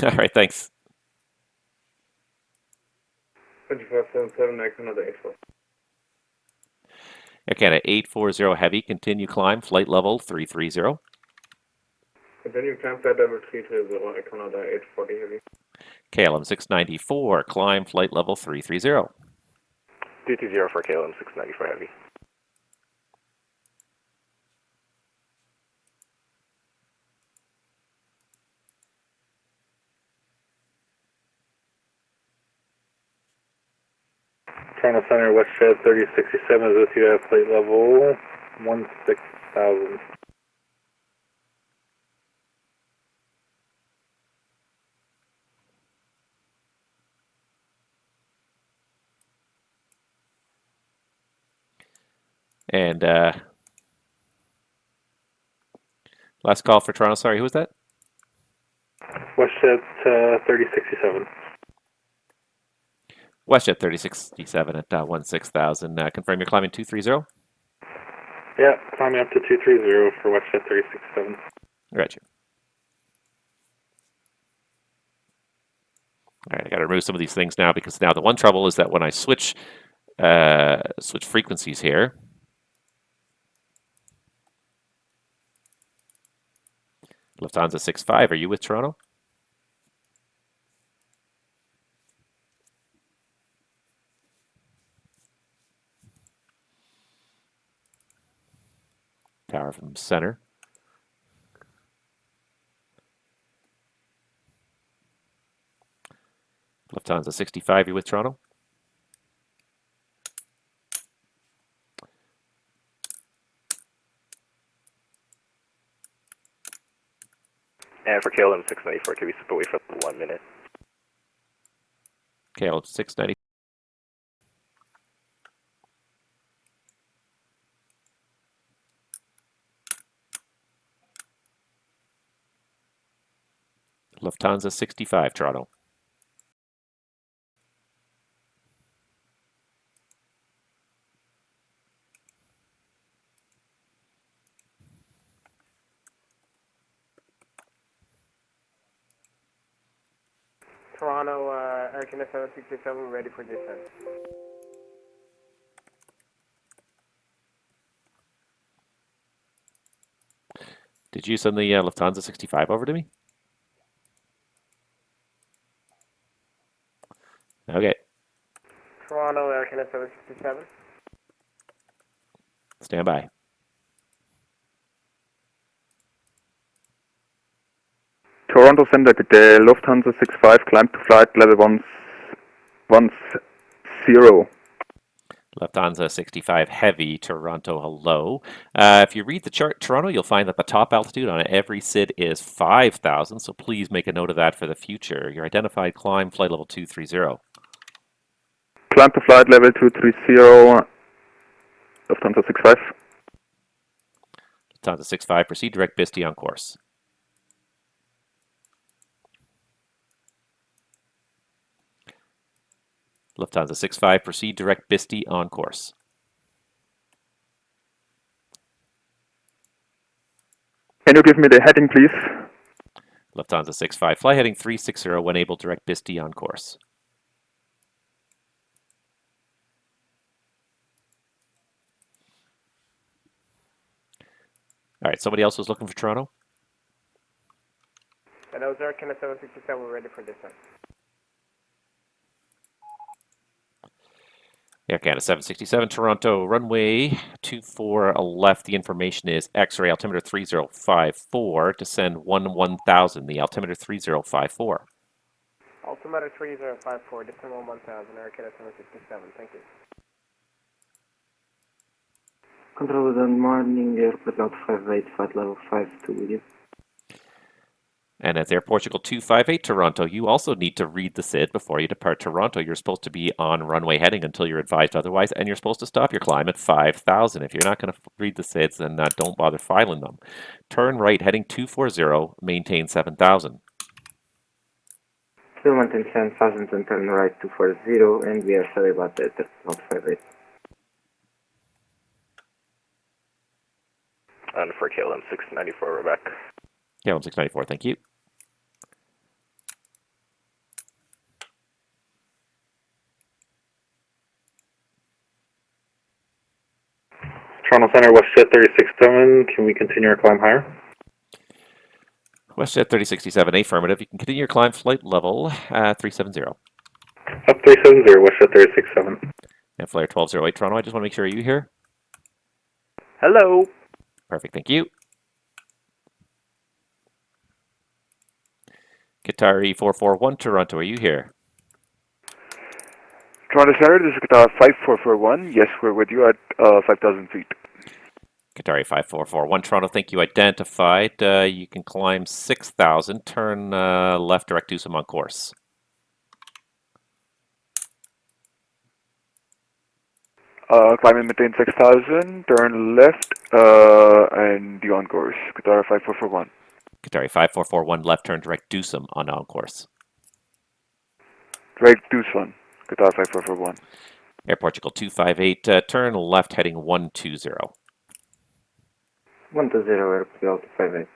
All right, thanks. 2577, Air Canada 84. Air Canada 840 Heavy. Continue climb. Flight level 330. Continue climb flight level 330, Air Canada 840 Heavy. KLM 694. Climb. Flight level 330. 220 for KLM 694 Heavy. Toronto Center, WestJet 3067 is with you at plate level 16,000. And last call for Toronto. Sorry, who was that? WestJet 3067. WestJet 3067 at 16,000. Confirm you're climbing 230. Yeah, climbing up to 230 for WestJet 3067. Gotcha. All right, I got to remove some of these things now because now the one trouble is that when I switch frequencies here, Lufthansa 65, are you with Toronto? Tower from center. Lufthansa 65, you with Toronto? And for KLM 694, can we step away for 1 minute? KLM 690. Lufthansa 65, Toronto. Toronto, Air Canada 767, ready for descent. Did you send the Lufthansa 65 over to me? Okay. Toronto, Air Canada 767. Stand by. Toronto Center, bitte. Lufthansa 65, climb to flight level 110. Lufthansa 65 Heavy, Toronto, hello. If you read the chart, Toronto, you'll find that the top altitude on every SID is 5,000, so please make a note of that for the future. Your identified climb, flight level 230. Climb to flight level 230, Lufthansa 65. Lufthansa 65, proceed direct Bisty on course. Lufthansa 65, proceed direct Bisty on course. Can you give me the heading, please? Lufthansa 65, fly heading 360 when able, direct Bisty on course. All right, somebody else was looking for Toronto? And those Air Canada 767, we're ready for descent. Air Canada 767, Toronto, runway 24 left. The information is X-ray, altimeter 3054, descend 1000, the altimeter 3054. Altimeter 3054, descend 1000, Air Canada 767, thank you. Control good morning, airport Delta 58, flight level 52 with you. And as Air Portugal 258 Toronto, you also need to read the SID before you depart Toronto. You're supposed to be on runway heading until you're advised otherwise, and you're supposed to stop your climb at 5,000. If you're not going to read the SIDs, then don't bother filing them. Turn right heading 240, maintain 7,000. Still maintain 7,000 and turn right 240, and we are sorry about that, Delta 58. And for KLM 694, we're back. KLM 694, thank you. Toronto Center, WestJet 367, can we continue our climb higher? WestJet 3067, affirmative. You can continue your climb flight level 370. Up 370, WestJet 367. And Flyer 1208 Toronto, I just want to make sure, are you here? Hello. Perfect, thank you. Qatari 441 Toronto, are you here? Toronto Center, this is Qatar 5441. Yes, we're with you at 5,000 feet. Qatari 5441 Toronto, thank you. Identified. You can climb 6,000. Turn left, direct DUSM on course. Climb and maintain 6,000. Turn left and be on course. Qatar 5441. Qatari 5441 left, turn direct DUSM on course. Direct DUSM. Qatar 5441. Air Portugal 258, turn left heading 120. 120, Air Portugal 258.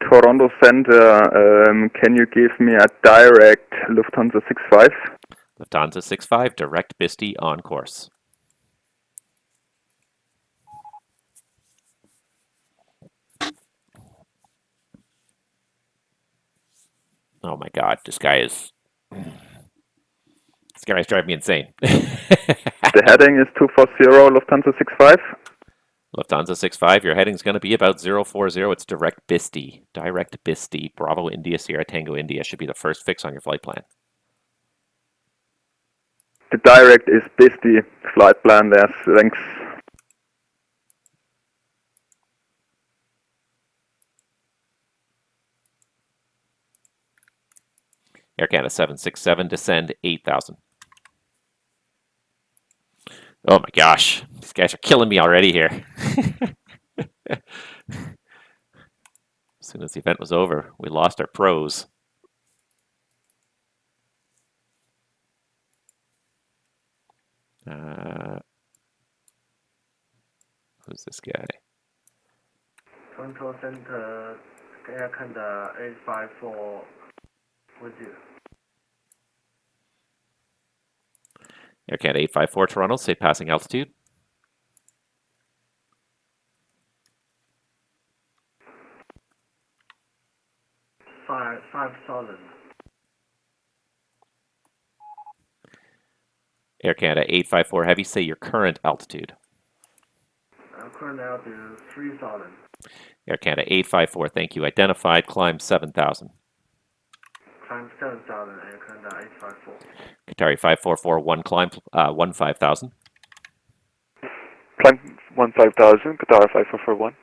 Toronto Center, can you give me a direct Lufthansa 65? Lufthansa 65, direct Bisti on course. Oh my God, this guy's driving me insane. The heading is 240, Lufthansa 65. Lufthansa 65, your heading is going to be about 040. It's direct Bisti. Direct Bisti. Bravo India, Sierra Tango India should be the first fix on your flight plan. The direct is Bisti flight plan there. Thanks. Air Canada 767, descend 8,000. Oh my gosh, these guys are killing me already here. As soon as the event was over, we lost our pros. Who's this guy? Toronto Center, Air Canada 854 with you. Air Canada 854 Toronto, say passing altitude. Five thousand. Air Canada 854 Heavy, say your current altitude. Current altitude is 3,000. Air Canada 854, thank you. Identified, climb 7,000. Climb 7,000, Air Canada 854. Qatari 5441, climb 15,000. Climb 15,000. Qatar 5441.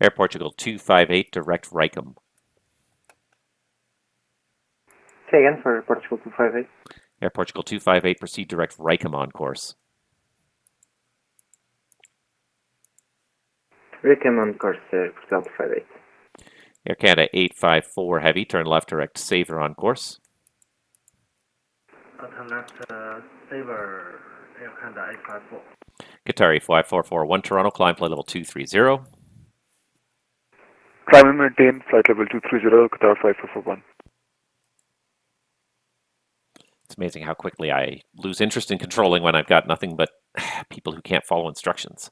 Air Portugal 258, direct Rickham. Say again for Portugal 258. Air Portugal 258, proceed direct Rickham on course. Rickham on course, Portugal 258. Air Canada 854 Heavy, turn left direct Saver on course. Turn left, Saver, Air Canada 854. Qatari 5441 Toronto, climb flight level 230. Climb and maintain flight level 230, Qatar 5441. It's amazing how quickly I lose interest in controlling when I've got nothing but people who can't follow instructions.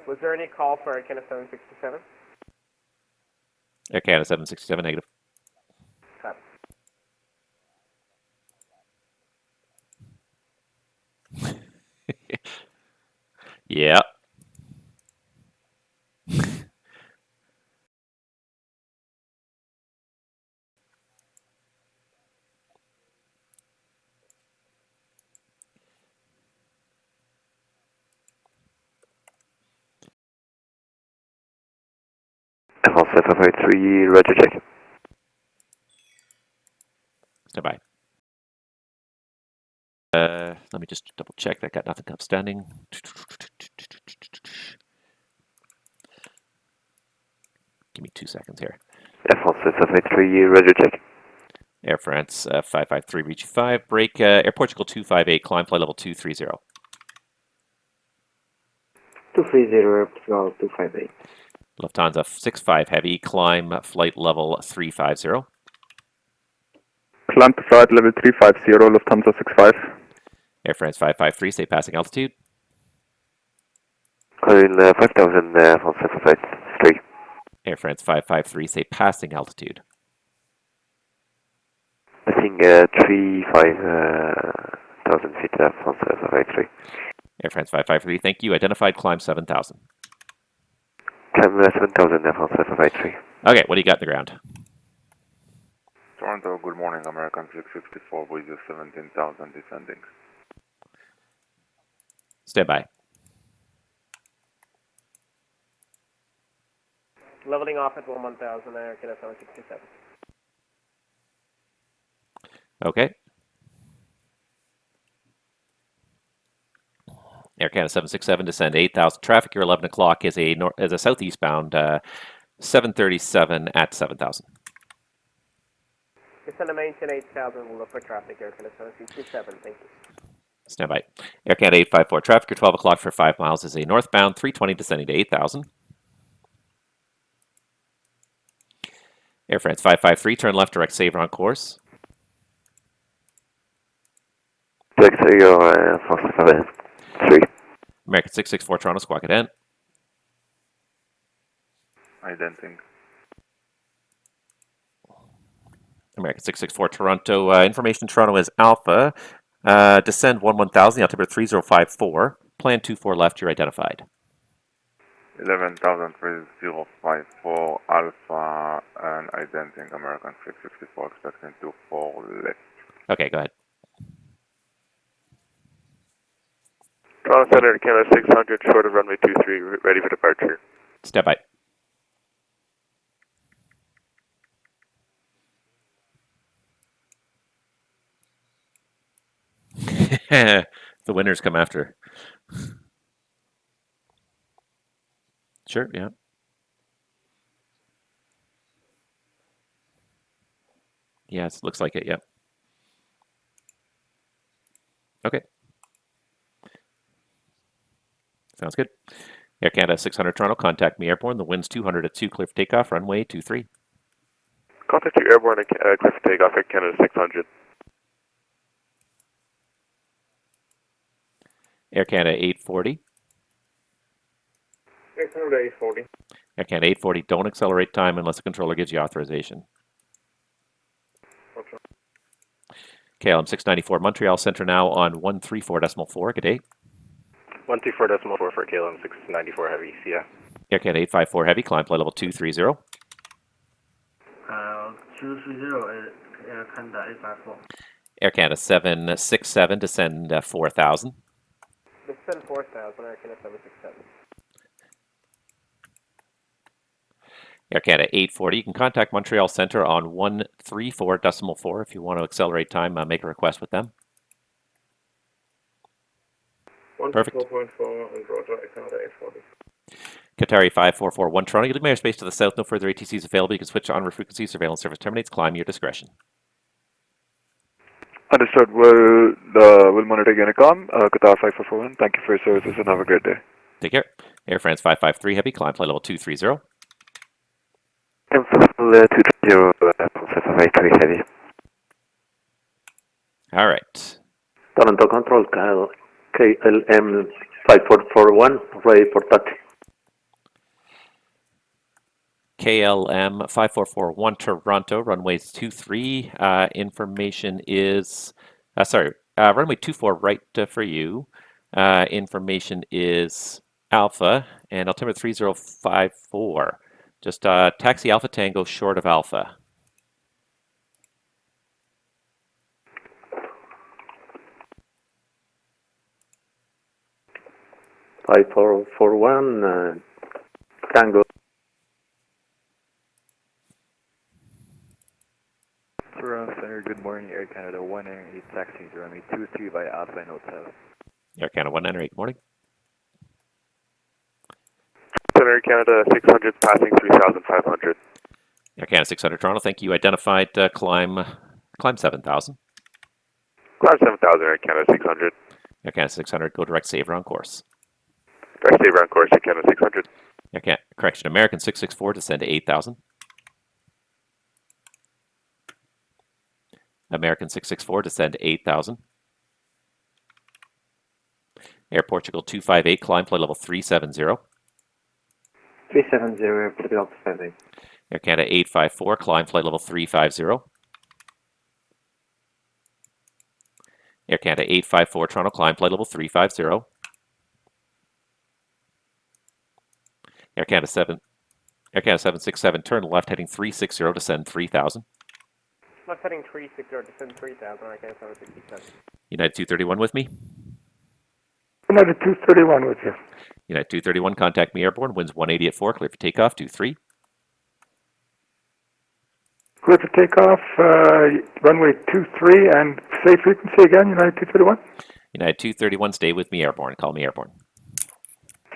Was there any call for Air Canada 767? Air Canada 767 negative. Copy. Yeah. F-17 553, roger check. Stand by. Let me just double check. That got nothing outstanding. Give me 2 seconds here. F-17 553, roger check. Air France 553, reach 5. Break Air Portugal 258, climb flight level 230. 230, Air Portugal 258. Lufthansa 65 heavy, climb flight level 350. Climb to flight level 350, Lufthansa 65. Air France 553, stay passing altitude. Calling 5000, F-17 553. Air France 553, stay passing altitude. I think 3,500 feet, F-17 553. Air France 553, thank you. Identified, climb 7000. Climb 7000, F-17 553. Okay, what do you got in the ground? Toronto, good morning, American 664, with 17,000 descending. Stand by. Leveling off at 1000, Air Canada 767. Okay. Air Canada 767, descend 8,000. Traffic, your 11 o'clock is a southeastbound 737 at 7,000. Descend to maintain 8000, we'll look for traffic, Air Canada 767, thank you. Stand by. Air Canada 854, traffic, your 12 o'clock for 5 miles is a northbound 320 descending to 8,000. Air France 553, turn left, direct saver on course. Direct saver, F-17 3. American 664, Toronto, squawk it in. Identing. American 664, Toronto. Information Toronto is Alpha. Descend 1000, altimeter 3054. Plan 24 left, you're identified. 11,3054 Alpha and identing American 664, expecting 24 left. Okay, go ahead. Toronto Center, Canada 600, short of runway 23, ready for departure. Step by. The winners come after. Sure, yeah. Yes, looks like it, yeah. Okay. Sounds good. Air Canada 600 Toronto, contact me airborne. The wind's 200 at 2, clear for takeoff, runway 23. Contact you airborne at clear for takeoff at Canada 600. Air Canada 840. Air Canada 840. Air Canada 840, don't accelerate time unless the controller gives you authorization. Okay. KLM 694, Montreal Center now on 134.4. Good day. 134.4 for KLM 694 heavy, yeah. Air Canada 854 heavy, climb flight level 230. 230, Air Canada 854. Air Canada 767, descend 4000. Descend 4000, Air Canada 767. Air Canada 840, you can contact Montreal Center on 134.4 if you want to accelerate time, make a request with them. Perfect. 124.4 and Roger, Air Canada 840. Qatari 5441 Toronto, you leave my airspace to the south, no further ATCs available. You can switch to on-route frequency, surveillance service terminates, climb your discretion. Understood. We'll monitor Unicom, Qatar 5441. Thank you for your services and have a great day. Take care. Air France 553 heavy, climb flight level 230. Air 230, 553 heavy. All right. Toronto Control, KLM 5441, ready for touch. KLM 5441 Toronto, runways 23. Information is, runway 24 right for you. Information is Alpha and altimeter 3054. Just taxi Alpha Tango short of Alpha. Five four four one Tango. Toronto Center, good morning, Air Canada 198 taxi, runway 23 by Alpha and Hotel. Air Canada 198, good morning. Center, Air Canada 600, passing 3,500. Air Canada 600 Toronto, thank you. Identified climb 7,000. Climb 7,000, Air Canada 600. Air Canada 600, go direct saver on course. Direct saver on course, Air Canada 600. Correction, American 664, descend to 8,000. American 664, descend to 8,000. Air Portugal 258, climb flight level 370. 370, Airport Delta 58. Air Canada 854, climb flight level 350. Air Canada 854, Toronto, climb flight level 350. Air Canada 767, turn left heading 360, descend 3,000. Left heading 360, descend 3,000, Air Canada 767. United 231 with me. United 231 with you. United 231, contact me airborne, winds 180 at 4, clear for takeoff, 23. Clear for takeoff, runway 23, and say frequency again, United 231? United 231, stay with me airborne, call me airborne.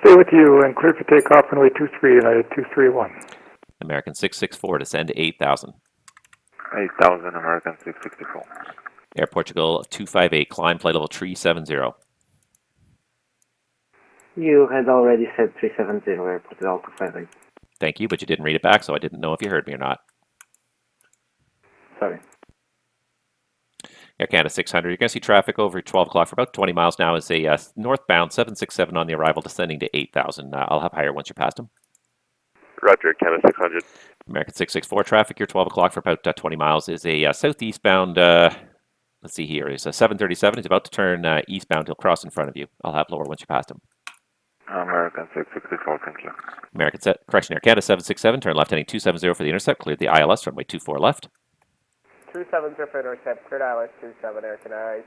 Stay with you and clear for takeoff, runway 23, United 231. American 664, descend to 8,000. 8,000, American 664. Air Portugal 258, climb flight level 370. You had already said 370, Airport Delta 58. Thank you, but you didn't read it back, so I didn't know if you heard me or not. Sorry. Air Canada 600, you're going to see traffic over 12 o'clock for about 20 miles now as a northbound 767 on the arrival, descending to 8,000. I'll have higher once you're past them. Roger, Canada 600. American 664 traffic, your 12 o'clock for about 20 miles is a southeastbound, let's see here, is a 737. He's about to turn eastbound. He'll cross in front of you. I'll have lower once you pass him. American 664, thank you. Air Canada 767, turn left heading 270 for the intercept, cleared the ILS, runway 24 left. 270 for intercept, cleared ILS 27, Air Canada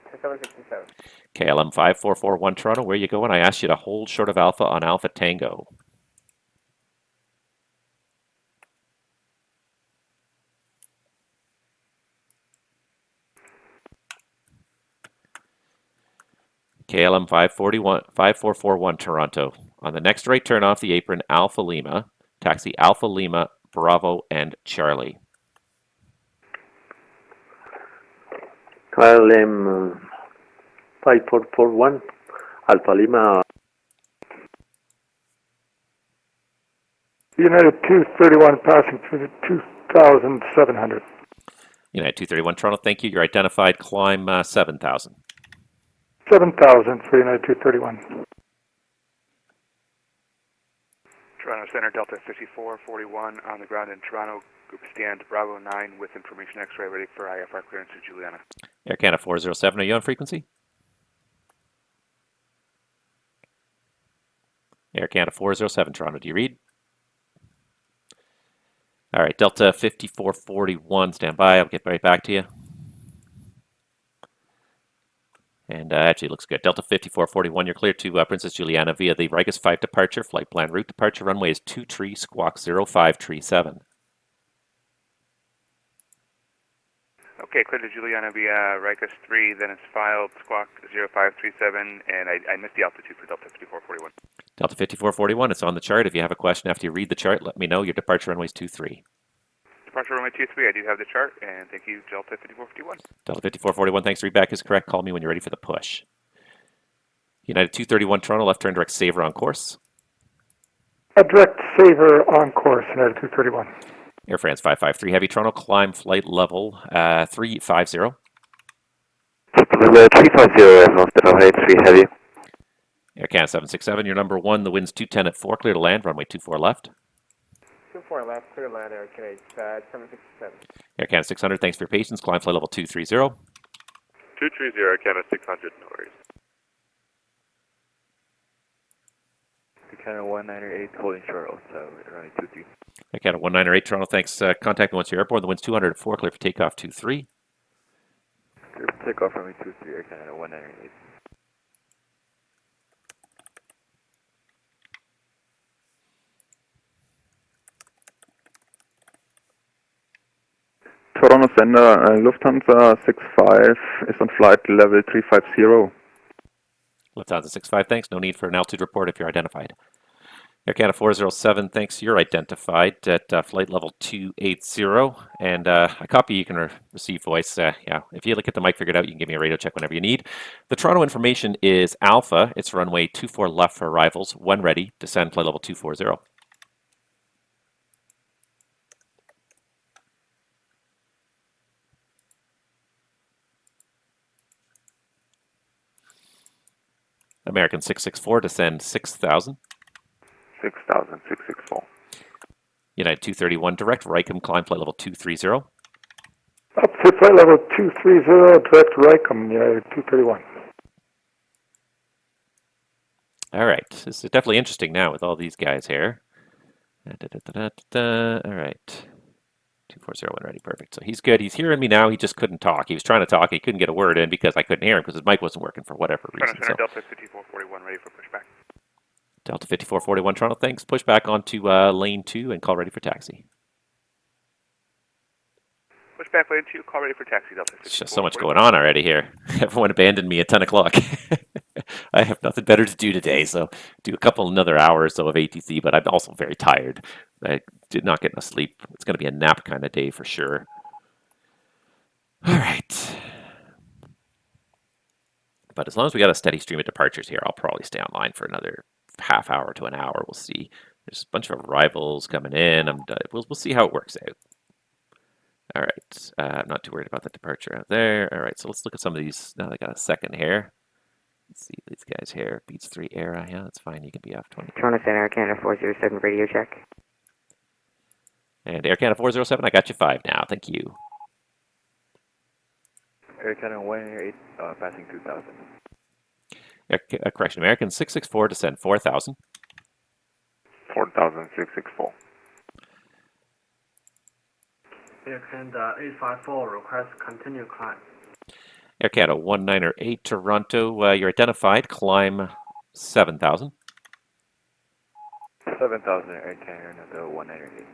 767. KLM 5441 Toronto, where you going? I asked you to hold short of Alpha on Alpha Tango. KLM 5441 Toronto. On the next right turn off the apron, Alpha Lima. Taxi Alpha Lima, Bravo, and Charlie. KLM 5441, Alpha Lima. United 231 passing through the 2,700. United 231 Toronto, thank you. You're identified, climb 7,000. 7,000 for United 231. Toronto Center, Delta 5441 on the ground in Toronto. Group stand Bravo 9 with information X-ray ready for IFR clearance to Juliana. Air Canada 407, are you on frequency? Air Canada 407 Toronto, do you read? All right, Delta 5441, stand by. I'll get right back to you. And actually, it looks good. Delta 5441, you're clear to Princess Juliana via the Rigas 5 departure. Flight plan route departure runway is 23 squawk 0537. Okay, clear to Juliana via Rigas 3, then it's filed squawk 0537, and I missed the altitude for Delta 5441. Delta 5441, it's on the chart. If you have a question after you read the chart, let me know. Your departure runway is 23. Departure runway 23, I do have the chart, and thank you, Delta 5441. Delta 5441, thanks. Read back is correct. Call me when you're ready for the push. United 231 Toronto, left turn, direct saver on course. A direct saver on course, United 231. Air France 553 Heavy, Toronto, climb flight level 350. 350, Aircraft 3 Heavy. Air Canada 767, you're number 1, the wind's 210 at 4, clear to land, runway 24 left. 24 left, clear land, Air Canada 767. Air Canada 600, thanks for your patience, climb flight level 230. 230, Air Canada 600, no worries. Air Canada 198, holding short, so runway 23. Air Canada 198, Toronto, thanks. Contact me once you're airborne, the wind's 200 at 4, clear for takeoff 23. Clear for takeoff, runway 23, Air Canada 198. Toronto Sender, Lufthansa 65 is on flight level 350. Lufthansa 65, thanks. No need for an altitude report if you're identified. Air Canada 407, thanks. You're identified at flight level 280. And a copy you can receive voice. Yeah, if you get the mic figured out, you can give me a radio check whenever you need. The Toronto information is Alpha. It's runway 24 left for arrivals. When ready, descend flight level 240. American 664, descend 6,000. 6,000, 664. United 231, direct Rycom, climb flight level 230. Up to flight level 230, direct Rycom, United 231. All right, this is definitely interesting now with all these guys here. All right. 240 when ready, perfect. So he's good. He's hearing me now. He just couldn't talk. He was trying to talk. He couldn't get a word in because I couldn't hear him because his mic wasn't working for whatever reason. Center, Delta 5441, ready for pushback. Delta 5441, Toronto, thanks. Push back onto lane 2 and call ready for taxi. Pushback lane 2, call ready for taxi, Delta 5441. It's just so much going on already here. Everyone abandoned me at 10 o'clock. I have nothing better to do today, so do another hour or so of ATC, but I'm also very tired. I did not get enough sleep. It's going to be a nap kind of day for sure. All right. But as long as we got a steady stream of departures here, I'll probably stay online for another half hour to an hour. We'll see. There's a bunch of arrivals coming in. We'll see how it works out. All right. I'm not too worried about the departure out there. All right. So let's look at some of these. Now they got a second here. Let's see these guys here. Beats 3 era. Yeah, that's fine. You can be off 20. Toronto Center, Air Canada 407, radio check. And Air Canada 407, I got you 5 now. Thank you. Air Canada 188, passing 2,000. Correction, American 664, descend 4,000. 4,000, 664. Air Canada 854, request continue climb. Air Canada 198, Toronto, you're identified. Climb 7,000. 7,000, Air Canada 198.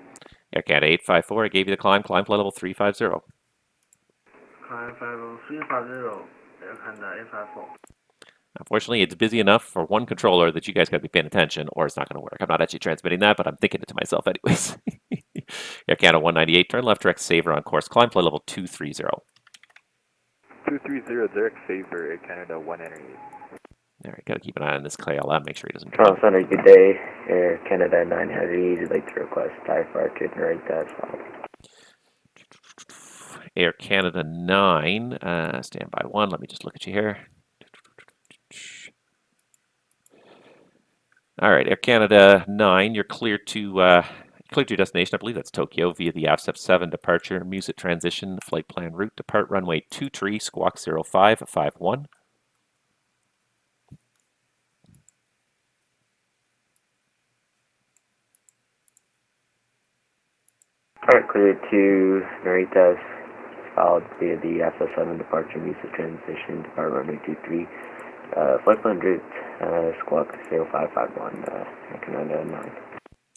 Air Canada 854, I gave you the climb. Climb flight level 350. Climb flight level 350, Air Canada 854. Unfortunately, it's busy enough for one controller that you guys got to be paying attention, or it's not going to work. I'm not actually transmitting that, but I'm thinking it to myself anyways. Air Canada 198, turn left, direct Saver on course. Climb flight level 230. 230, direct Saver, Air Canada 198. All right, got to keep an eye on this KLM, make sure he doesn't Toronto Center, good day. Air Canada 9 Heavy, would like to request tie for right as well. Air Canada 9, standby 1. Let me just look at you here. All right, Air Canada 9, you're clear to your destination. I believe that's Tokyo via the AFSEP 7 departure, music transition, flight plan route, depart runway 23, squawk 0551. Alright, clear to Veritas, followed via the AFSEP 7 departure, music transition, depart runway 23, flight plan route, squawk 0551, Air Canada 9.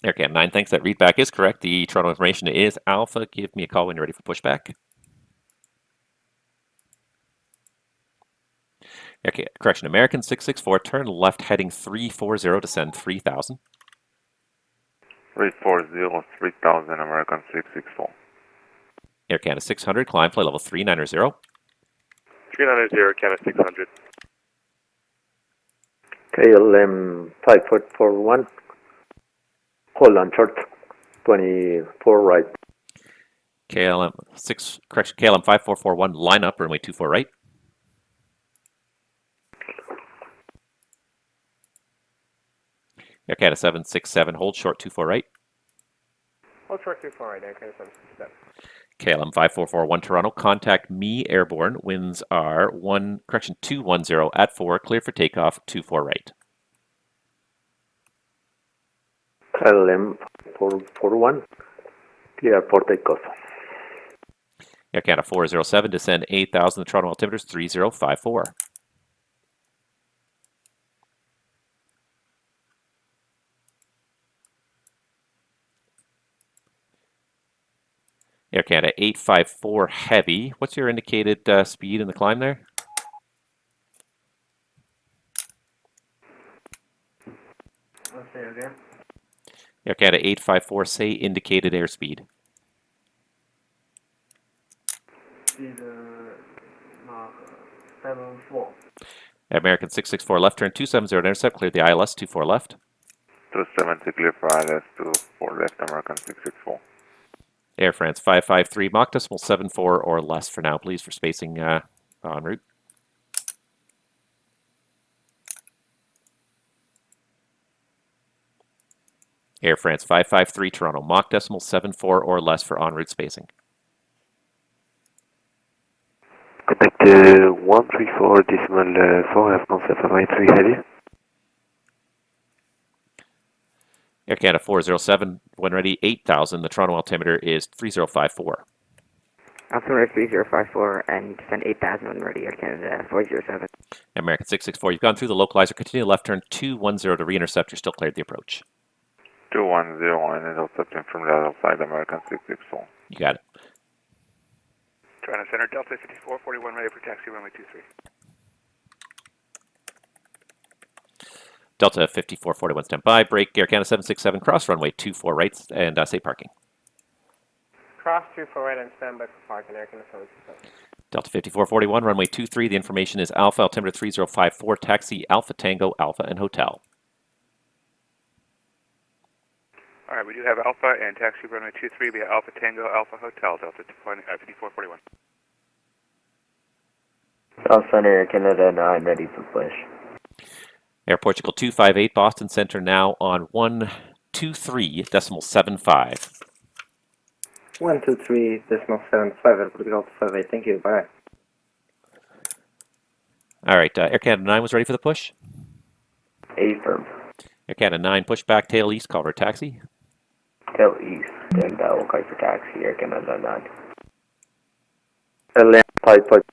Air Canada 9, thanks. That readback is correct. The Toronto information is Alpha. Give me a call when you're ready for pushback. Okay, correction. American 664, turn left heading 340, descend 3,000. 340, 3,000, American 664. Air Canada 600, climb flight level 390. 390, Air Canada 600. KLM 5441, hold on short, 24 right. KLM 5441, line up, runway 24 right. Air Canada 767, hold short 24 right. Hold short 24 right, Air Canada 767. KLM 5441 Toronto, contact me airborne. Winds are 210 at 4, clear for takeoff 24 right. KLM 441, clear for takeoff. Air Canada 407, descend 8,000, the Toronto altimeter is 3054. Air Canada 854 heavy. What's your indicated speed in the climb there? Let's say again. Air Canada 854, say indicated airspeed. Speed 74. American 664 left turn 270 intercept, clear the ILS 24 left. 270 clear for ILS 24 left, American 664. Air France 553, Mach decimal 74 or less for now, please, for spacing en route. Air France 553, Toronto, Mach decimal 74 or less for en route spacing. Contact 134 decimal 4, have concept of 3 heavy. Air Canada 407, when ready, 8,000. The Toronto altimeter is 3054. Altimeter 3054 and descend 8,000 when ready, Air Canada 407. American 664, you've gone through the localizer. Continue left turn 210 to re-intercept. You're still cleared the approach. 210 and intercepting from the other side, American 664. You got it. Toronto Center, Delta 5441, ready for taxi, runway 23. Delta 5441, stand by. Break, Air Canada 767, cross runway 24 right, and say parking. Cross 24 right and stand by for parking, Air Canada 767. Delta 5441, runway 23. The information is Alpha, altimeter 3054, taxi Alpha Tango, Alpha, and Hotel. All right, we do have Alpha and taxi runway 23 via Alpha Tango, Alpha Hotel, Delta 5441. South Center, Air Canada 9, ready for push. Air Portugal 258, Boston Center now on 123.75. 123.75, Air Portugal 258, thank you, bye. All right, Air Canada 9 was ready for the push. Affirm. Air Canada 9, push back, tail east, call for taxi. Tail east, and we'll call for taxi, Air Canada 9. KLM 5,000.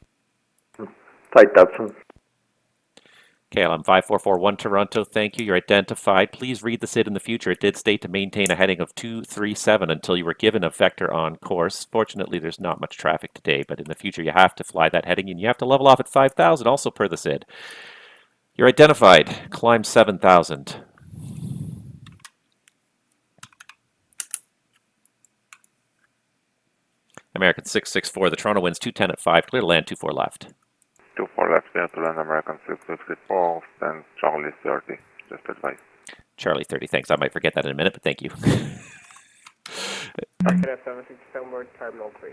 KLM 5441 Toronto, thank you. You're identified. Please read the SID in the future. It did state to maintain a heading of 237 until you were given a vector on course. Fortunately, there's not much traffic today, but in the future you have to fly that heading and you have to level off at 5,000, also per the SID. You're identified. Climb 7,000. American 664. The Toronto winds 210 at 5. Clear to land 24 left. 24 left, clear to land, American 654, stands Charlie 30, just advice. Charlie 30, thanks. I might forget that in a minute, but thank you. Air Canada 767, we're Terminal 3.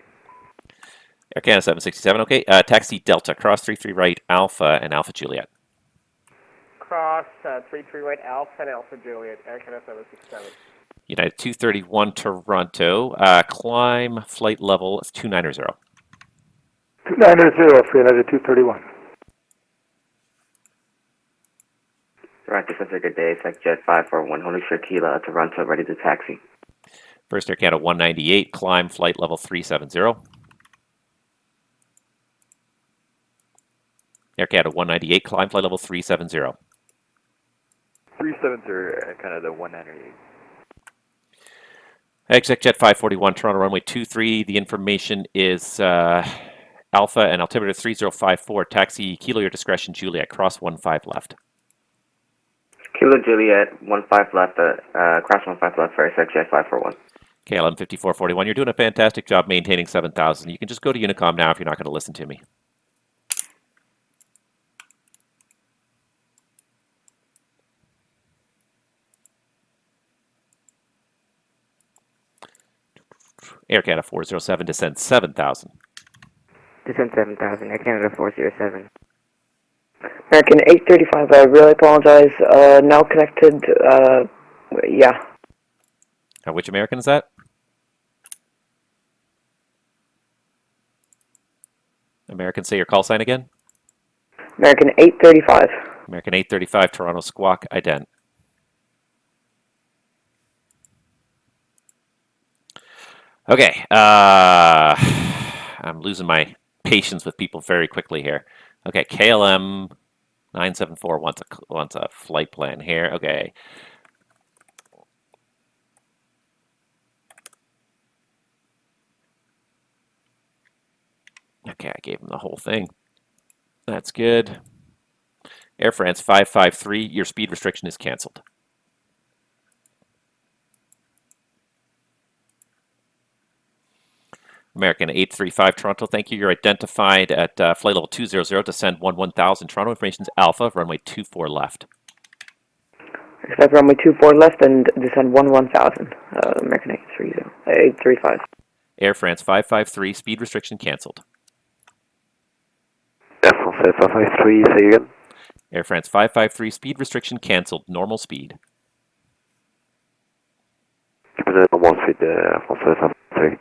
Air Canada 767, okay. Taxi Delta, cross 33 right, Alpha and Alpha Juliet. Cross 33 right, Alpha and Alpha Juliet, Air Canada 767. United 231 Toronto, climb flight level 290. 290 for United 231. Director Center, good day. SecJet 541, holding for Kila, Toronto, ready to taxi. First Air Canada 198, climb flight level 370. Air Canada 198, climb flight level 370. 370, Air Canada 198. ExecJet 541, Toronto runway 23. The information is Alpha and altimeter 3054. Taxi Kilo, your discretion, Juliet. Cross 15 left. Kilo Juliet, 15 left, cross 15 left for SecJet 541. KLM 5441, you're doing a fantastic job maintaining 7,000. You can just go to Unicom now if you're not going to listen to me. Air Canada 407, descend 7,000. Descend 7,000, Air Canada 407. American 835, I really apologize. Now connected, yeah. Which American is that? American, say your call sign again. American 835. American 835, Toronto Squawk, ident. Okay, I'm losing my patience with people very quickly here. Okay, KLM 974 wants a flight plan here. Okay. Okay, I gave him the whole thing. That's good. Air France 553, your speed restriction is canceled. American 835 Toronto, thank you. You're identified at flight level 200, descend 1000. Toronto information is Alpha, runway 24 left. Expect runway 24 left and descend 1000. American 835. Air France 553, speed restriction canceled. Air France 553, say again. Air France 553, speed restriction canceled, normal speed. Keep it at normal speed, Air France 553.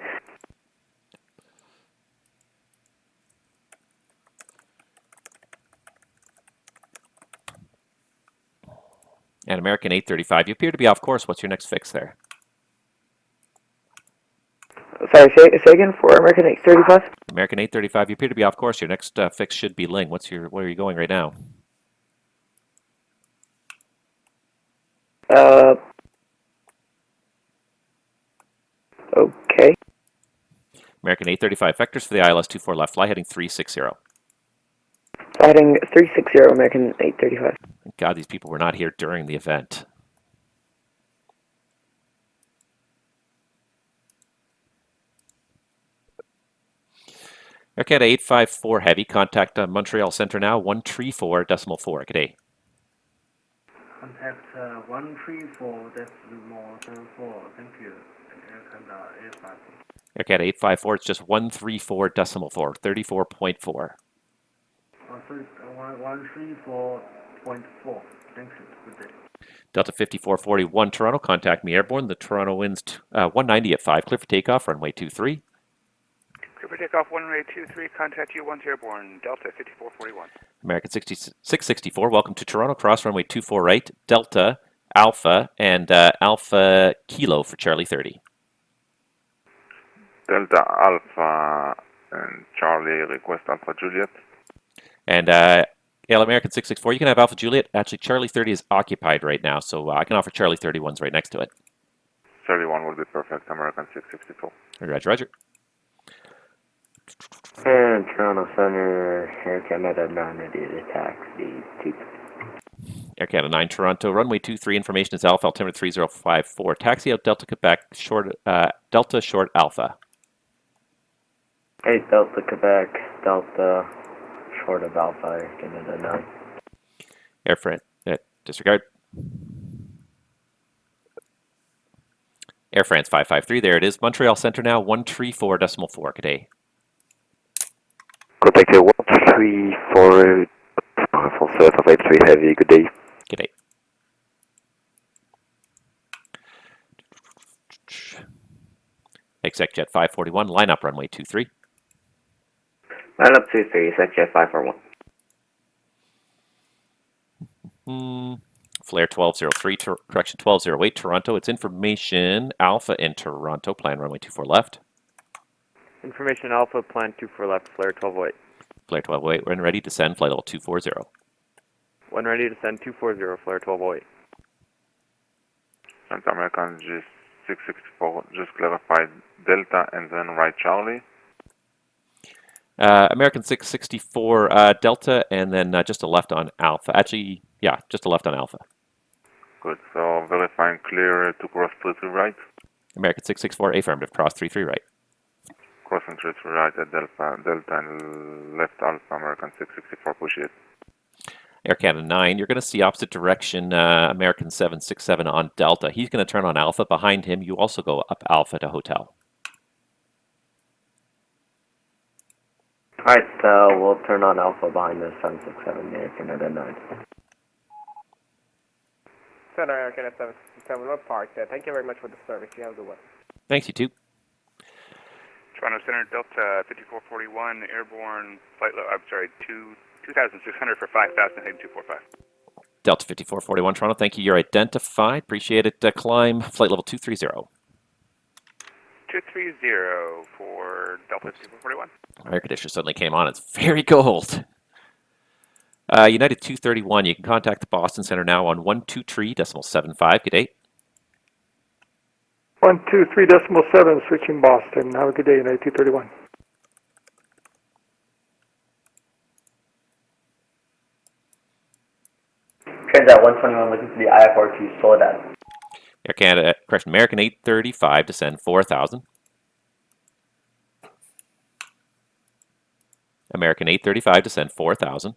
And American 835, you appear to be off course. What's your next fix there? Sorry, say again for American 835? American 835, you appear to be off course. Your next fix should be Ling. Where are you going right now? Okay. American 835, vectors for the ILS 24 left, fly heading 360. Heading 360, American 835. Thank God these people were not here during the event. Air Canada 854 Heavy, contact Montreal Centre now, 134.4. Good day. Contact 134.4. Thank you. Air Canada 854. Air Canada 854, it's just 134.4, 34.4. Oh, sorry, 134.4. Thank you. Good day. Delta 5441, Toronto, contact me airborne. The Toronto winds 190 at 5, clear for takeoff, runway 23. Clear for takeoff, runway 23, contact you, 1 airborne, Delta 5441. American 664, welcome to Toronto, cross runway 24 right, Delta, Alpha, and Alpha Kilo for Charlie 30. Delta Alpha and Charlie, request Alpha Juliet. And American 664, you can have Alpha Juliet. Actually, Charlie 30 is occupied right now, so I can offer Charlie 31s right next to it. 31 will be perfect, American 664. Roger, roger. And Toronto Center, Air Canada 9 ready to taxi 2. Air Canada 9 Toronto, runway 23, information is Alpha, altimeter 3054. Taxi out Delta Quebec, Delta short Alpha. Hey, Delta Quebec, Delta short of Alpha, Air Canada 9. Air France, disregard. Air France 553, there it is. Montreal Centre now, 134.4. Good day. Contact 134, France 553 Heavy, good day. Good day. ExecJet 541, line up runway 23. Line up 23, ExecJet 541. Flare 1203, correction 1208, Toronto. It's information Alpha in Toronto, plan runway 24 left. Information Alpha, plan 24 left, flare 1208. Flare 1208, when ready, descend, flight level 240. When ready, descend 240, flare 1208. Santa American G664, just clarified Delta and then right Charlie. American 664 Delta and then just a left on Alpha. Actually, yeah, just a left on Alpha. Good, so verifying clear to cross 33 right. American 664 affirmative, cross 33 right. Crossing 33 right at Delta and left Alpha, American 664, push it. Air Canada 9, you're going to see opposite direction American 767 on Delta. He's going to turn on Alpha. Behind him, you also go up Alpha to Hotel. Alright, we'll turn on Alpha behind the 767 Air Canada 9. Center Air Canada 767, we're parked there. Thank you very much for the service. You have a good one. Thanks, you too. Toronto Center, Delta 5441, airborne flight level, I'm sorry, 2,600 for 5,000, heading 245. Delta 5441 Toronto, thank you. You're identified. Appreciate it. Climb flight level 230. 230 for Delta 5441. Air conditioner suddenly came on. It's very cold. United 231, you can contact the Boston Center now on 123.75. Good day. 123.7, switching Boston. Have a good day, United 231. Transat 121 looking for the IFR2 Soledad. Air Canada, correction, American 835, descend 4,000. American 835, descend 4,000.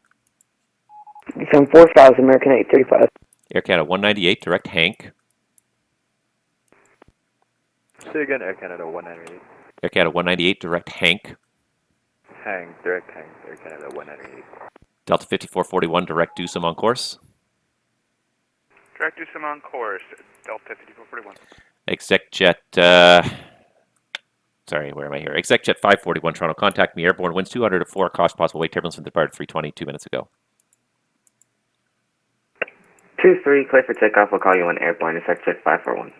Descend 4,000, American 835. Air Canada 198, direct Hank. Say again, Air Canada 198. Air Canada 198, direct Hank. Direct Hank, Air Canada 198. Delta 5441, direct Dusum on course. Direct Dusum on course, Delta 5441. ExecJet, sorry, where am I here? ExecJet 541 Toronto, contact me. Airborne winds 200 at 4, cost possible wait turbulence from the departed 320 2 minutes ago. 2-3, clear for takeoff. We'll call you on airborne, ExecJet 541.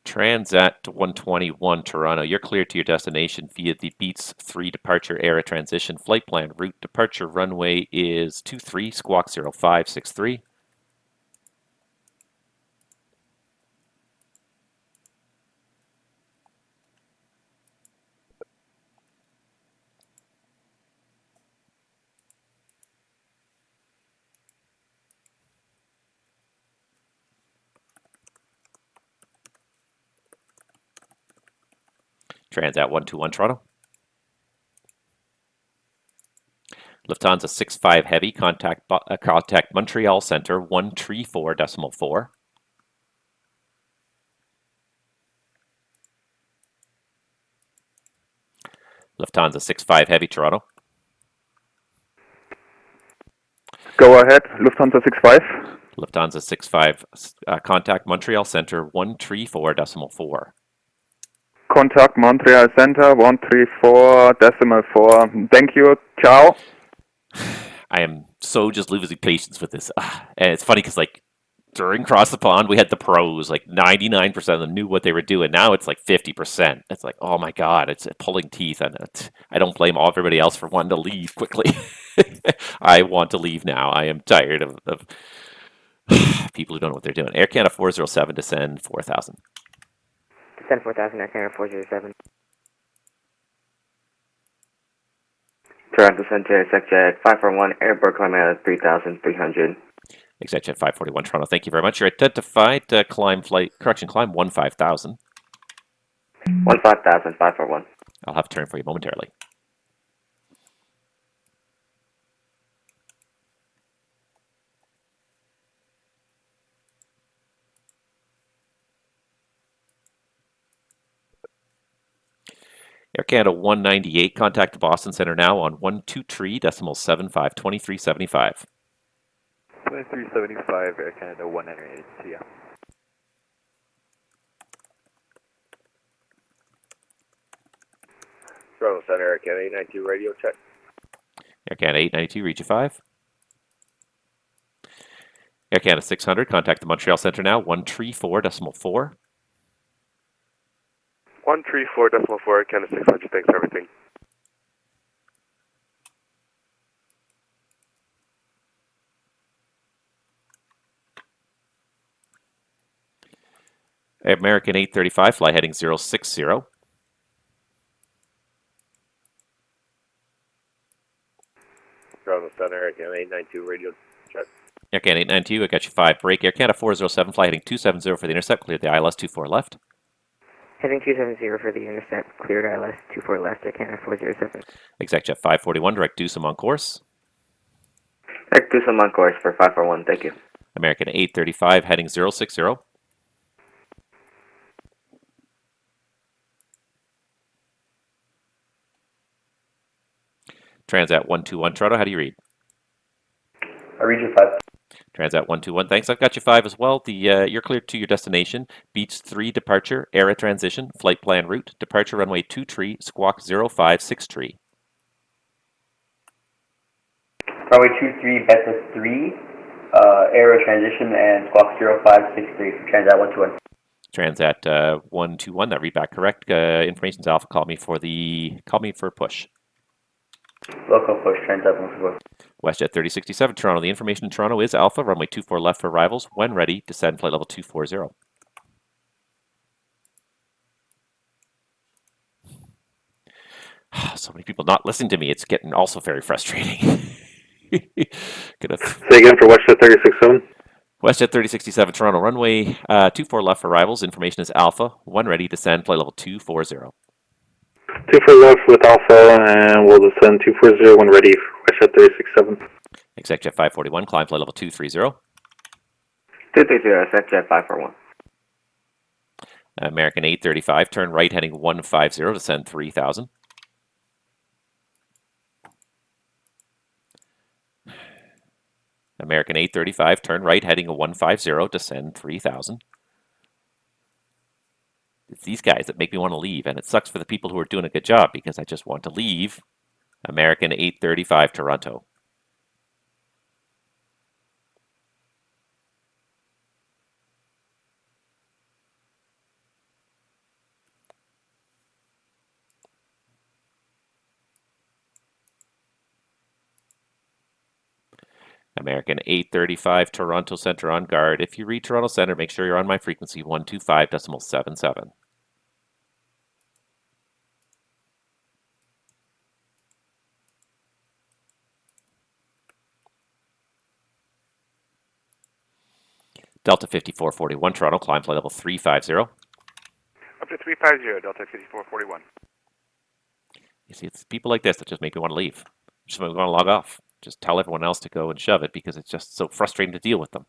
Transat 121 Toronto, you're cleared to your destination via the Beats 3 departure era transition flight plan. Route departure runway is 23, squawk 0563. Transat 121 Toronto. Lufthansa 65 Heavy, contact Montreal Center 134.4. Lufthansa 65 Heavy Toronto. Go ahead, Lufthansa 65. Lufthansa 65, contact Montreal Center 134.4. Contact Montreal Center 134.4. Thank you. Ciao. I am so just losing patience with this. And it's funny because, like, during Cross the Pond, we had the pros. Like, 99% of them knew what they were doing. Now it's like 50%. It's like, oh my God, it's pulling teeth. And I don't blame everybody else for wanting to leave quickly. I want to leave now. I am tired of people who don't know what they're doing. Air Canada 407, descend 4,000. Descend 4,000, Air Canada 407. Toronto Center, ExecJet 541, airborne climb at 3,300. ExecJet 541 Toronto, thank you very much. You're identified. Climb 15,000. 15,000, 541. I'll have a turn for you momentarily. Air Canada 198, contact the Boston Center now on 123.75, 2375. 2375, Air Canada 198, see ya. Toronto Center, Air Canada 892, radio check. Air Canada 892, reach you 5. Air Canada 600, contact the Montreal Center now, 134.4. 134.4, Canada 600, thanks for everything. American 835, fly heading 060. Toronto Center, Air Canada 892, radio check. Air Canada 892, I got you 5, break. Air Canada 407, fly heading 270 for the intercept, cleared the ILS 24 left. Heading 270 for the intercept, cleared ILS 24 left, Air Canada 407. ExecJet 541, direct Dusum on course. Direct Dusum on course for 541, thank you. American 835, heading 060. Transat 121 Toronto, how do you read? I read you 5. Transat 121, thanks. I've got you 5 as well. You're cleared to your destination. Beach 3 departure, ERA transition, flight plan route, departure runway 23, squawk 056 Runway 23, Beta 3, ERA transition, and squawk 0563 for Transat 121. Transat 121, that read back correct. Information's Alpha, call me for push. Local push, Transat 121. WestJet 3067 Toronto. The information in Toronto is Alpha, runway 24 left for arrivals. When ready, descend flight level 240. So many people not listening to me. It's getting also very frustrating. Say again for WestJet 367. WestJet 3067 Toronto. Runway 24 left for arrivals. Information is Alpha. When ready, descend flight level 240. 24 left with Alpha, and we'll descend 240 when ready. WestJet 367. ExecJet 541. Climb flight level 230. 230, ExecJet 541. American 835. Turn right heading 150. Descend 3000. American 835, turn right, heading a 150, descend 3000. It's these guys that make me want to leave, and it sucks for the people who are doing a good job because I just want to leave. American 835, Toronto. American 835, Toronto Centre on guard. If you read Toronto Centre, make sure you're on my frequency 125.77. Delta 5441, Toronto, climb flight level 350. Up to 350, Delta 5441. You see, it's people like this that just make me want to leave. Just want to log off. Just tell everyone else to go and shove it because it's just so frustrating to deal with them.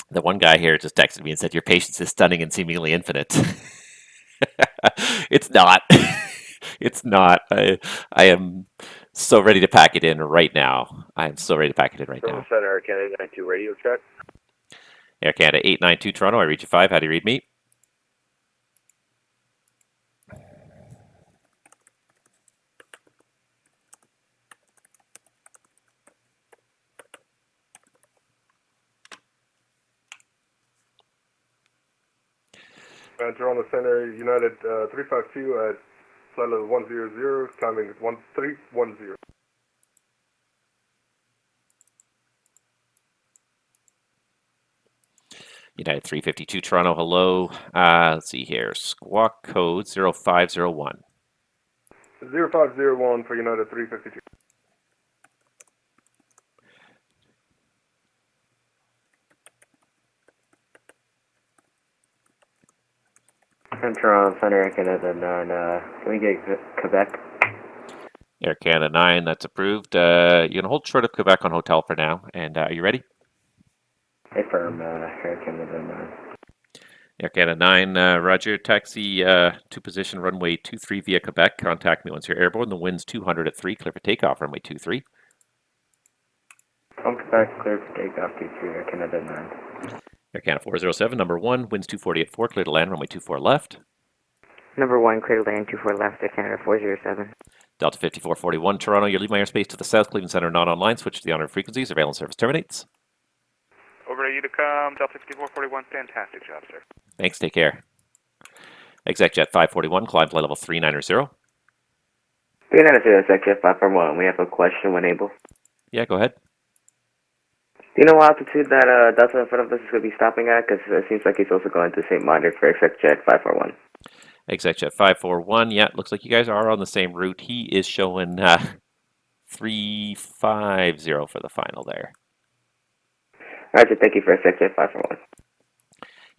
The one guy here just texted me and said, "Your patience is stunning and seemingly infinite." It's not. It's not. I am so ready to pack it in right now. I am so ready to pack it in right now. Center, Air Canada 92 radio check. Air Canada 892 Toronto, I read you 5. How do you read me? Toronto Center, United 352 at flight level 100, climbing 1310. United 352 Toronto, hello. Let's see here. Squawk code 0501. 0501 for United 352. Toronto Center, Air Canada 9. Can we get Quebec? Air Canada 9, that's approved. You're going to hold short of Quebec on hotel for now. And are you ready? Affirm, Air Canada 9. Air Canada 9, Roger. Taxi to position runway 23 via Quebec. Contact me once you're airborne. The wind's 200 at 3. Clear for takeoff, runway 23. From Quebec, clear for takeoff 23, Air Canada 9. Air Canada 407, number 1, winds 240 at 4. Clear to land, runway 24 left. Number 1, clear to land 24 left, Air Canada 407. Delta 5441, Toronto. You leave my airspace to the south. Cleveland Center not online. Switch to the honored frequency. Surveillance service terminates. Over to you to come, Delta 5441. Fantastic job, sir. Thanks, take care. ExecJet 541, climb flight level 390. 390, ExecJet 541. We have a question when able. Yeah, go ahead. Do you know what altitude that Delta in front of us is going to be stopping at? Because it seems like he's also going to St. Minded for ExecJet 541. ExecJet 541, yeah, looks like you guys are on the same route. He is showing 350 for the final there. Roger, thank you for ExecJet 541.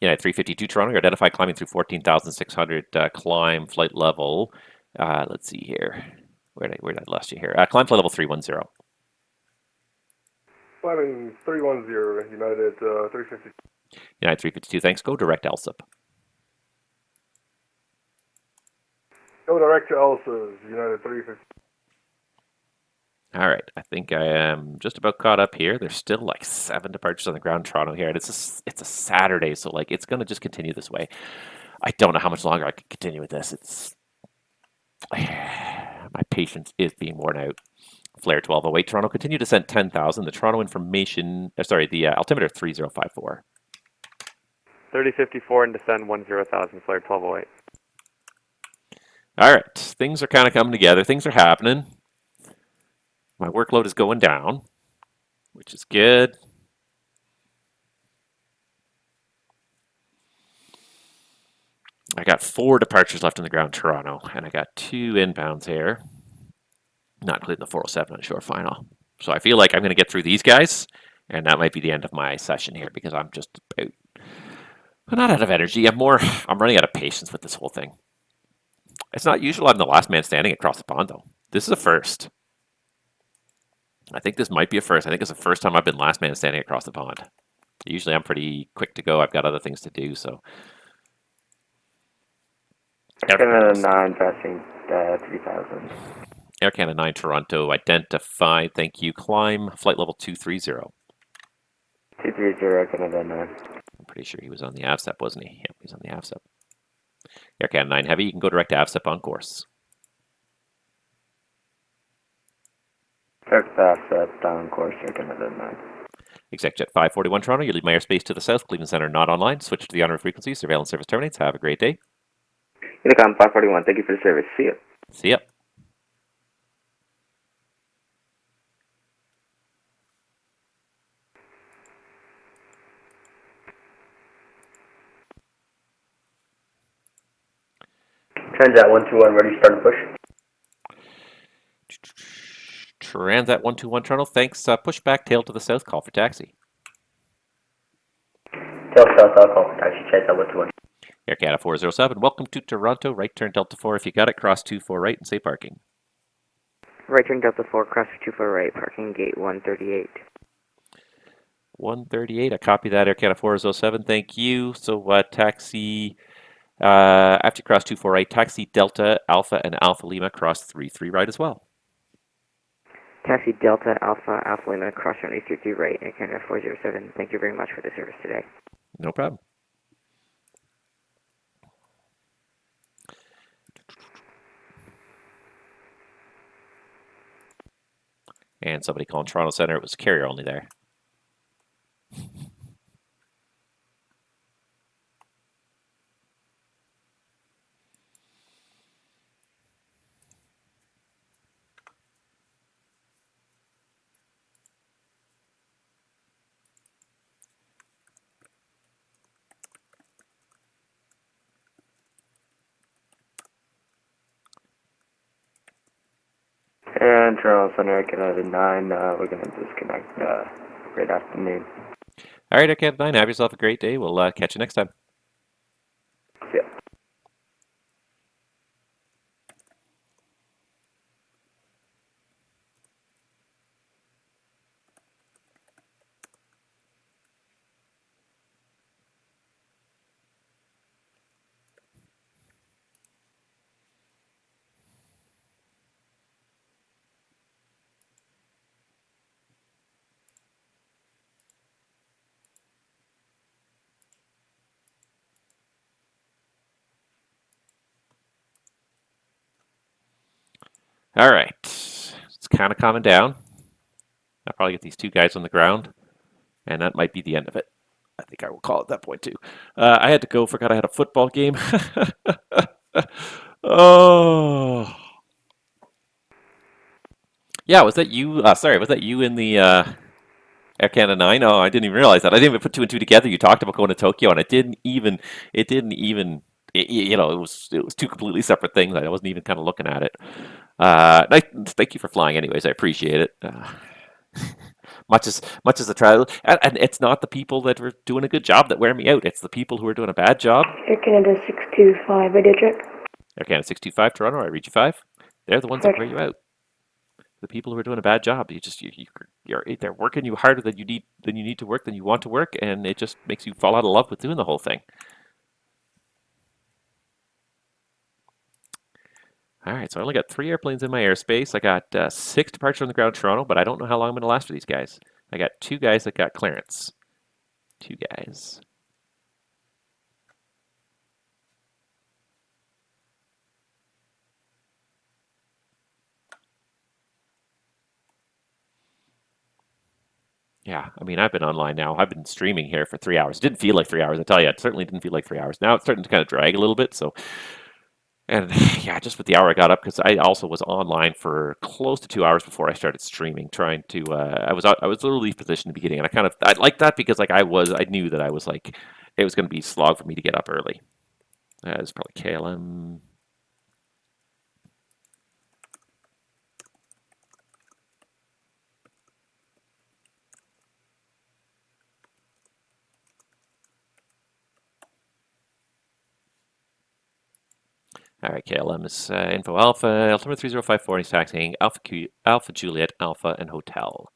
United 352 Toronto, you're identified climbing through 14,600 climb flight level. Let's see here. Where did I lost you here? Climb flight level 310. Climbing 310, United 350. United 352, thanks. Go direct LSIP. Go direct to Elsa's, United 350. All right, I think I am just about caught up here. There's still like 7 departures on the ground in Toronto here, and it's a Saturday, so like it's gonna just continue this way. I don't know how much longer I can continue with this. It's my patience is being worn out. Flare 1208, Toronto, continue to send 10,000. The Toronto information, the altimeter 3054. 3054 and descend 10,000, flare 1208. All right, things are kind of coming together. Things are happening. My workload is going down, which is good. I got 4 departures left on the ground in Toronto, and I got 2 inbounds here, not including the 407 on shore final. So I feel like I'm going to get through these guys, and that might be the end of my session here because I'm just about, I'm not out of energy. I'm running out of patience with this whole thing. It's not usual I'm the last man standing across the pond, though. This is a first. I think this might be a first. I think it's the first time I've been last man standing across the pond. Usually I'm pretty quick to go. I've got other things to do, so. Canada 9 passing 3,000. Air Canada 9 Toronto identified. Thank you. Climb flight level 230. 230 Canada 9. I'm pretty sure he was on the AVSEP, wasn't he? Yep, he's on the AVSEP. Air Canada 9 Heavy, you can go direct to AVSEP on course. Direct AVSEP on course, Air Canada 9. ExecJet 541 Toronto, you leave my airspace to the south. Cleveland Center not online. Switch to the on-route frequency. Surveillance service terminates. Have a great day. Unicom 541, thank you for the service. See ya. See ya. Transat 121, ready to start a push. Transat 121 Toronto, thanks. Push back, tail to the south, call for taxi. Tail south, I'll call for taxi, Transat 121. Air Canada 407, welcome to Toronto. Right turn Delta 4 if you got it. Cross 24 right and say parking. Right turn Delta 4, cross 24 right, parking gate 138. 138, I copy that. Air Canada 407, thank you. So taxi, after you cross 24 right, taxi Delta, Alpha, and Alpha Lima, cross 33 right as well. Taxi Delta, Alpha, Alpha Lima, cross 33 right, Air Canada 407. Thank you very much for the service today. No problem. And somebody calling Toronto Center, it was carrier only there. And Toronto Center, Canada 9, we're going to disconnect. Great afternoon. All right, Air Canada 9, have yourself a great day. We'll catch you next time. See ya. All right, it's kind of calming down. I'll probably get these 2 guys on the ground, and that might be the end of it. I think I will call it that point too. I had to go, forgot I had a football game. Oh. Yeah, was that you? Sorry, was that you in the Air Canada 9? Oh, I didn't even realize that. I didn't even put 2 and 2 together. You talked about going to Tokyo, and it was 2 completely separate things. I wasn't even kind of looking at it. Thank you for flying anyways. I appreciate it. Much as the trial, and it's not the people that were doing a good job that wear me out. It's the people who are doing a bad job. Air Canada 625, radio check. Air Canada 625 Toronto, I read you 5. They're the ones that wear you out. the people who are doing a bad job. They're working you harder than you need to work, than you want to work, and it just makes you fall out of love with doing the whole thing. All right, so I only got 3 airplanes in my airspace. I got 6 departures on the ground Toronto, but I don't know how long I'm going to last for these guys. I got 2 guys that got clearance. 2 guys. Yeah, I mean, I've been online now. I've been streaming here for 3 hours. It didn't feel like 3 hours, I tell you. It certainly didn't feel like 3 hours. Now it's starting to kind of drag a little bit, so... And yeah, just with the hour I got up, because I also was online for close to 2 hours before I started streaming, trying to. I was a relief position in the beginning, and I liked that because I knew that I was like, it was going to be slog for me to get up early. It's probably KLM. All right, KLM is Info Alpha, altimeter 3054, he's taxiing Alpha Juliet, Alpha, and Hotel.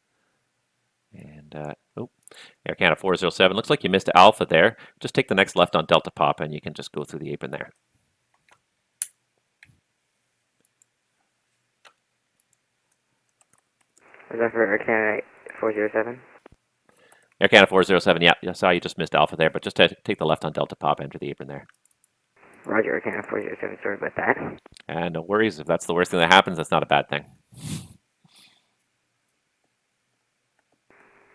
And, Air Canada 407, looks like you missed Alpha there. Just take the next left on Delta Pop, and you can just go through the apron there. Is that for Air Canada 407? Air Canada 407, yeah, I saw you just missed Alpha there, but just take the left on Delta Pop, enter the apron there. Roger, Air Canada 407, sorry about that. And no worries, if that's the worst thing that happens, that's not a bad thing.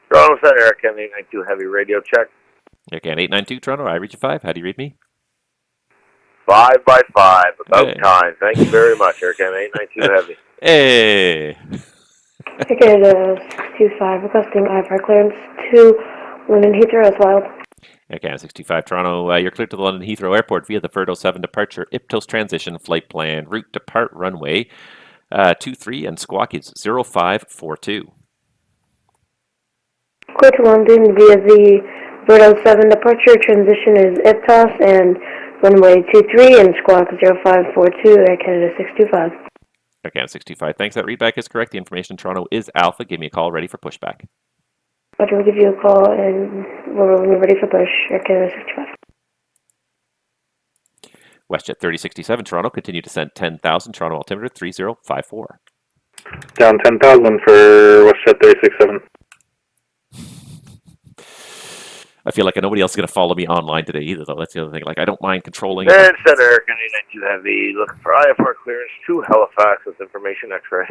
Toronto Center, Air Canada 892 Heavy radio check. Air Canada 892 Toronto, I read you 5. How do you read me? 5 by 5, about time. Thank you very much, Air Canada 892 Heavy. Hey! Air Canada 625, requesting IFR clearance to London Heathrow as well. Air Canada 625 Toronto, you're cleared to the London Heathrow Airport via the Bird 07 departure, Iptos transition, flight plan, route depart runway 23, and squawk is 0542. Clear to London via the Bird 07 departure, transition is Iptos and runway 23 and squawk 0542, Air Canada 625. Air Canada 625, thanks, that readback is correct. The information in Toronto is Alpha. Give me a call, ready for pushback. Roger, we'll give you a call and we're ready for push, Air Canada 625. WestJet 3067 Toronto, continue to send 10,000, Toronto altimeter 3054. Down 10,000 for WestJet 3067. I feel like nobody else is going to follow me online today either, though. That's the other thing. Like, I don't mind controlling. And Center, Air Canada 892 Heavy, looking for IFR clearance to Halifax with information X-ray.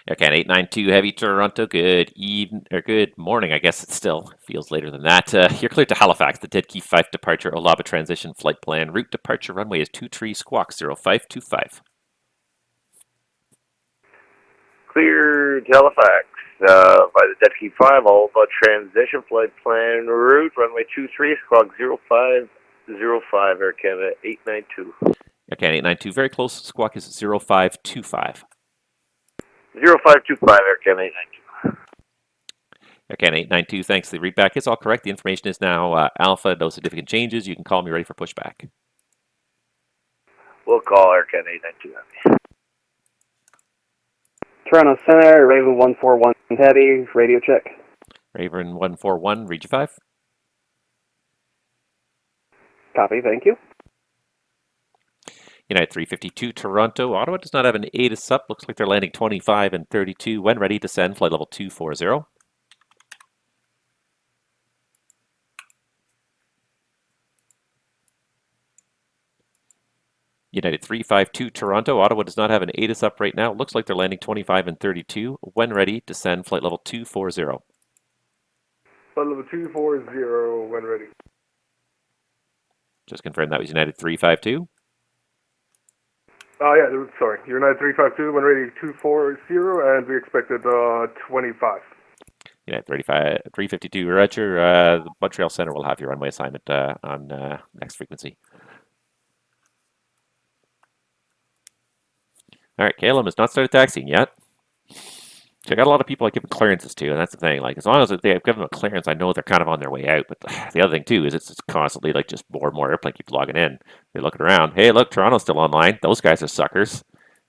Air Canada 892 Heavy Toronto, good evening, or good morning, I guess it still feels later than that. You're cleared to Halifax, the Dead Key 5 departure, Olaba transition, flight plan, route departure, runway is 23, squawk 0525. Clear to Halifax by the Dead Key 5, Olaba transition, flight plan, route, runway 23, squawk 0505, Air Canada 892. Air Canada 892, very close, squawk is 0525. 0525, Air Canada 892. Air Canada 892, thanks. The readback is all correct. The information is now Alpha, no significant changes. You can call me ready for pushback. We'll call Air Canada 892. Toronto Center, Raven 141 Heavy, radio check. Raven 141, read you 5. Copy, thank you. United 352 Toronto, Ottawa does not have an ATC up. Looks like they're landing 25 and 32. When ready, descend, flight level 240. United 352 Toronto, Ottawa does not have an ATC up right now. Looks like they're landing 25 and 32. When ready, descend, flight level 240. Flight level 240, when ready. Just confirm that was United 352. Yeah, sorry. United 352, when ready 240, and we expected 25. United 352 Roger. The Montreal Center will have your runway assignment on next frequency. All right, KLM has not started taxiing yet. So I got a lot of people I give clearances to, and that's the thing. Like, as long as they've given them a clearance, I know they're kind of on their way out. But the other thing too is it's constantly like just more and more airplane keep logging in. They're looking around. Hey, look, Toronto's still online. Those guys are suckers.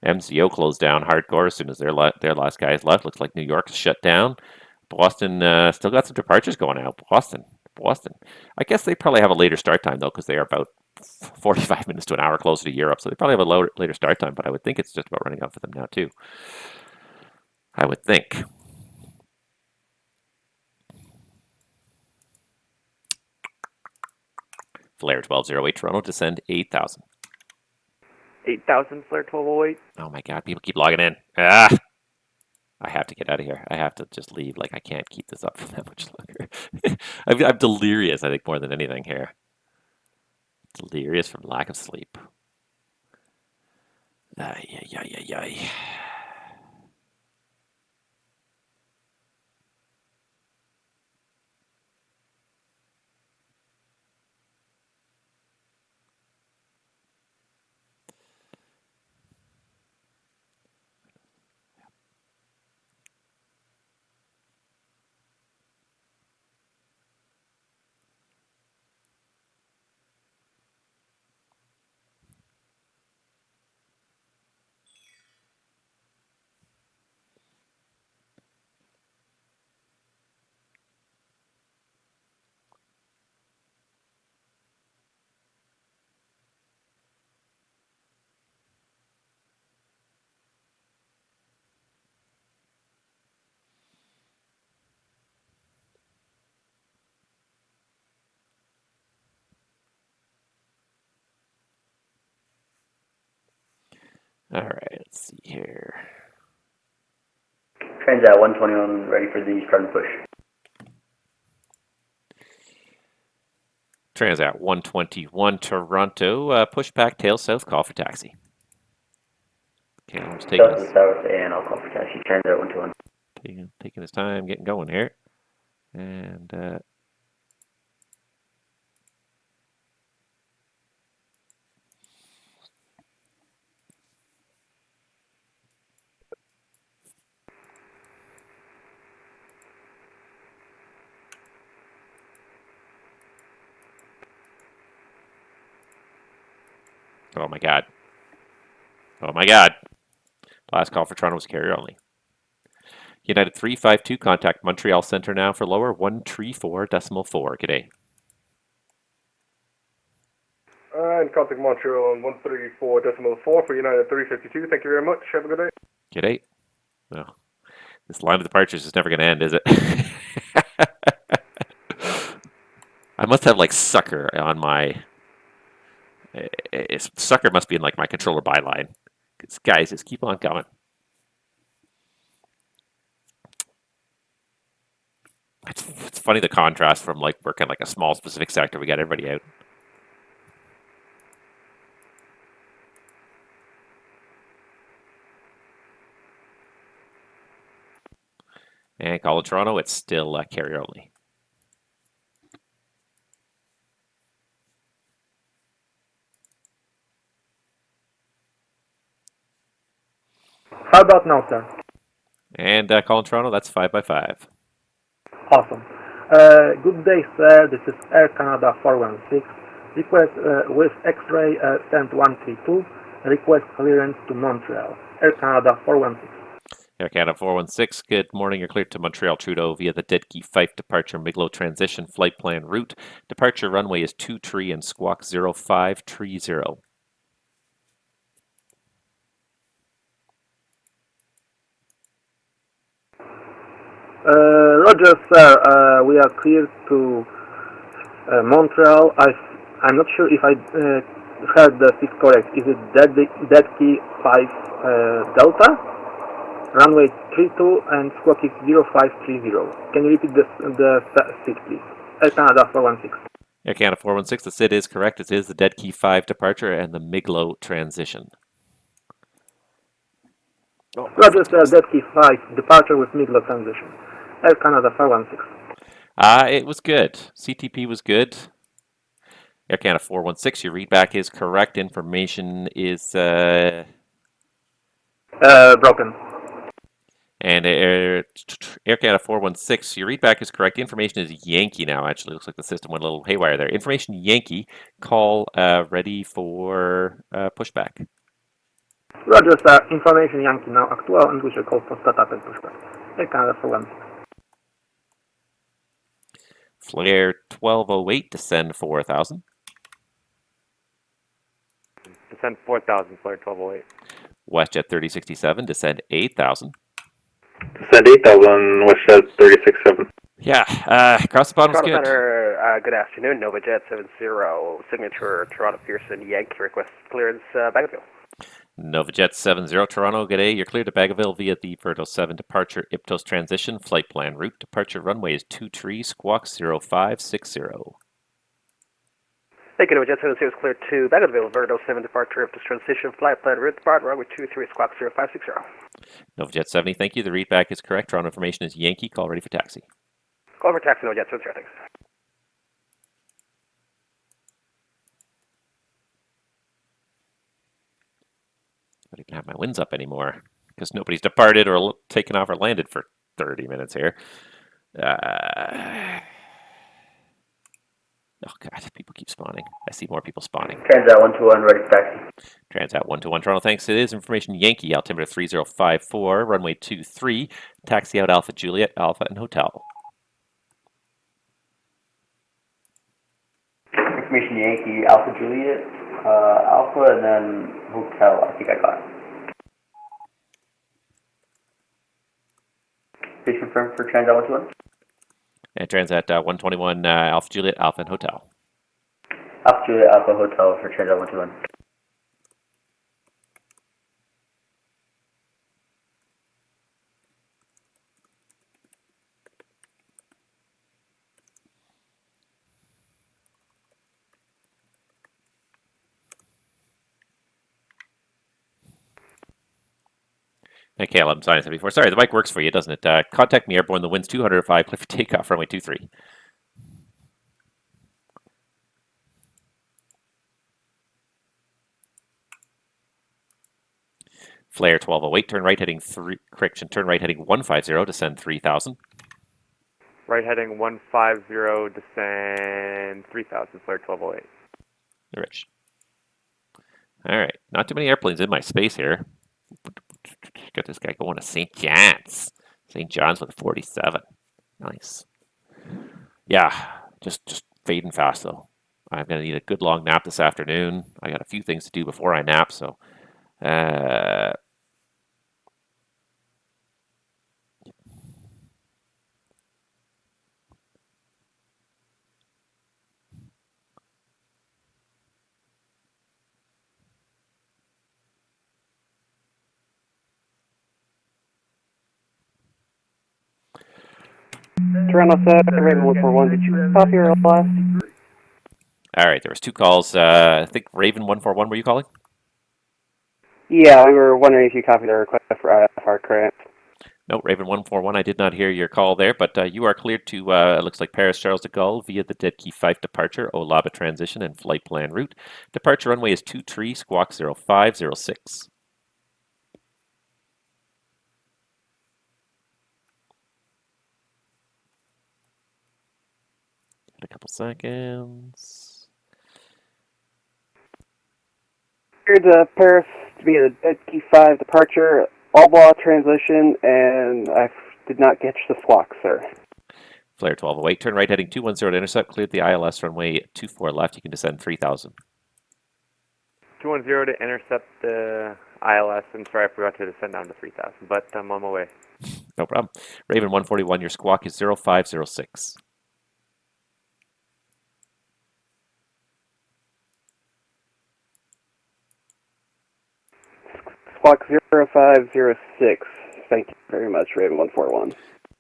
MCO closed down hardcore as soon as their last guys left. Looks like New York is shut down. Boston still got some departures going out. Boston. I guess they probably have a later start time, though, because they are about 45 minutes to an hour closer to Europe. So they probably have a later start time, but I would think it's just about running out for them now, too. I would think. Flare 1208 Toronto, descend 8,000. 8,000 Flare 1208. Oh my god, people keep logging in. Ah! I have to get out of here. I have to just leave. Like, I can't keep this up for that much longer. I'm delirious, I think, more than anything here. Delirious from lack of sleep. Ay, ay, ay, ay, ay. All right, let's see here. Transat 121 ready for the start and push. Transat 121 Toronto, pushback tail south, call for taxi. Okay, I'm just taking South to south, and I'll call for taxi. Transat 121. taking his time, getting going here. And oh my god. Oh my god. Last call for Toronto was carrier only. United 352, contact Montreal Center now for lower 134.4. G'day. And contact Montreal on 134.4 for United 352. Thank you very much. Have a good day. G'day. Oh, this line of departures is never going to end, is it? I must have like sucker on my... sucker must be in like my controller byline. Because guys, just keep on going. It's funny the contrast from like working like a small specific sector. We got everybody out. And call it Toronto, it's still carrier only. How about now, sir? And call in Toronto, that's 5x5. Awesome. Good day, sir. This is Air Canada 416. Request with X-ray send 132. Request clearance to Montreal. Air Canada 416. Air Canada 416, good morning. You're cleared to Montreal Trudeau via the Dead Key Fife departure Miglo transition flight plan route. Departure runway is 23 and squawk 0530. Roger, sir. We are clear to Montreal. I'm not sure if I heard this correct. Is it Dead Key 5 Delta? Runway 32 and squawk is 0530. Can you repeat the seat, please? Air Canada 416. Air Canada 416, the SID is correct. It is the Dead Key 5 departure and the Miglo transition. Roger, sir. Dead Key 5 departure with Miglo transition. Air Canada 416. It was good. CTP was good. Air Canada 416, your readback is correct. Information is broken. And Air Canada 416, your readback is correct. The information is Yankee now, actually. Looks like the system went a little haywire there. Information Yankee, call ready for pushback. Roger, sir. Information Yankee now actual, and we shall call for startup and pushback. Air Canada 416. Flare 1208, descend 4,000. Descend 4,000, flare 1208. WestJet 3067, descend 8,000. Descend 8,000, WestJet 3067. Yeah, across the bottom's Toronto good. Center, good afternoon. NovaJet 70, signature Toronto Pearson Yankee request clearance, Bagotville. NovaJet 70, Toronto, good day. You're cleared to Bagotville via the Virto 7 departure Iptos transition. Flight plan route departure runway is 23, squawk 0560. Thank you, NovaJet 70 is cleared to Bagotville, Virto 7 departure Iptos transition. Flight plan route depart runway 23, squawk 0560. NovaJet 70, thank you. The readback is correct. Toronto information is Yankee. Call ready for taxi. Call for taxi, NovaJet 70, thanks. I don't even have my winds up anymore because nobody's departed or taken off or landed for 30 minutes here. Oh god, people keep spawning. I see more people spawning. Transat 121, ready for taxi. Transat 121, Toronto, thanks. It is information Yankee, altimeter 3054, runway 23, taxi out Alpha Juliet, Alpha and Hotel. Information Yankee, Alpha Juliet, Alpha, and then Hotel, I think I got it. Please confirm for Transat 121. And Transat 121, Alpha Juliet, Alpha and Hotel. Alpha Juliet, Alpha Hotel for Transat 121. Okay, I'm signing 74. Sorry, the mic works for you, doesn't it? Contact me airborne. The wind's 205, clear for takeoff, runway 23. Flare 1208, turn right heading 3, correction, turn right heading 150, descend 3000. Right heading 150, descend 3,000, flare 1208. Rich. All right, not too many airplanes in my space here. Got this guy going to St. John's. St. John's with 47. Nice. Yeah, just fading fast though. I'm going to need a good long nap this afternoon. I got a few things to do before I nap, so Toronto set, Raven 141, did you copy your last? all right, there was 2 calls. I think Raven 141, were you calling? Yeah, we were wondering if you copied the request for IFR credit. No, Raven 141, I did not hear your call there, but you are cleared to, it looks like Paris Charles de Gaulle via the Dead Key 5 departure, Olaba transition, and flight plan route. Departure runway is 23, squawk 0506. A couple seconds. Here's Paris via the Dead Key 5 departure, Alba transition, and I did not catch the squawk, sir. Flare 1208, turn right heading 210 to intercept, cleared the ILS runway 24 left, you can descend 3000. 210 to intercept the ILS, and sorry, I forgot to descend down to 3,000, but I'm on my way. No problem. Raven 141, your squawk is 0506. Squawk 0506. Thank you very much, Raven 141.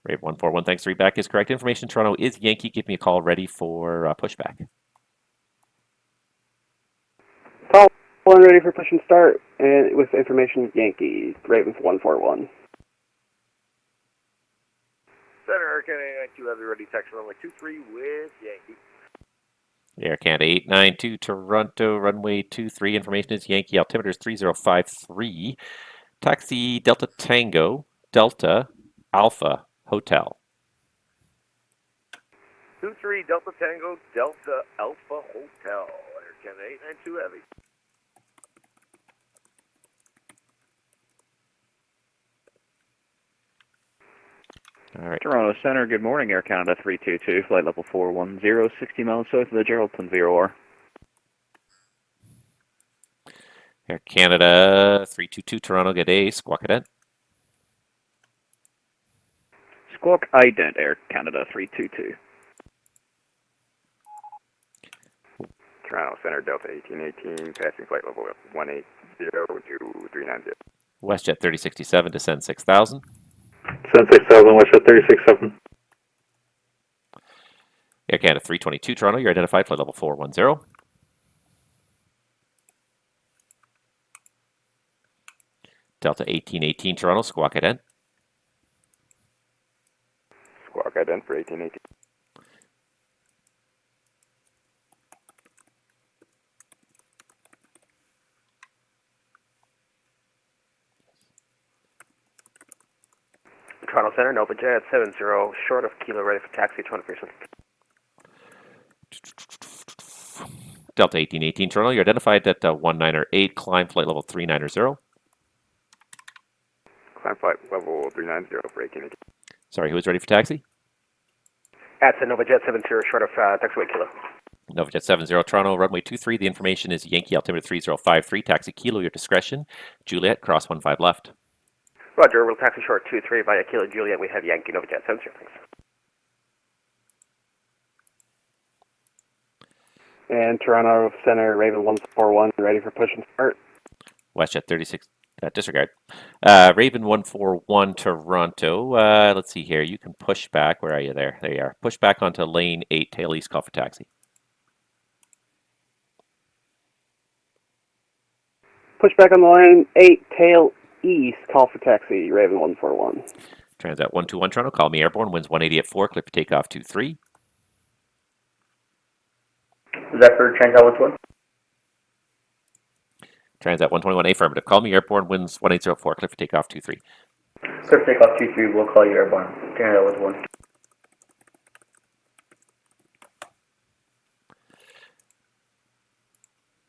Raven 141, thanks. Readback is correct. Information Toronto is Yankee. Give me a call ready for pushback. Call 1 ready for push and start, and with information Yankee, Raven 141. Center Hurricane 892, have you ready, taxi runway 23 with Yankee. Air Canada 892, Toronto, runway 23. Information is Yankee. Altimeter is 3053. Taxi Delta Tango, Delta Alpha Hotel. 23 Delta Tango, Delta Alpha Hotel. Air Canada 892 Heavy. All right. Toronto Center, good morning, Air Canada 322, flight level 410, 60 miles south of the Geraldton VOR. Air Canada 322 Toronto, good day, Squawk Cadet. Squawk ident, Air Canada 322. Toronto Center, Delta 1818, passing flight level 180 to 390. WestJet 3067, descend 6000. Descend 6000, WestJet 3067. Air Canada 322 Toronto, you're identified, flight level 410. Delta 1818 Toronto, Squawk ident. Squawk ident for 1818. Toronto Center, Nova Jet 70, short of Kilo, ready for taxi, 20%. Delta 1818 Toronto, you're identified at 198, climb flight level 390. Climb flight level 390 for 1818. Sorry, who is ready for taxi? That's a Nova Jet 70, short of taxiway Kilo. Nova Jet 70 Toronto, runway 23. The information is Yankee altimeter 3053, taxi Kilo, your discretion. Juliet, cross 15 left. Roger, we'll taxi short 23 via Kilo Juliet. We have Yankee Nova Jet 70, thanks. And Toronto Center, Raven 141, ready for push and start. WestJet 36, disregard. Raven 141 Toronto. Let's see here. You can push back. Where are you there? There you are. Push back onto lane 8, tail east, call for taxi. Push back on the line 8, tail east, call for taxi, Raven 141. Transat 121 Toronto, call me airborne, winds 180 at 4, clear for takeoff 23. Is that for Transat 121? Transat 121, affirmative. Call me airborne, winds 1804, clear for takeoff 23. Clear for takeoff 23, we'll call you airborne. Transat 121.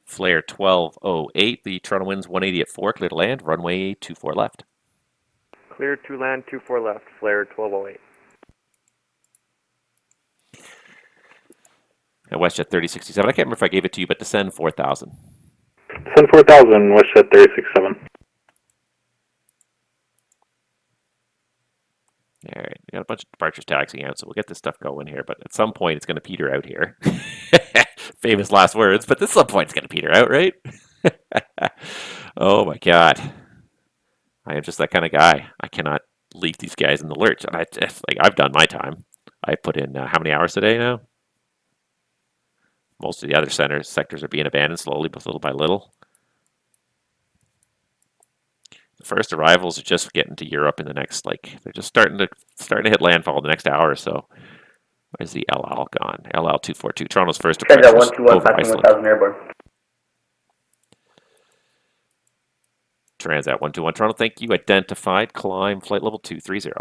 Flare 1208, the Toronto winds 180 at 4, clear to land, runway 24 left. Clear to land 24 left, flare 1208. And WestJet 3067, I can't remember if I gave it to you, but descend 4000. Descend 4000, WestJet 3067. All right, we got a bunch of departures taxiing out, so we'll get this stuff going here, but at some point it's going to peter out here. Famous last words, but at some point it's going to peter out, right? Oh my God. I am just that kind of guy. I cannot leave these guys in the lurch. And I've done my time. I put in how many hours today now? Most of the other sectors are being abandoned slowly, but little by little. The first arrivals are just getting to Europe in the next, they're just starting to hit landfall in the next hour or so. Where's the LL gone? LL 242. Toronto's first approach Transat was 121, over passing Iceland. 1000 airborne. Transat 121 Toronto, thank you. Identified. Climb flight level 230.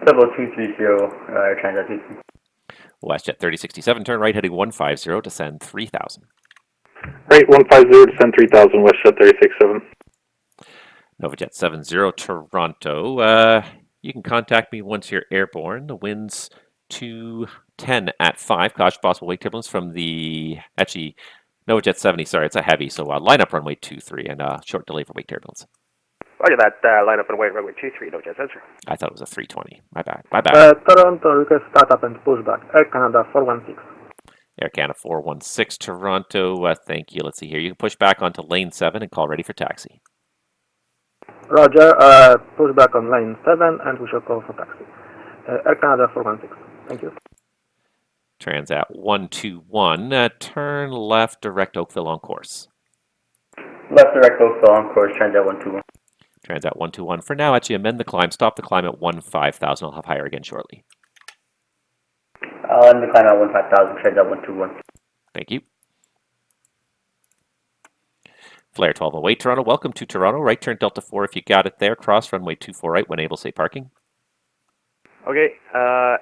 Level 230, Transat 23. WestJet 3067, turn right heading 150, descend 3000. Right 150, descend 3000, WestJet 3067. NovaJet 70 Toronto. You can contact me once you're airborne. The wind's 210 at 5. Caution possible wake turbulence from the, actually, NovaJet 70, sorry, it's a heavy, so line up runway 23 and short delay for wake turbulence. Roger that, line up and wait, runway 23, Nova Jet 70. I thought it was a 320. My bad. Toronto, request startup and pushback. Air Canada 416. Air Canada 416 Toronto, thank you. Let's see here. You can push back onto lane 7 and call ready for taxi. Roger, push back on lane 7 and we shall call for taxi. Air Canada 416. Thank you. Transat 121, turn left, direct Oakville on course. Left direct Oakville on course, Transat 121. Transat 121. For now, actually amend the climb. Stop the climb at 15,000. I'll have higher again shortly. I'll end the climb at 15,000, Transat 121. Thank you. Flare 1208 Toronto. Welcome to Toronto. Right turn Delta 4 if you got it there. Cross runway 24 right when able. Say parking. Okay,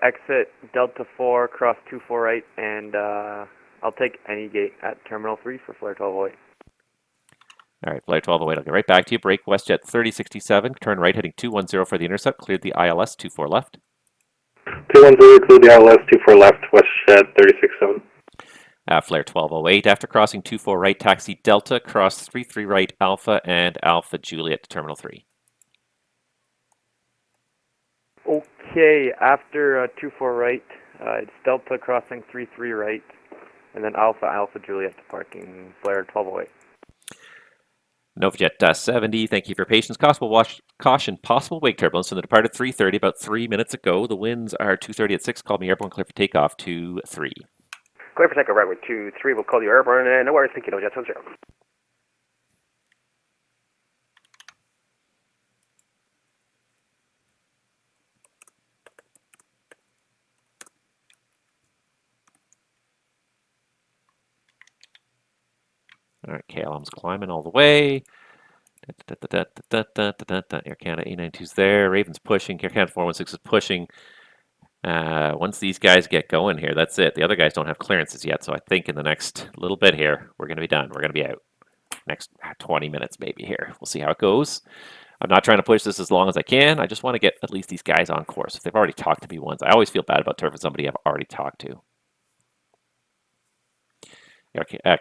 exit Delta 4, cross 248, and I'll take any gate at Terminal 3 for Flare 1208. All right, Flight 1208, I'll get right back to you. Break WestJet 3067, turn right heading 210 for the intercept, cleared the ILS 24 left. 210, clear the ILS 24 left, WestJet 367. Flare 1208, after crossing 24 right, taxi Delta, cross 33 right Alpha and Alpha Juliet to Terminal 3. Okay, after 24 right, it's Delta crossing 33 right, and then Alpha, Alpha Juliet departing Flare 1208. NovaJet 70, thank you for your patience. Caution, possible wake turbulence from the departed 330 about 3 minutes ago. The winds are 230 at 6. Call me airborne, clear for takeoff 23. Clear for takeoff, runway 23. We'll call you airborne, and no worries, thank you, NovaJet 70. All right, KLM's climbing all the way. Air Canada A92's there. Raven's pushing. Air Canada 416 is pushing. Once these guys get going here, that's it. The other guys don't have clearances yet, so I think in the next little bit here, we're going to be done. We're going to be out. Next 20 minutes maybe here. We'll see how it goes. I'm not trying to push this as long as I can. I just want to get at least these guys on course. If they've already talked to me once, I always feel bad about turfing somebody I've already talked to.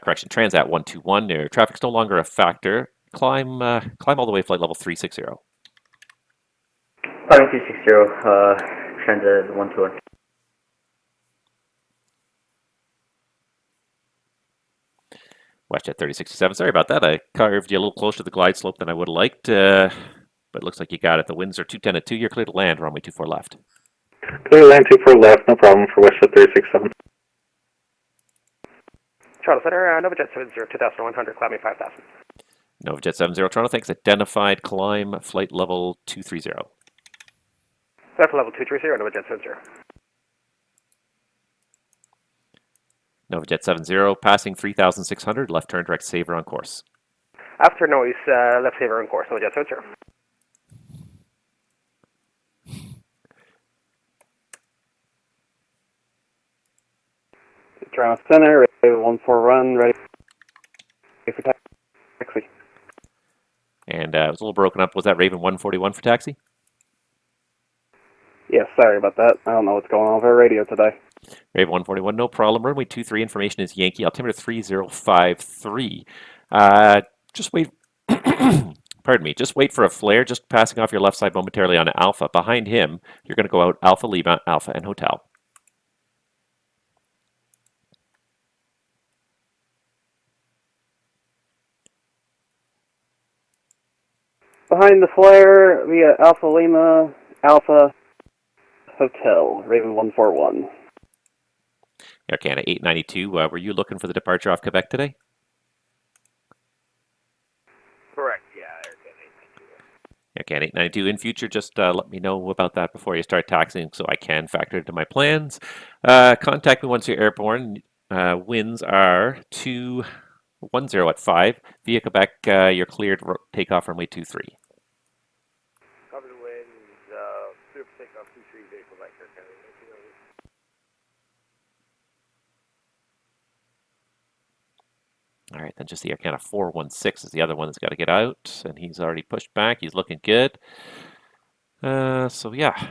Correction, Transat 121. There, traffic's no longer a factor. Climb all the way flight level 360. Climbing 360, Transat 121. WestJet 3067. Sorry about that. I carved you a little closer to the glide slope than I would have liked, but it looks like you got it. The winds are 210 at 2. You're clear to land, runway 24 left. Clear land 24 left, no problem for WestJet 367. Toronto Center, NovaJet 70, 2100, climbing 5000. NovaJet 70, Toronto, thanks. Identified climb, flight level 230. Flight level 230, NovaJet 70. NovaJet 70, passing 3,600, left turn direct saver on course. After noise, left saver on course, NovaJet 70. Toronto Center, ready 14 ready for taxi. And it was a little broken up. Was that Raven 141 for taxi? Yes, sorry about that. I don't know what's going on with our radio today. Raven 141, no problem. Runway 23, information is Yankee. Altimeter 3053. Just wait. Pardon me. Just wait for a flare. Just passing off your left side momentarily on Alpha. Behind him, you're going to go out Alpha Lima, Alpha, and Hotel. Behind the flare, via Alpha Lima, Alpha, Hotel, Raven 141. Air Canada 892, were you looking for the departure off Quebec today? Correct, yeah, Air Canada 892. In future, just let me know about that before you start taxiing so I can factor it into my plans. Contact me once you're airborne. Winds are 210 at 5. Via Quebec, you're cleared takeoff runway 23. Cover the winds, clear for takeoff 23, vehicle back Air Canada. All right, then just the Air Canada 416 is the other one that's got to get out, and he's already pushed back. He's looking good. So yeah.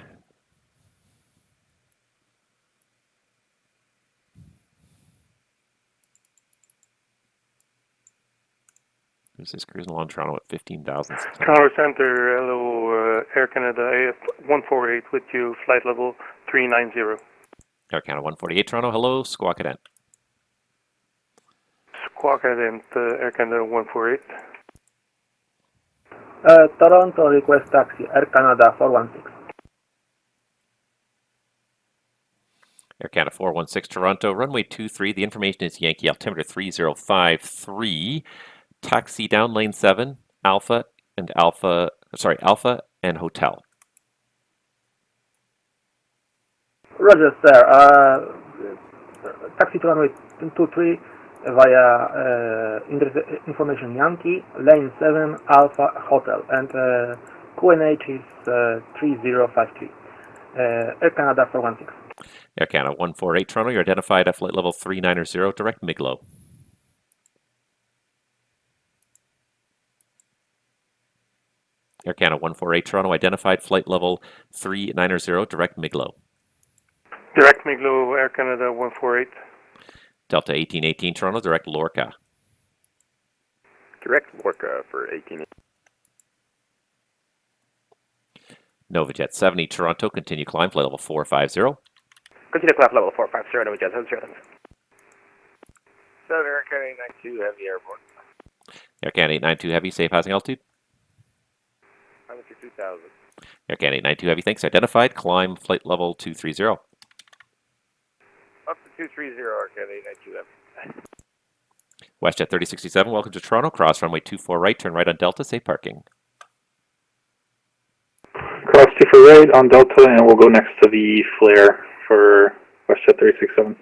This is cruising along Toronto at 15,000. Toronto Center, hello, Air Canada AF148 with you, flight level 390. Air Canada 148 Toronto, hello, squawk it in. Squawk Ident, Air Canada 148. Toronto, request taxi, Air Canada 416. Air Canada 416 Toronto, runway 23. The information is Yankee, altimeter 3053. Taxi down lane 7, Alpha and Hotel. Roger, sir. Taxi to runway 23 via information Yankee, lane 7, Alpha Hotel, and QNH is 3053. Air Canada 416. Air Canada 148 Toronto, you're identified at flight level 390, direct Miglo. Air Canada 148 Toronto, identified flight level 390, direct Miglo. Direct Miglo, Air Canada 148. Delta 1818 Toronto, direct Lorca. Direct Lorca for 18. Novajet 70 Toronto, continue climb, flight level 450. Continue climb level 450, Novajet 70. 7 Air Canada 892 Heavy Airborne. Air Canada 892 Heavy, safe passing altitude. I'm at 2000. Air Canada 892 Heavy, thanks. Identified, climb flight level 230. Up to 230 Air Canada 892 Heavy. WestJet 3067, welcome to Toronto, cross runway 24 right, turn right on Delta, safe parking. Cross 24 right on Delta, and we'll go next to the flare for WestJet 3067.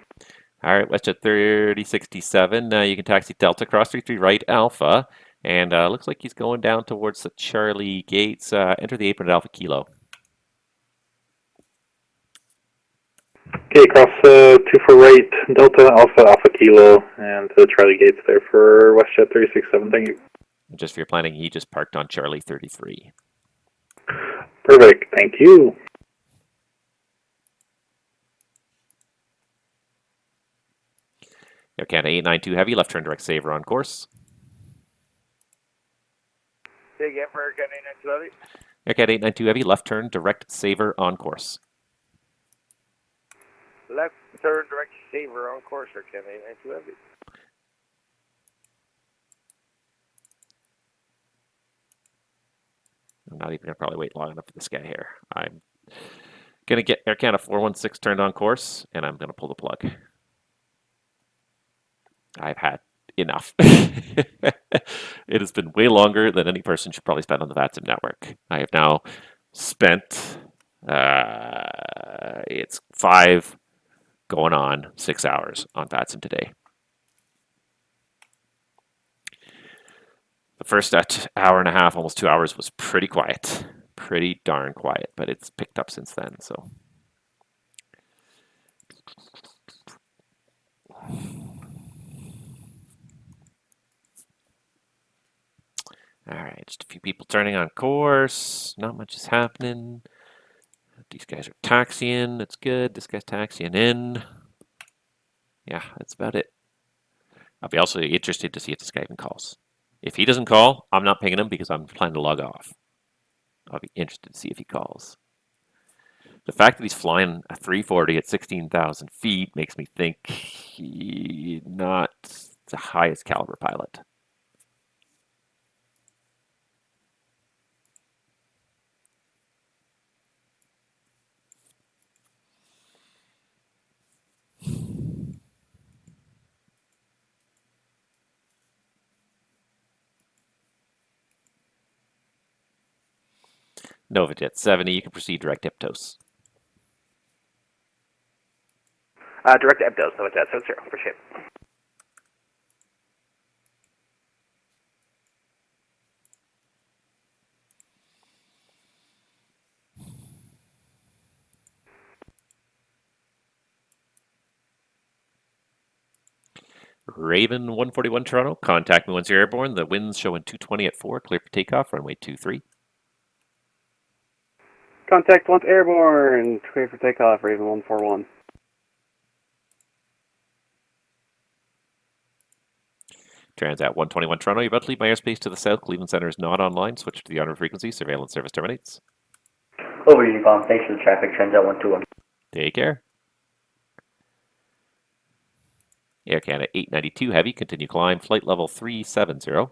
All right, WestJet 3067, you can taxi Delta, cross 33 right, Alpha, and looks like he's going down towards the Charlie gates. Enter the apron at Alpha Kilo. Okay, cross 24 right, Delta, Alpha Kilo, and the Charlie gates there for WestJet 3067. Thank you. Just for your planning, he just parked on Charlie 33. Perfect, thank you. Air Canada 892 Heavy, left turn direct Saver on course. Say again for Air Canada 892 Heavy. Air Canada 892 Heavy, left turn direct Saver on course. Left turn direct Saver on course, Air Canada 892 Heavy. I'm not even going to probably wait long enough for this guy here. I'm going to get Air Canada 416 turned on course, and I'm going to pull the plug. I've had enough. It has been way longer than any person should probably spend on the VATSIM network. I have now spent, it's 5 going on 6 hours on VATSIM today. The first hour and a half, almost 2 hours, was pretty quiet. Pretty darn quiet, but it's picked up since then, so. All right, just a few people turning on course. Not much is happening. These guys are taxiing. That's good. This guy's taxiing in. Yeah, that's about it. I'll be also interested to see if this guy even calls. If he doesn't call, I'm not pinging him because I'm planning to log off. I'll be interested to see if he calls. The fact that he's flying a 340 at 16,000 feet makes me think he's not the highest caliber pilot. Novajet 70, you can proceed direct Iptos. Direct Ebdos, Novajet 70, appreciate it. Raven 141 Toronto, contact me once you're airborne. The wind's showing 220 at 4, clear for takeoff, runway 23. Contact once airborne, clear for takeoff, Raven 141. Transat 121 Toronto, you're about to leave my airspace to the south. Cleveland Center is not online. Switch to the on frequency. Surveillance service terminates. Over Uniform, thanks for the traffic, Transat 121. Take care. Air Canada 892 Heavy, continue climb, flight level 370.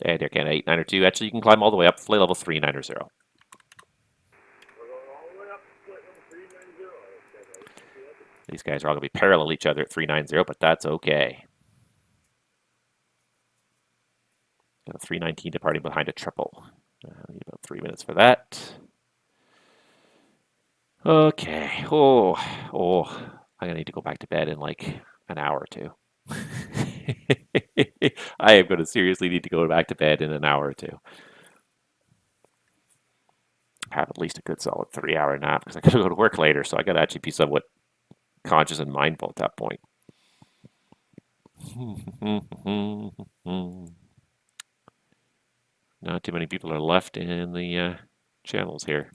And Air Canada 892, actually you can climb all the way up, flight level 390. These guys are all going to be parallel each other at 390, but that's okay. Got a 319 departing behind a triple. Need about 3 minutes for that. Okay. Oh, I'm going to need to go back to bed in like an hour or two. I am going to seriously need to go back to bed in an hour or two. have at least a good solid 3-hour nap because I got to go to work later, so I got to actually be somewhat conscious and mindful at that point. Not too many people are left in the channels here.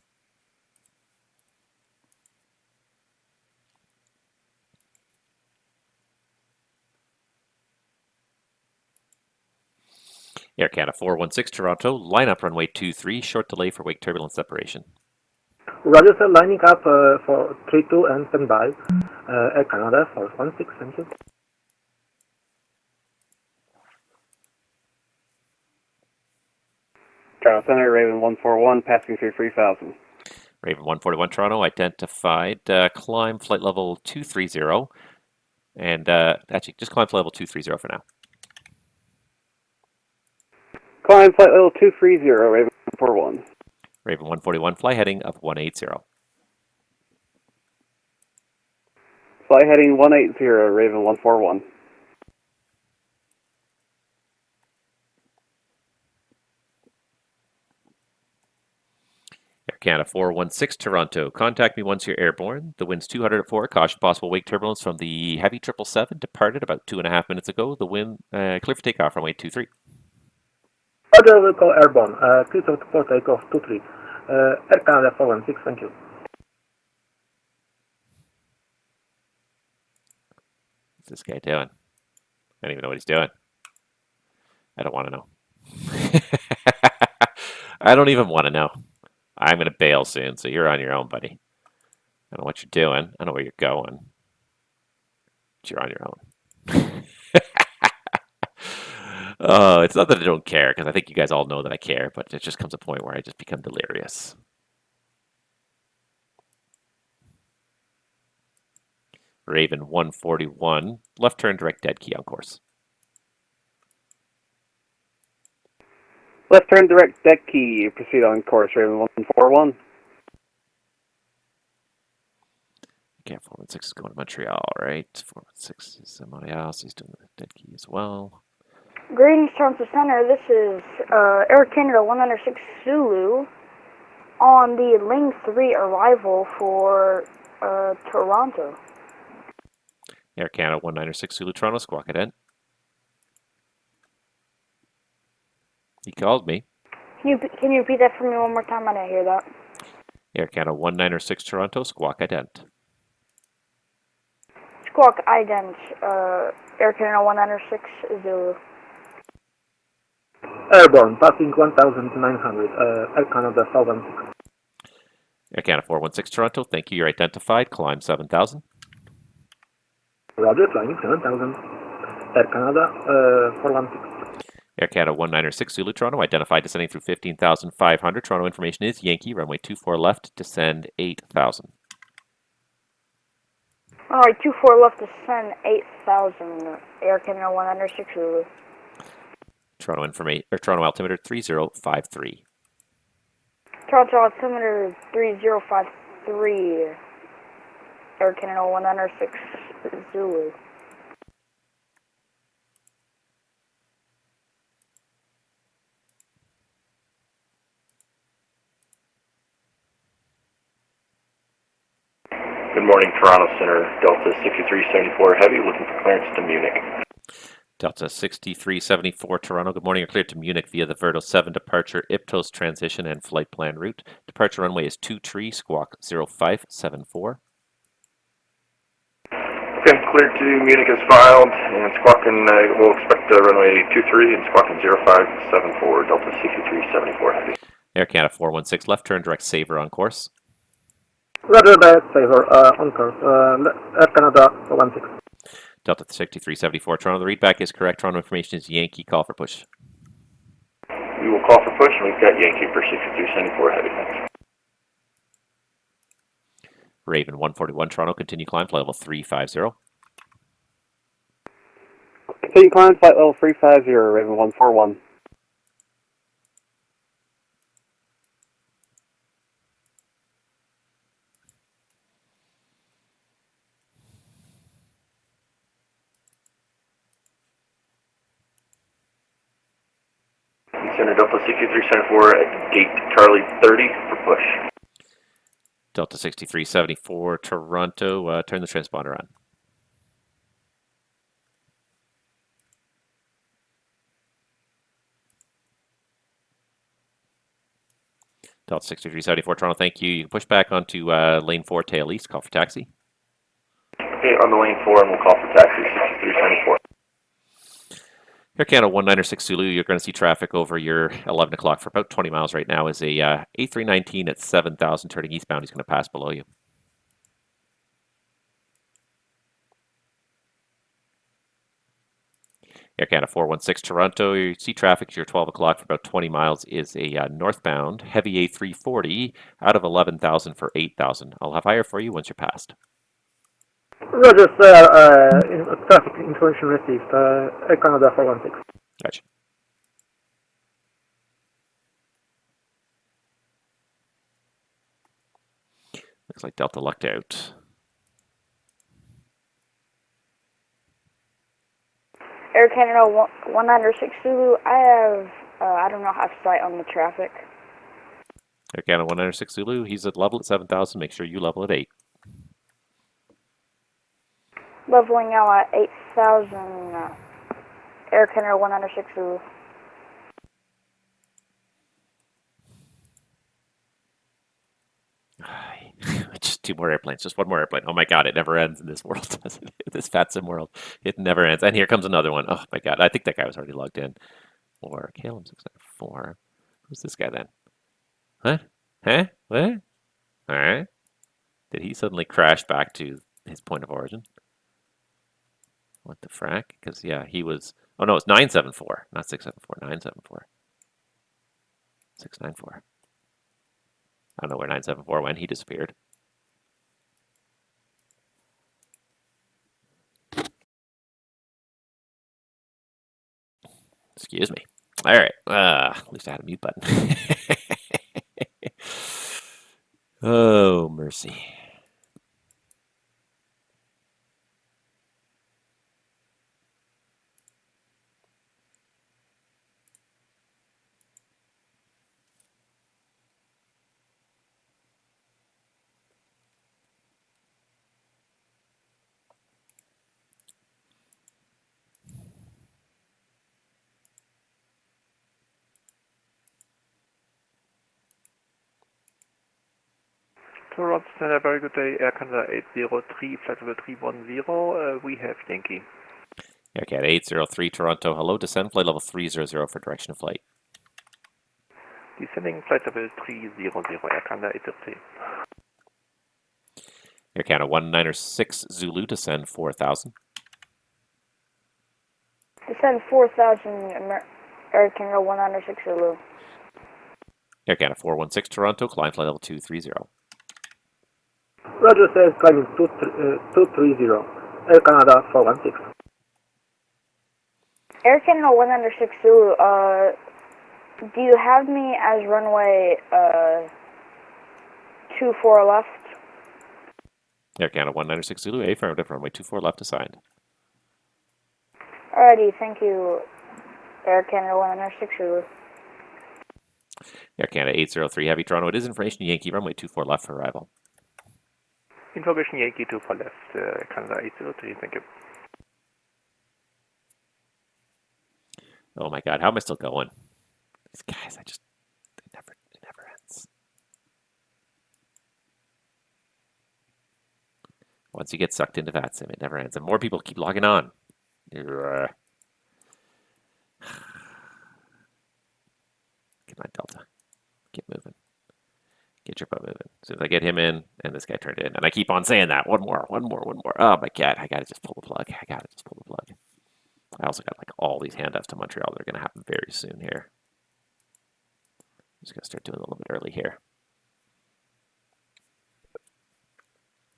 Air Canada 416 Toronto, line up runway 23, short delay for wake turbulence separation. Roger, sir, lining up for 32 and standby. Air Canada 416, thank you. Toronto Center, Raven 141, passing through 3000. Raven 141 Toronto, identified, climb flight level 230, and actually just climb flight level 230 for now. Climb flight level 230, Raven 141. Raven 141, fly heading of 180. Fly heading 180, Raven 141. Air Canada 416 Toronto, contact me once you're airborne. The wind's 200 at 4, caution possible wake turbulence from the heavy 777, departed about 2.5 minutes ago. The wind, clear for takeoff runway 23. Roger, we'll call airborne. Clear for takeoff 23. Air Canada 416, thank you. What's this guy doing? I don't even know what he's doing. I don't want to know. I don't even want to know. I'm going to bail soon, so you're on your own, buddy. I don't know what you're doing. I know where you're going. But you're on your own. Oh, it's not that I don't care, because I think you guys all know that I care, but it just comes a point where I just become delirious. Raven 141, left turn direct dead key on course. Left turn direct deck key, proceed on course, Raven 141. Okay, 416 is going to Montreal, right? 416 is somebody else. He's doing the dead key as well. Greetings, Toronto Center. This is Air Canada 106 Zulu on the Ling 3 arrival for Toronto. Air Canada 196 Zulu Toronto, squawk cadet. He called me. Can you repeat that for me one more time? I didn't hear that. Air Canada 196 Toronto, squawk ident. Squawk ident, Air Canada 196 Zulu. Airborne, passing 1900, Air Canada 416. Air Canada 416 Toronto, thank you. You're identified. Climb 7000. Roger, climbing 7000. Air Canada 416. Air Canada 196 Zulu Toronto, identified descending through 15,500. Toronto information is Yankee, runway 24 left, descend 8000. Alright, 24 left, descend 8000. Air Canada 196 Zulu. Toronto altimeter 3053. Toronto altimeter 3053. Air Canada 196 Zulu. Good morning, Toronto Center, Delta 6374 Heavy, looking for clearance to Munich. Delta 6374 Toronto, good morning. You're cleared to Munich via the Verdo 7 departure, IPTOS transition, and flight plan route. Departure runway is 23, squawk 0574. Okay, cleared to Munich is filed, and squawking, we'll expect runway 23 and squawking 0574, Delta 6374 Heavy. Air Canada 416, left turn, direct Saver on course. Roger that, Saver, on course. Air Canada 416. Delta 6374 Toronto, the readback is correct. Toronto information is Yankee, call for push. We will call for push, and we've got Yankee for 6374 Heavy. Thanks. Raven 141 Toronto, continue climb, flight level 350. Continue climb, flight level 350, Raven 141. Center Delta 6374 at gate Charlie 30 for push. Delta 6374 Toronto, turn the transponder on. Delta 6374 Toronto, thank you. You can push back onto lane 4, tail east, call for taxi. Okay, on the lane 4, and we'll call for taxi 6374. Air Canada 196 Zulu, you're going to see traffic over your 11 o'clock for about 20 miles right now. Is a A319 at 7,000 turning eastbound. He's going to pass below you. Air Canada 416 Toronto, you see traffic at your 12 o'clock for about 20 miles is a northbound heavy A340 out of 11,000 for 8,000. I'll have higher for you once you're past. Roger, sir. Traffic information received. Air Canada 416. Gotcha. Looks like Delta lucked out. Air Canada 196 Zulu, I do not have sight on the traffic. Air Canada 196 Zulu, he's at level at 7,000. Make sure you level at 8. Leveling out at 8,000, Air Canada 196 Zulu. Just 2 more airplanes, just 1 more airplane. Oh my god, it never ends in this world, does it? This VATSIM world. It never ends. And here comes another one. Oh my god, I think that guy was already logged in. Or KLM694. Who's this guy then? What? Huh? What? Alright. Did he suddenly crash back to his point of origin? What the frack? Because, yeah, he was... Oh no, it's 974, not 674, 974. 694. I don't know where 974 went. He disappeared. Excuse me. All right. At least I had a mute button. Oh, mercy. Toronto Center, very good day. Air Canada 803, flight level 310. We have Yankee. Air Canada 803 Toronto. Hello, descend flight level 300 for direction of flight. Descending flight level 300, Air Canada 803. Air Canada 196 Zulu, descend 4,000. Descend 4,000, Air Canada 196 Zulu. Air Canada 416 Toronto, climb flight level 230. Roger, sir. Climbing 230. Air Canada 416. Air Canada 196 Zulu, do you have me as runway 24 left? Air Canada 196 Zulu, affirmative, runway 24 left assigned. Alrighty, thank you, Air Canada 196 Zulu. Air Canada 803 Heavy Toronto, it is information Yankee, runway 24 left for arrival. Information Yankee 24 left, Canada 803, thank you. Oh my god, how am I still going? These guys, it never ends. Once you get sucked into VATSIM, it never ends. And more people keep logging on. Get my Delta. Get moving. Get your butt moving. As soon as I get him in, and this guy turned in. And I keep on saying that. One more. Oh my god, I gotta just pull the plug. I also got like all these handoffs to Montreal that are gonna happen very soon here. I'm just gonna start doing a little bit early here.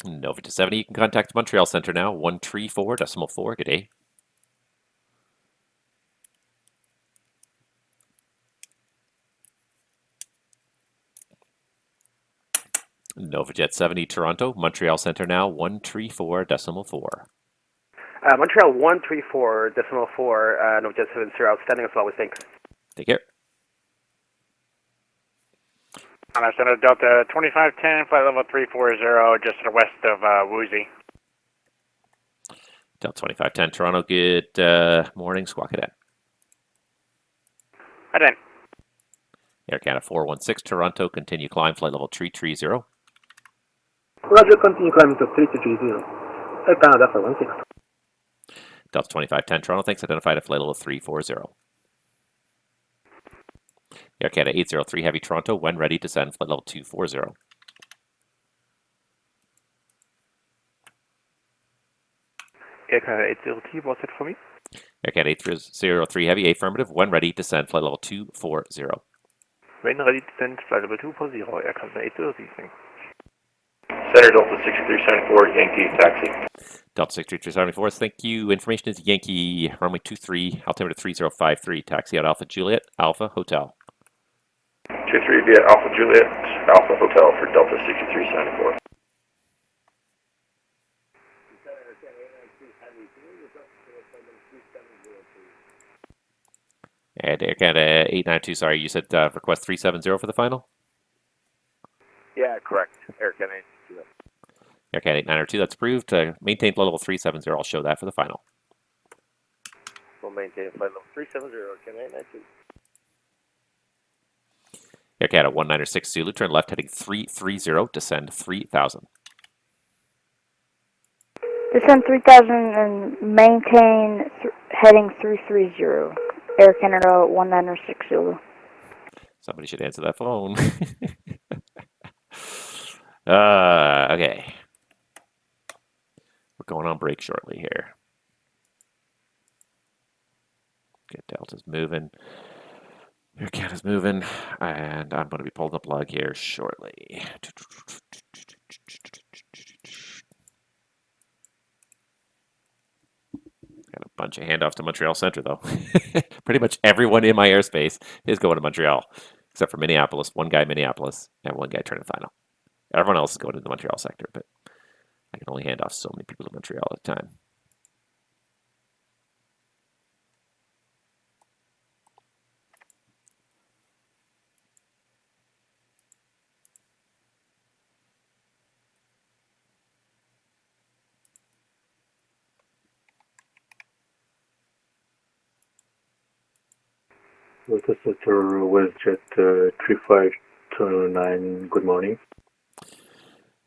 Nova to 70, you can contact the Montreal Center now, 134.4, good day. NovaJet 70 Toronto, Montreal Center now, 134.4. Montreal 134.4, NovaJet 70, outstanding as always, thanks. Take care. Toronto Center, Delta 2510, flight level 340, just to the west of Woozy. Delta 2510 Toronto, good morning, Squawk Cadet. Hi, Dan. Air Canada 416 Toronto, continue climb, flight level 330. Roger, continue climbing to 3230. Air Canada 416. Delta 2510 Toronto, thanks, identified at flight level 340. Air Canada 803 Heavy Toronto, when ready, descend, flight level 240. Air Canada 803, what's it for me? Air Canada 803 Heavy, affirmative, when ready, descend, flight level 240. When ready, descend, flight level 240, Air Canada 803, thanks. Center Delta 6374, Yankee, taxi. Delta 6374, thank you. Information is Yankee, runway 23, altimeter 3053, taxi out Alpha Juliet, Alpha Hotel. 23 via Alpha Juliet, Alpha Hotel for Delta 6374. And Air Canada 892, sorry, you said request 370 for the final? Yeah, correct. Air Canada 892. Air Canada 892, that's approved. Maintain flight level 370, I'll show that for the final. We'll maintain flight level 370, Air Canada 892. Air Canada 196 Zulu, turn left heading 330, descend 3000. Descend 3000 and maintain heading 330. Air Canada 196 Zulu. Somebody should answer that phone. Okay. We're going on break shortly here. Get Delta's moving. Air Canada's moving. And I'm going to be pulling the plug here shortly. Got a bunch of handoffs to Montreal Centre, though. Pretty much everyone in my airspace is going to Montreal, except for Minneapolis. One guy Minneapolis, and one guy turning final. Everyone else is going to the Montreal sector, but I can only hand off so many people to Montreal at a time. Delta Center, WestJet 3529, good morning.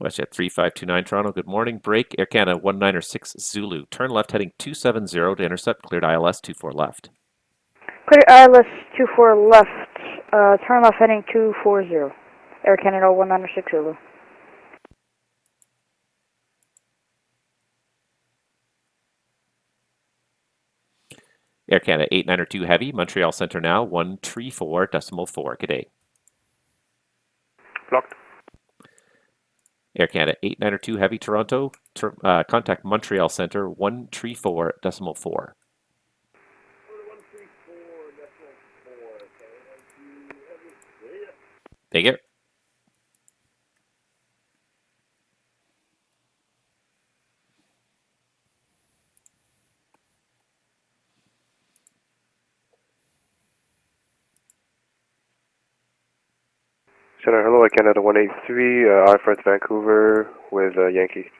WestJet 3529 Toronto, good morning. Break, Air Canada 196 Zulu. Turn left heading 270 to intercept, cleared ILS 24 left. Clear ILS 24 left, turn left heading 240. Air Canada 196 Zulu. Air Canada 892 Heavy, Montreal Centre now, 134.4. Good day. Blocked. Air Canada 892 Heavy, Toronto, contact Montreal Centre, 134.4. Take it. Center, hello, Air Canada 183, I-Flight to Vancouver with Yankee.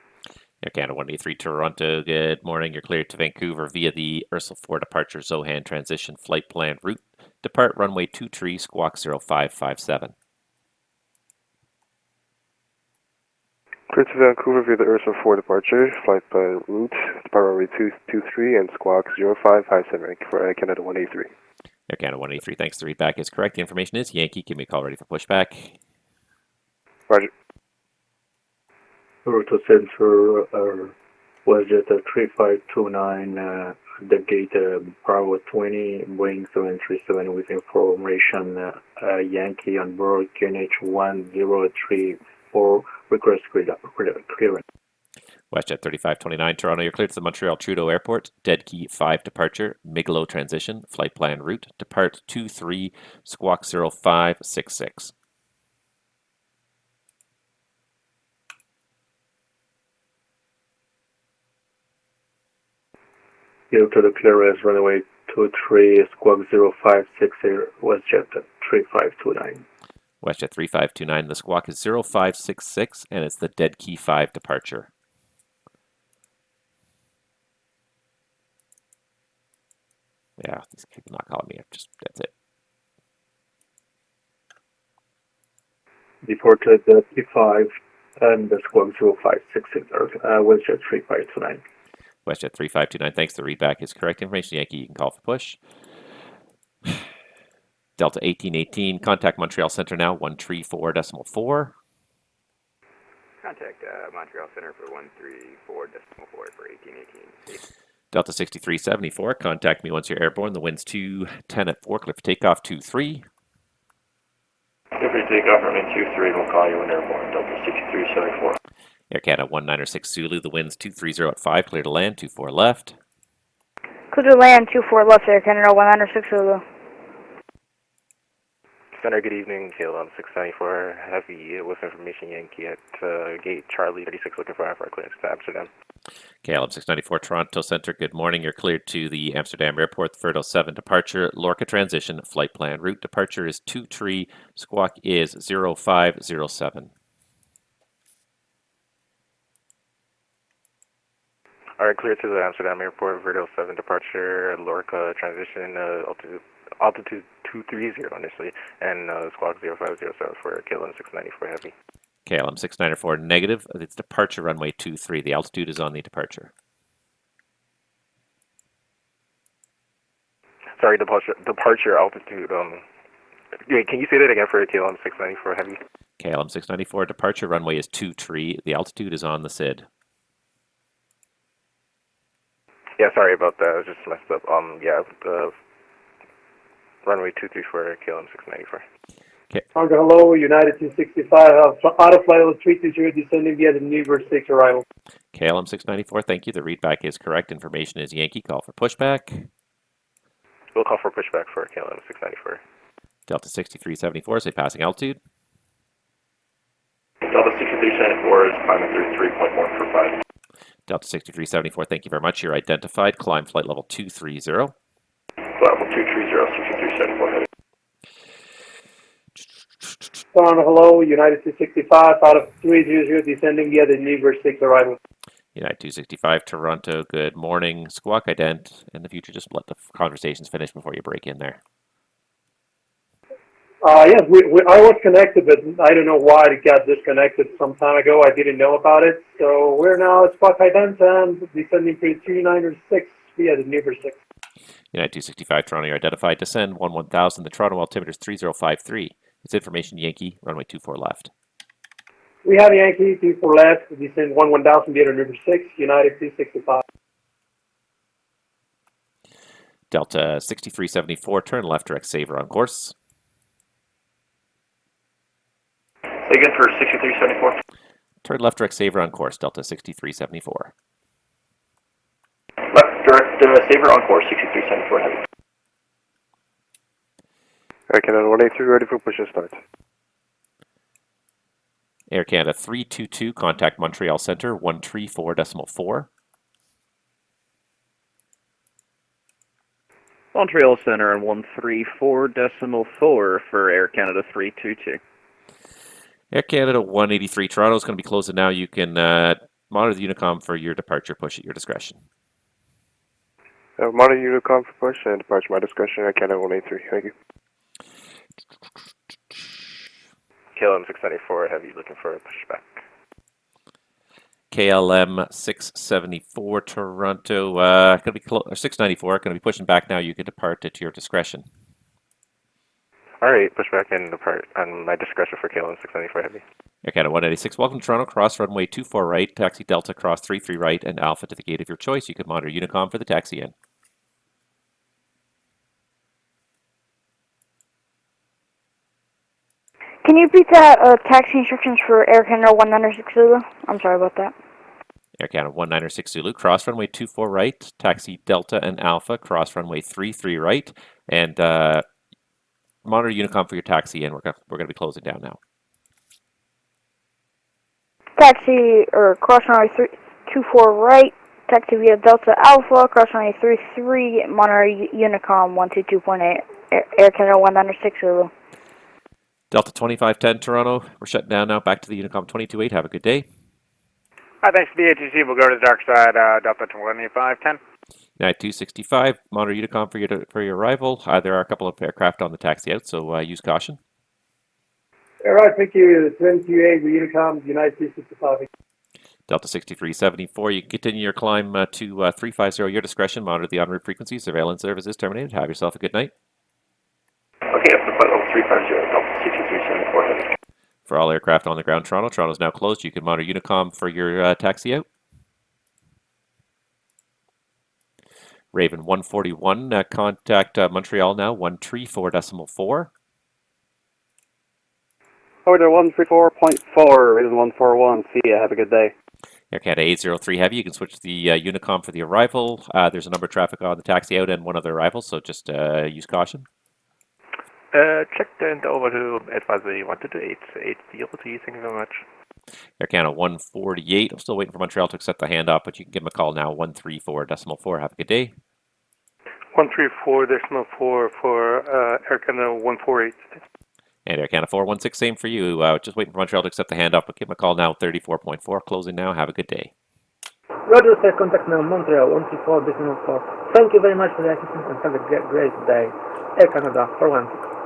Air Canada 183 Toronto, good morning. You're cleared to Vancouver via the Ursula 4 departure Zohan transition flight plan route. Depart runway 23, squawk 0557. Cleared to Vancouver via the Ursula 4 departure, flight plan route, depart runway 223 and squawk 0557 for Air Canada 183. Air Canada 183, thanks. The readback is correct. The information is Yankee. Give me a call ready for pushback. Roger. Delta Center, WestJet 3529, the gate Bravo 20, Boeing 737 with information Yankee on board QNH 1034, request clearance. WestJet 3529 Toronto, you're cleared to the Montreal Trudeau Airport. Dead Key 5 departure, Miglo transition, flight plan route. Depart 23, squawk 0566. Yield to the clearance runway 23, squawk 0560, WestJet 3529. WestJet 3529, the squawk is 0566, and it's the dead key 5 departure. Yeah, these people not calling me. That's it. Departure dead key 5, and the squawk 0566, WestJet 3529. WestJet 3529, thanks. The readback is correct information. Yankee, you can call for push. Delta 1818, contact Montreal Center now, 134.4. Contact Montreal Center for 134.4 for 1818. Delta 6374, contact me once you're airborne. The wind's 210 at 4, clear for takeoff 23. Clear for takeoff, runway 23, we'll call you when airborne. Delta 6374. Air Canada 196 Zulu, the wind's 230 at 5, clear to land 24 left. Clear to land 24 left, Air Canada 196 Zulu. Center, good evening. KLM 694 Heavy with information Yankee at gate Charlie 36 looking for IFR clearance to Amsterdam. KLM 694 Toronto Center, good morning. You're cleared to the Amsterdam Airport, Verdo 7 departure, Lorca transition, flight plan. Route departure is 23, squawk is 0507. Alright, clear to the Amsterdam Airport, Verdo 7 departure, Lorca transition, altitude 230 initially, and squawk 0507 for KLM 694 Heavy. KLM 694 negative, it's departure runway 23. The altitude is on the departure. Sorry, departure altitude, wait, can you say that again for KLM 694 Heavy? KLM 694 departure runway is 23. The altitude is on the SID. Yeah, sorry about that, I was just messed up. Yeah, the runway 23 for KLM 694. Okay. Hello, United 265, out of flight level 320, descending via the Newburgh 6 arrival. KLM 694, thank you. The readback is correct. Information is Yankee. Call for pushback. We'll call for pushback for KLM 694. Delta 6374, say passing altitude. Delta 6374 is climbing through 3.1 for 5. Delta 6374, thank you very much. You're identified. Climb flight level 230. Level 230, 6374 heavy. Toronto, hello, United 265, out of 300, descending via the Newburgh 6 arrival. United 265, Toronto, good morning. Squawk ident. In the future, just let the conversations finish before you break in there. Yes, I was connected, but I don't know why it got disconnected some time ago. I didn't know about it. So we're now at squawk ident and descending through 296 via the Newburgh 6. United 265, Toronto, you're identified. Descend 1000. The Toronto altimeter is 3053. It's information Yankee, runway 24 left. We have Yankee, 24 left, descend 1000 via the Newburgh 6, United 265. Delta 6374, turn left, direct saver on course. Say again for 6374. Turn left, direct saver on course, Delta 6374. Left direct saver on course, 6374 heavy. Air Canada 183, ready for push and start. Air Canada 322, contact Montreal Center, 134.4. Montreal Center and 134.4 for Air Canada 322. Air Canada 183, Toronto is going to be closing now. You can monitor the Unicom for your departure push at your discretion. Monitor Unicom for push and departure my discretion. Air Canada 183, thank you. KLM 694 heavy, looking for a pushback. KLM 674 Toronto, going to be 694, going to be pushing back now. You can depart at your discretion. All right, pushback and depart on my discretion for KLM 694 heavy. Air Canada 186, welcome to Toronto, cross runway 24 right, taxi Delta, cross 33 right, and Alpha to the gate of your choice. You can monitor Unicom for the taxi in. Can you repeat that taxi instructions for Air Canada 196 Zulu? I'm sorry about that. Air Canada 196 Zulu, cross runway 24 right, taxi Delta and Alpha, cross runway 33 right, and monitor Unicom for your taxi in. We're going to be closing down now. Taxi, or cross runway 24 right, taxi via Delta Alpha, cross runway 33, monitor Unicom 122.8, Air Canada 196 Zulu. Delta 2510 Toronto, we're shutting down now. Back to the Unicom 228. Have a good day. Thanks to the ATC. We'll go to the dark side, Delta 2510. United 265, monitor Unicom for your arrival. There are a couple of aircraft on the taxi out, so use caution. All right, thank you. 28, the Unicom, United 265. Delta 6374, you can continue your climb to 350, your discretion. Monitor the en route frequency. Surveillance service is terminated. Have yourself a good night. Okay, up to flight level 350, Delta 6374. For all aircraft on the ground, Toronto is now closed. You can monitor Unicom for your taxi out. Raven 141, contact Montreal now, 134.4. Order 134.4, Raven 141. See ya, have a good day. Air Canada 803 Heavy, you can switch to the Unicom for the arrival. There's a number of traffic on the taxi out and one other arrival, so just use caution. Check and over to advisory 128. 803, thank you very much. Air Canada 148, I'm still waiting for Montreal to accept the handoff, but you can give them a call now, 134.4. Have a good day. 134.4 for Air Canada 148. And Air Canada 416, same for you. Just waiting for Montreal to accept the handoff, but give them a call now, 34.4. Closing now. Have a good day. Roger, sir. Contact now, Montreal 134.4. Thank you very much for the assistance and have a great day. Air Canada 416.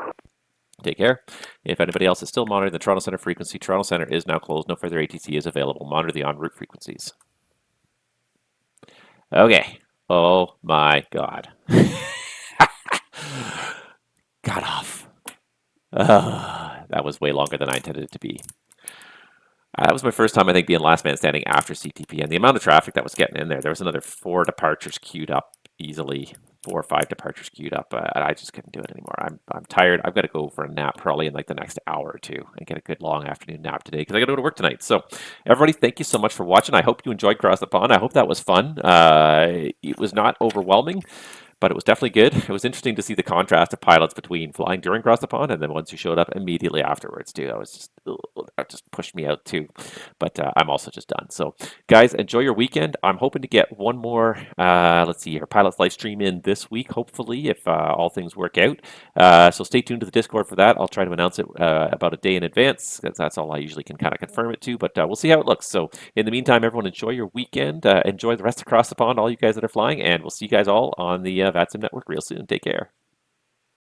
Take care. If anybody else is still monitoring the Toronto Centre frequency, Toronto Centre is now closed. No further ATC is available. Monitor the en route frequencies. Okay. Oh my God. Got off. That was way longer than I intended it to be. That was my first time, I think, being last man standing after CTP, and the amount of traffic that was getting in there. There was another 4 departures queued up easily. 4 or 5 departures queued up. I just couldn't do it anymore. I'm tired. I've got to go for a nap probably in like the next hour or two and get a good long afternoon nap today because I got to go to work tonight. So everybody, thank you so much for watching. I hope you enjoyed Cross the Pond. I hope that was fun. It was not overwhelming, but it was definitely good. It was interesting to see the contrast of pilots between flying during Cross the Pond and then ones who showed up immediately afterwards too. That just pushed me out too. But I'm also just done. So guys, enjoy your weekend. I'm hoping to get one more, let's see here, Pilots Livestream in this week, hopefully, if all things work out. So stay tuned to the Discord for that. I'll try to announce it about a day in advance because that's all I usually can kind of confirm it to. But we'll see how it looks. So in the meantime, everyone enjoy your weekend. Enjoy the rest of Cross the Pond, all you guys that are flying. And we'll see you guys all on the VATSIM network real soon. Take care.